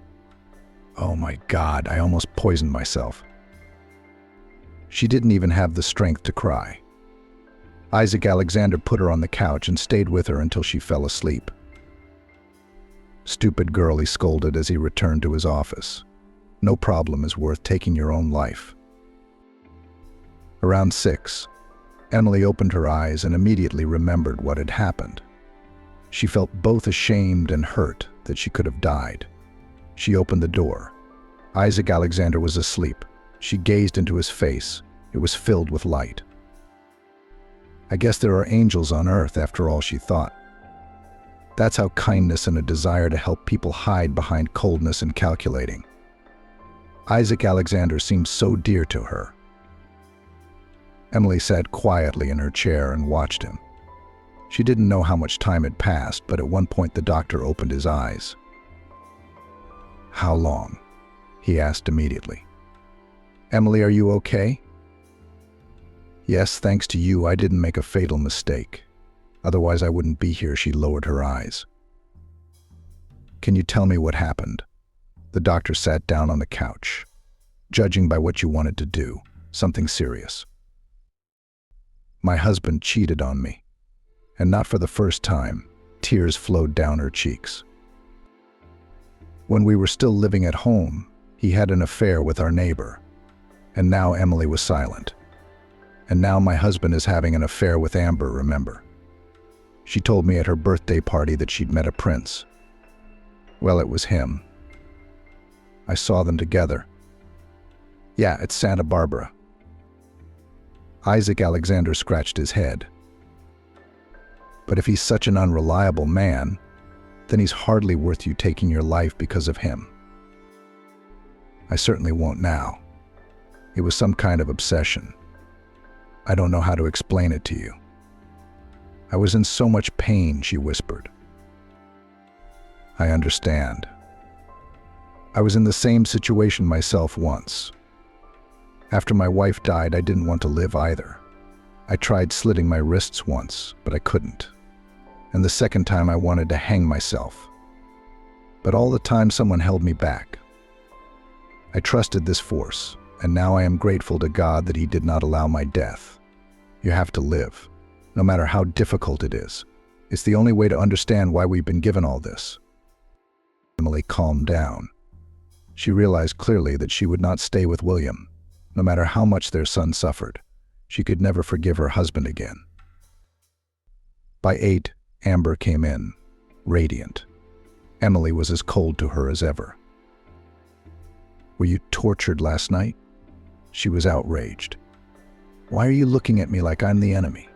"Oh my God, I almost poisoned myself." She didn't even have the strength to cry. Isaac Alexander put her on the couch and stayed with her until she fell asleep. "Stupid girl," he scolded as he returned to his office. "No problem is worth taking your own life." Around 6, Emily opened her eyes and immediately remembered what had happened. She felt both ashamed and hurt that she could have died. She opened the door. Isaac Alexander was asleep. She gazed into his face. It was filled with light. "I guess there are angels on earth after all," she thought. That's how kindness and a desire to help people hide behind coldness and calculating. Isaac Alexander seemed so dear to her. Emily sat quietly in her chair and watched him. She didn't know how much time had passed, but at one point the doctor opened his eyes. "How long?" he asked immediately. "Emily, are you okay?" "Yes, thanks to you, I didn't make a fatal mistake. Otherwise I wouldn't be here," she lowered her eyes. "Can you tell me what happened?" The doctor sat down on the couch. "Judging by what you wanted to do, something serious." "My husband cheated on me." And not for the first time, tears flowed down her cheeks. "When we were still living at home, he had an affair with our neighbor." And now Emily was silent. "And now my husband is having an affair with Amber, remember? She told me at her birthday party that she'd met a prince. Well, it was him. I saw them together. Yeah, at Santa Barbara." Isaac Alexander scratched his head. "But if he's such an unreliable man, then he's hardly worth you taking your life because of him." "I certainly won't now. It was some kind of obsession. I don't know how to explain it to you. I was in so much pain," she whispered. "I understand. I was in the same situation myself once. After my wife died, I didn't want to live either. I tried slitting my wrists once, but I couldn't. And the second time I wanted to hang myself. But all the time someone held me back. I trusted this force, and now I am grateful to God that he did not allow my death. You have to live, no matter how difficult it is. It's the only way to understand why we've been given all this." Emily calmed down. She realized clearly that she would not stay with William, no matter how much their son suffered. She could never forgive her husband again. By 8, Amber came in, radiant. Emily was as cold to her as ever. "Were you tortured last night?" She was outraged. "Why are you looking at me like I'm the enemy?"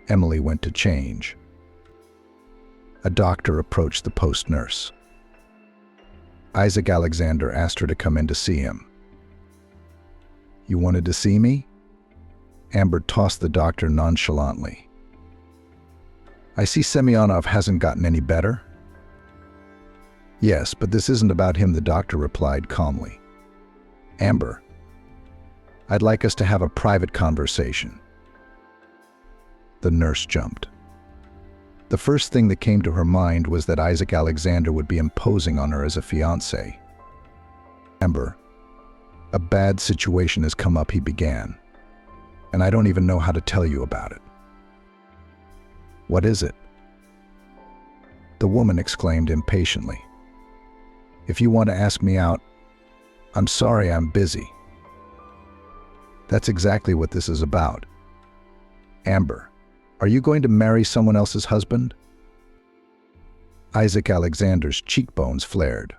Emily went to change. A doctor approached the post nurse. Isaac Alexander asked her to come in to see him. "You wanted to see me?" Amber tossed the doctor nonchalantly. "I see Semyonov hasn't gotten any better." "Yes, but this isn't about him," the doctor replied calmly. "Amber, I'd like us to have a private conversation." The nurse jumped. The first thing that came to her mind was that Isaac Alexander would be imposing on her as a fiancé. "Amber, a bad situation has come up," he began, "and I don't even know how to tell you about it." "What is it?" the woman exclaimed impatiently. "If you want to ask me out, I'm sorry, I'm busy." "That's exactly what this is about. Amber, are you going to marry someone else's husband?" Isaac Alexander's cheekbones flared.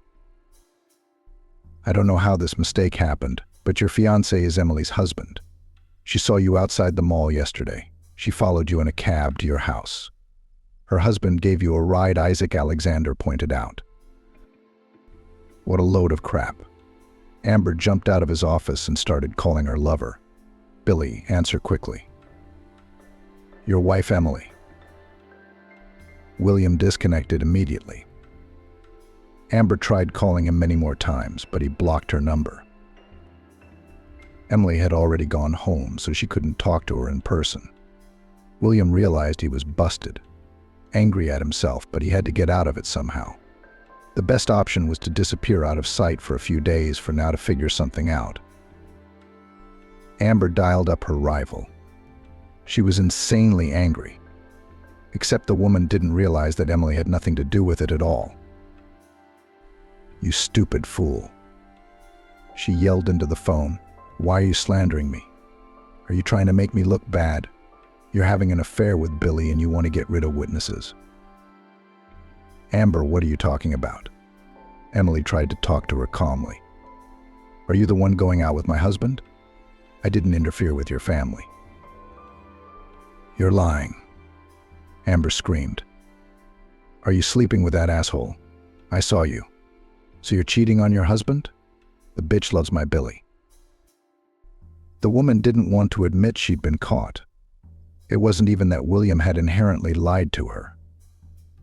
"I don't know how this mistake happened, but your fiancé is Emily's husband. She saw you outside the mall yesterday. She followed you in a cab to your house. Her husband gave you a ride," Isaac Alexander pointed out. What a load of crap. Amber jumped out of his office and started calling her lover. "Billy, answer quickly." "Your wife, Emily." William disconnected immediately. Amber tried calling him many more times, but he blocked her number. Emily had already gone home, so she couldn't talk to her in person. William realized he was busted, angry at himself, but he had to get out of it somehow. The best option was to disappear out of sight for a few days for now to figure something out. Amber dialed up her rival. She was insanely angry, except the woman didn't realize that Emily had nothing to do with it at all. "You stupid fool," she yelled into the phone. "Why are you slandering me? Are you trying to make me look bad? You're having an affair with Billy and you want to get rid of witnesses." "Amber, what are you talking about?" Emily tried to talk to her calmly. "Are you the one going out with my husband? I didn't interfere with your family." "You're lying," Amber screamed. "Are you sleeping with that asshole? I saw you. So you're cheating on your husband? The bitch loves my Billy." The woman didn't want to admit she'd been caught. It wasn't even that William had inherently lied to her.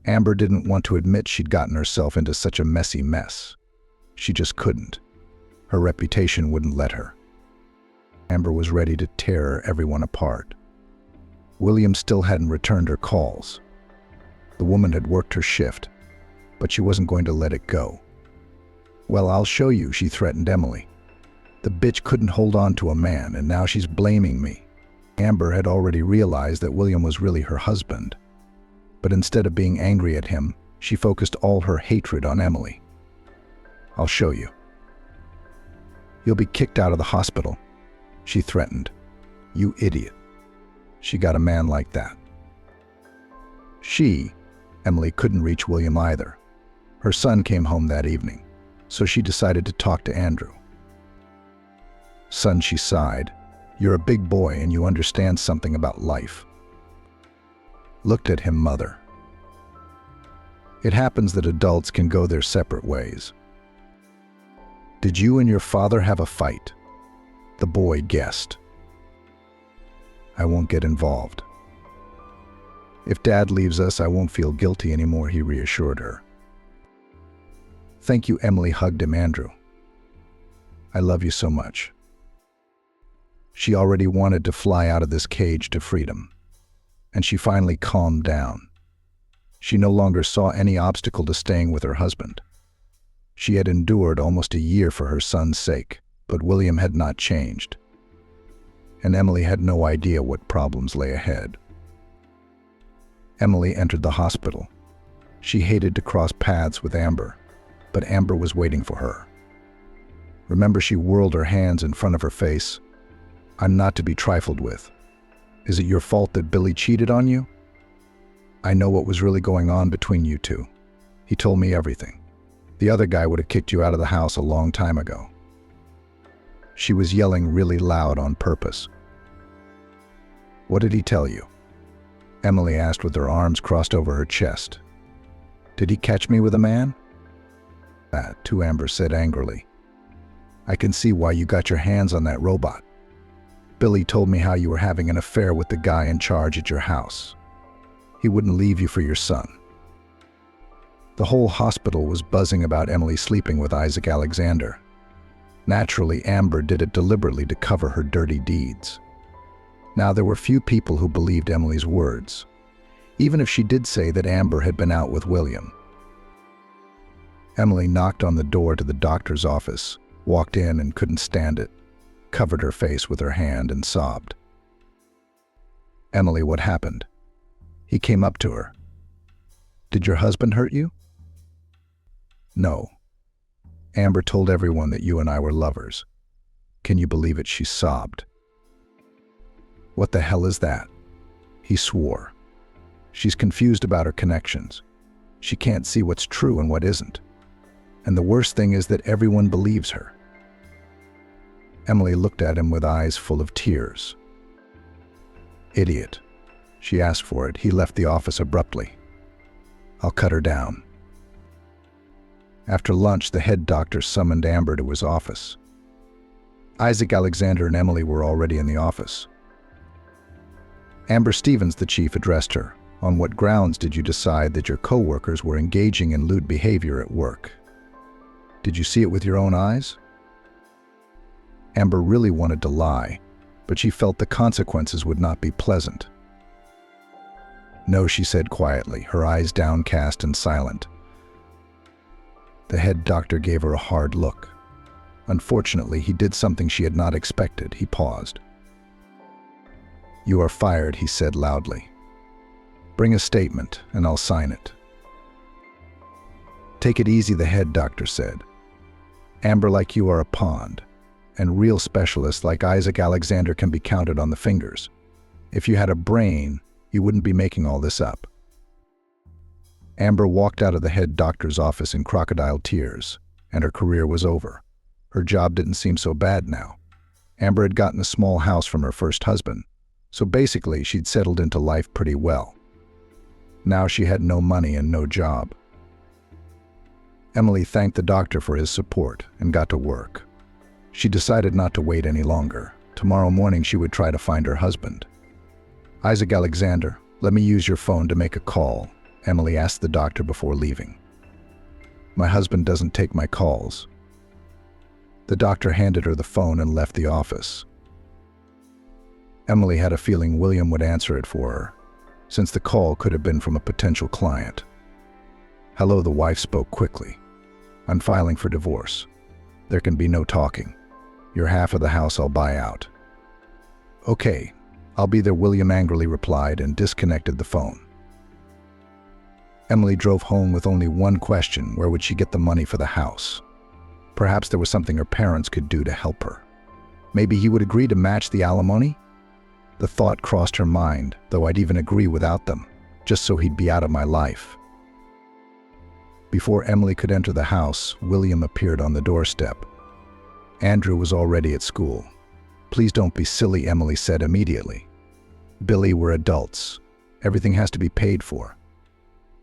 Amber didn't want to admit she'd gotten herself into such a messy mess. She just couldn't. Her reputation wouldn't let her. Amber was ready to tear everyone apart. William still hadn't returned her calls. The woman had worked her shift, but she wasn't going to let it go. "Well, I'll show you," she threatened Emily. "The bitch couldn't hold on to a man, and now she's blaming me." Amber had already realized that William was really her husband. But instead of being angry at him, she focused all her hatred on Emily. "I'll show you. You'll be kicked out of the hospital," she threatened. "You idiot." She got a man like that. Emily couldn't reach William either. Her son came home that evening, so she decided to talk to Andrew. "Son," she sighed, "you're a big boy and you understand something about life." Looked at him, mother. "It happens that adults can go their separate ways." "Did you and your father have a fight?" The boy guessed. "I won't get involved. If Dad leaves us, I won't feel guilty anymore," he reassured her. "Thank you," Emily hugged him. "Andrew, I love you so much." She already wanted to fly out of this cage to freedom, and she finally calmed down. She no longer saw any obstacle to staying with her husband. She had endured almost a year for her son's sake, but William had not changed. And Emily had no idea what problems lay ahead. Emily entered the hospital. She hated to cross paths with Amber, but Amber was waiting for her. Remember, she whirled her hands in front of her face. "I'm not to be trifled with. Is it your fault that Billy cheated on you? I know what was really going on between you two. He told me everything. The other guy would have kicked you out of the house a long time ago." She was yelling really loud on purpose. "What did he tell you?" Emily asked with her arms crossed over her chest. "Did he catch me with a man?" "That too," Amber said angrily. "I can see why you got your hands on that robot. Billy told me how you were having an affair with the guy in charge at your house. He wouldn't leave you for your son." The whole hospital was buzzing about Emily sleeping with Isaac Alexander. Naturally, Amber did it deliberately to cover her dirty deeds. Now, there were few people who believed Emily's words, even if she did say that Amber had been out with William. Emily knocked on the door to the doctor's office, walked in and couldn't stand it, covered her face with her hand and sobbed. "Emily, what happened?" He came up to her. "Did your husband hurt you?" "No. Amber told everyone that you and I were lovers." "Can you believe it?" she sobbed. "What the hell is that?" He swore. "She's confused about her connections. She can't see what's true and what isn't. And the worst thing is that everyone believes her." Emily looked at him with eyes full of tears. "Idiot." She asked for it. He left the office abruptly. "I'll cut her down." After lunch, the head doctor summoned Amber to his office. Isaac Alexander and Emily were already in the office. Amber Stevens, the chief, addressed her. "On what grounds did you decide that your co-workers were engaging in lewd behavior at work? Did you see it with your own eyes?" Amber really wanted to lie, but she felt the consequences would not be pleasant. "No," she said quietly, her eyes downcast and silent. The head doctor gave her a hard look. Unfortunately, he did something she had not expected. He paused. "You are fired," he said loudly. "Bring a statement, and I'll sign it." "Take it easy," the head doctor said. "Amber, like you, are a pond, and real specialists like Isaac Alexander can be counted on the fingers. If you had a brain, you wouldn't be making all this up." Amber walked out of the head doctor's office in crocodile tears, and her career was over. Her job didn't seem so bad now. Amber had gotten a small house from her first husband, so basically she'd settled into life pretty well. Now she had no money and no job. Emily thanked the doctor for his support and got to work. She decided not to wait any longer. Tomorrow morning she would try to find her husband. "Isaac Alexander, let me use your phone to make a call," Emily asked the doctor before leaving. "My husband doesn't take my calls." The doctor handed her the phone and left the office. Emily had a feeling William would answer it for her, since the call could have been from a potential client. "Hello," the wife spoke quickly. "I'm filing for divorce. There can be no talking. Your half of the house I'll buy out." "Okay, I'll be there," William angrily replied and disconnected the phone. Emily drove home with only one question: where would she get the money for the house? Perhaps there was something her parents could do to help her. Maybe he would agree to match the alimony? The thought crossed her mind, though I'd even agree without them, just so he'd be out of my life. Before Emily could enter the house, William appeared on the doorstep. Andrew was already at school. "Please don't be silly," Emily said immediately. "Billy, we're adults. Everything has to be paid for.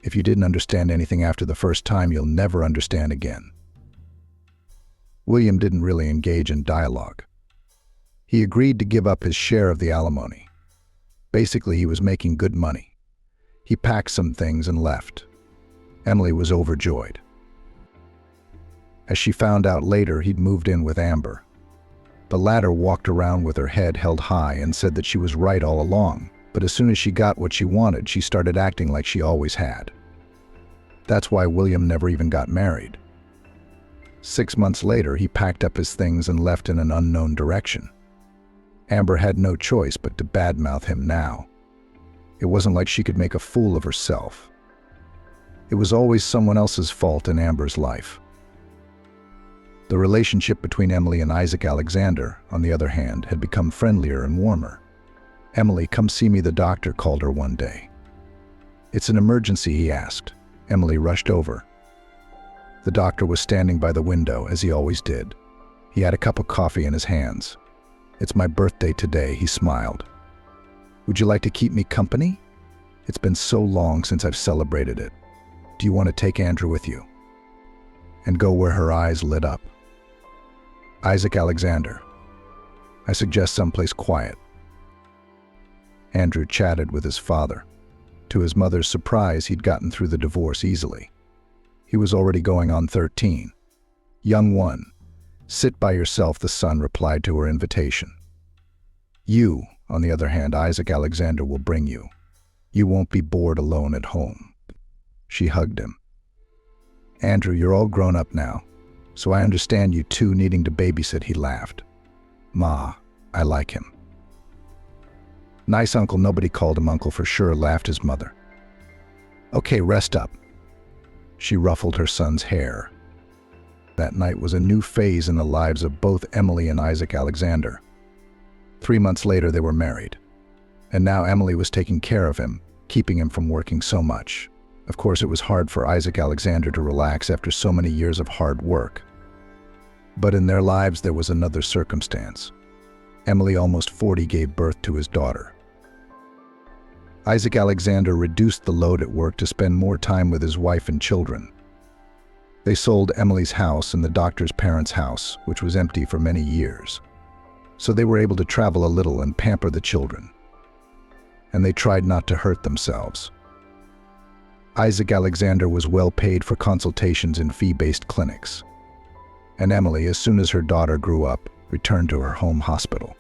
If you didn't understand anything after the first time, you'll never understand again." William didn't really engage in dialogue. He agreed to give up his share of the alimony. Basically, he was making good money. He packed some things and left. Emily was overjoyed. As she found out later, he'd moved in with Amber. The latter walked around with her head held high and said that she was right all along, but as soon as she got what she wanted, she started acting like she always had. That's why William never even got married. 6 months later, he packed up his things and left in an unknown direction. Amber had no choice but to badmouth him now. It wasn't like she could make a fool of herself. It was always someone else's fault in Amber's life. The relationship between Emily and Isaac Alexander, on the other hand, had become friendlier and warmer. "Emily, come see me," the doctor called her one day. "It's an emergency," he asked. Emily rushed over. The doctor was standing by the window, as he always did. He had a cup of coffee in his hands. "It's my birthday today," he smiled. "Would you like to keep me company? It's been so long since I've celebrated it. Do you want to take Andrew with you?" And go where her eyes lit up. "Isaac Alexander, I suggest someplace quiet." Andrew chatted with his father. To his mother's surprise, he'd gotten through the divorce easily. He was already going on 13. Young one, "Sit by yourself," the son replied to her invitation. "You, on the other hand, Isaac Alexander will bring you. You won't be bored alone at home." She hugged him. "Andrew, you're all grown up now, so I understand you two needing to babysit," he laughed. "Ma, I like him." "Nice uncle." Nobody called him uncle for sure, laughed his mother. "Okay, rest up." She ruffled her son's hair. That night was a new phase in the lives of both Emily and Isaac Alexander. 3 months later, they were married. And now Emily was taking care of him, keeping him from working so much. Of course, it was hard for Isaac Alexander to relax after so many years of hard work. But in their lives, there was another circumstance. Emily, almost 40, gave birth to his daughter. Isaac Alexander reduced the load at work to spend more time with his wife and children. They sold Emily's house and the doctor's parents' house, which was empty for many years. So they were able to travel a little and pamper the children. And they tried not to hurt themselves. Isaac Alexander was well paid for consultations in fee-based clinics. And Emily, as soon as her daughter grew up, returned to her home hospital.